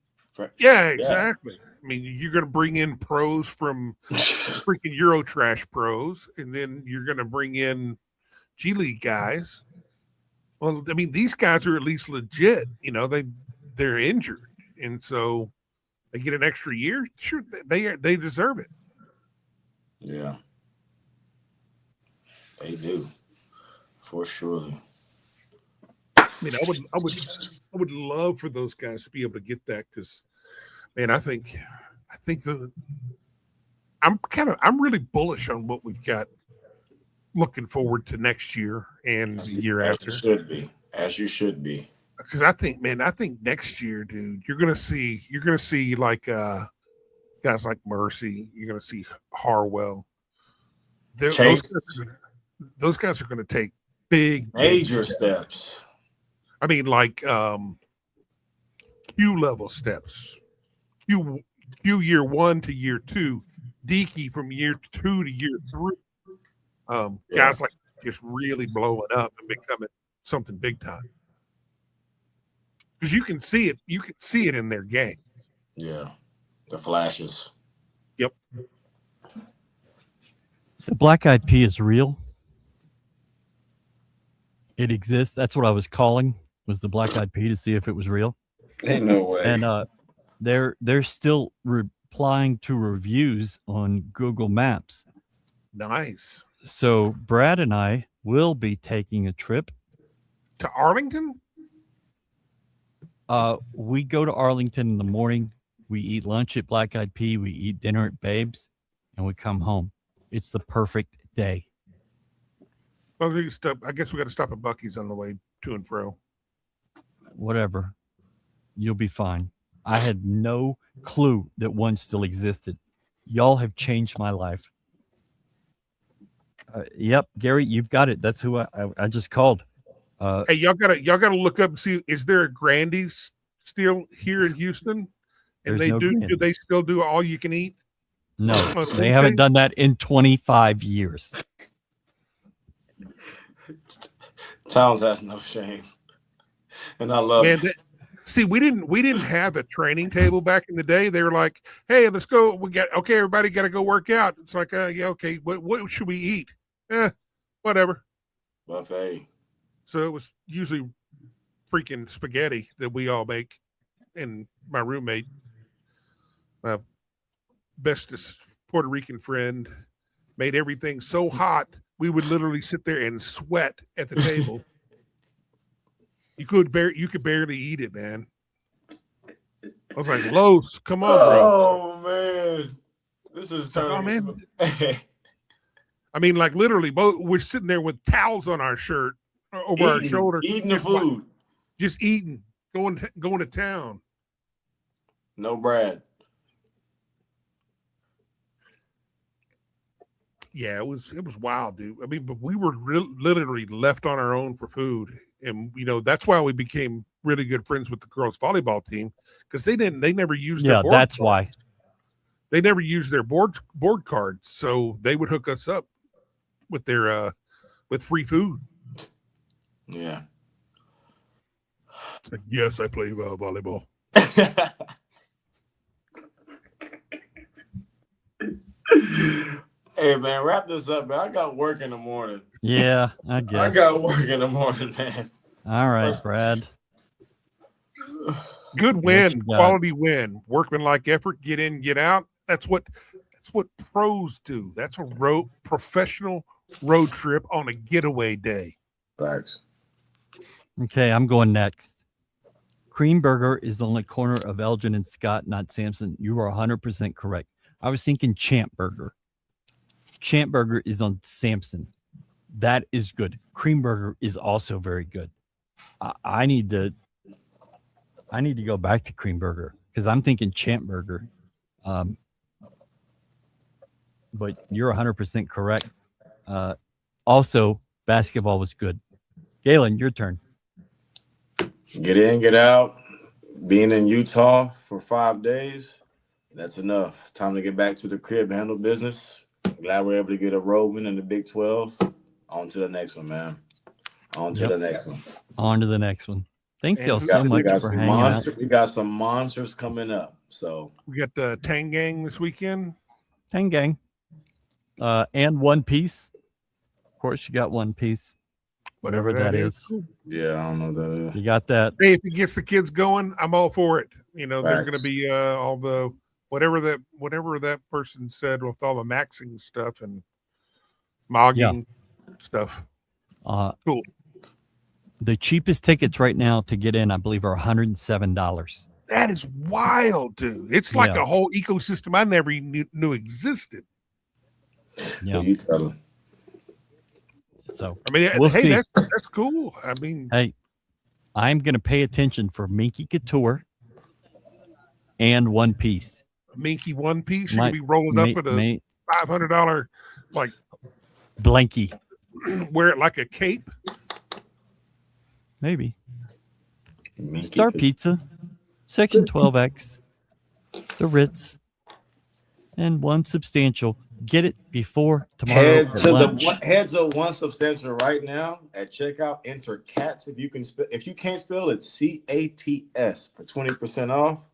Yeah, exactly. I mean, you're going to bring in pros from freaking Eurotrash pros, and then you're going to bring in G League guys. Well, I mean, these guys are at least legit. They're injured, and so they get an extra year. Sure, they deserve it. Yeah, they do, for sure. I mean, I would love for those guys to be able to get that because, man, I think I'm really bullish on what we've got looking forward to next year and the year after. As you should be. Because I think next year, dude, you're gonna see like guys like Mercy, you're gonna see Harwell. Those guys are gonna take major steps. I mean, like Q level steps. Q year 1 to year 2, Deaky from year 2 to year 3. Guys like just really blowing up and becoming something big time. Because you can see it in their game. Yeah. The flashes. Yep. The black eyed pea is real. It exists. That's what I was calling, was the black eyed pea, to see if it was real. Ain't no way. And they're still replying to reviews on Google Maps. Nice. So Brad and I will be taking a trip to Arlington. We go to Arlington in the morning. We eat lunch at Black Eyed Pea. We eat dinner at Babes, and we come home. It's the perfect day. Well, I guess we got to stop at Buc-ee's on the way to and fro. Whatever. You'll be fine. I had no clue that one still existed. Y'all have changed my life. Yep, Gary, you've got it. That's who I just called. Hey, y'all gotta look up and see, is there a Grandy's still here in Houston? And do they still do all you can eat? No, they haven't done that in 25 years. Towns has no shame. And I love it. See, we didn't have a training table back in the day. They were like, hey, let's go. Everybody got to go work out. It's like, yeah, okay. What should we eat? Whatever. Buffet. So it was usually freaking spaghetti that we all make. And my roommate, my bestest Puerto Rican friend, made everything so hot we would literally sit there and sweat at the table. You could barely eat it, man. I was like, Los, come on, bro. Oh man, this is turning. I mean, like literally, we're sitting there with towels on our shirt over our shoulder, eating the food, just eating, going to town. No Brad. Yeah, it was wild, dude. I mean, but we were literally left on our own for food. And that's why we became really good friends with the girls volleyball team, because they never used their board that's cards. why They never used their board cards, so they would hook us up with their with free food. Yeah. Like, yes, I play volleyball. Hey man, wrap this up, man. I got work in the morning. Yeah, I guess. I got work in the morning, man. All right, Brad. Good win, quality win, workmanlike effort, get in, get out. That's what pros do. That's a professional road trip on a getaway day. Thanks. Okay, I'm going next. Cream Burger is on the corner of Elgin and Scott, not Sampson. You are 100% correct. I was thinking Champ Burger. Champ Burger is on Sampson. That is good. Cream Burger is also very good. I need to go back to Cream Burger because I'm thinking Champ Burger. But you're 100% correct. Also, basketball was good. Galen, your turn. Get in, get out. Being in Utah for 5 days, that's enough. Time to get back to the crib, handle business. Glad we're able to get a road win in the Big 12. On to the next one, man. On to the next one. On to the next one. Thank y'all so much for hanging out. We got some monsters coming up. So we got the Tang Gang this weekend. Tang Gang. And One Piece. Of course, you got One Piece. Whatever that is. Yeah, I don't know what that is. You got that. Hey, if it gets the kids going, I'm all for it. They're going to be all the whatever that person said with all the maxing stuff and mogging stuff. Cool. The cheapest tickets right now to get in, I believe, are $107. That is wild, dude. It's like Yeah. a whole ecosystem I never knew existed. Yeah. Well, you tell them. So I mean, We'll hey, see. that's cool. I mean, hey, I'm going to pay attention for Minky Couture and One Piece. Minky One Piece, you're Might- gonna be rolling up with a $500 like blankie, wear it like a cape. maybe. Minky Star Couture. Pizza, Section 12X, the Ritz, and one substantial. Get it before tomorrow Head at to lunch. head to one substantial right now at checkout. Enter CATS if you can. If you can't spell it, CATS for 20% off.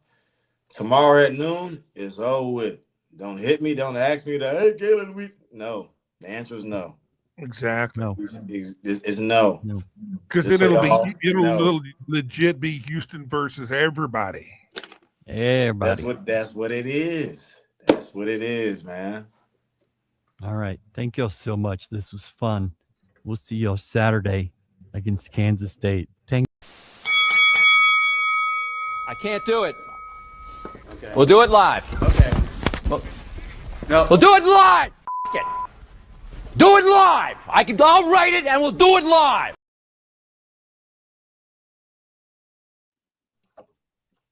Tomorrow at noon is over with. Don't hit me. Don't ask me that. Hey, Galen, no. The answer is no. Exactly. No, It's no. Because Just then so y'all it'll know. legit be Houston versus everybody. everybody. That's what it is. That's what it is, man. All right. Thank y'all so much. This was fun. We'll see y'all Saturday against Kansas State. Thank I can't do it. Okay. We'll do it live. Okay. We'll do it live. F- it. Do it live. I'll write it and we'll do it live.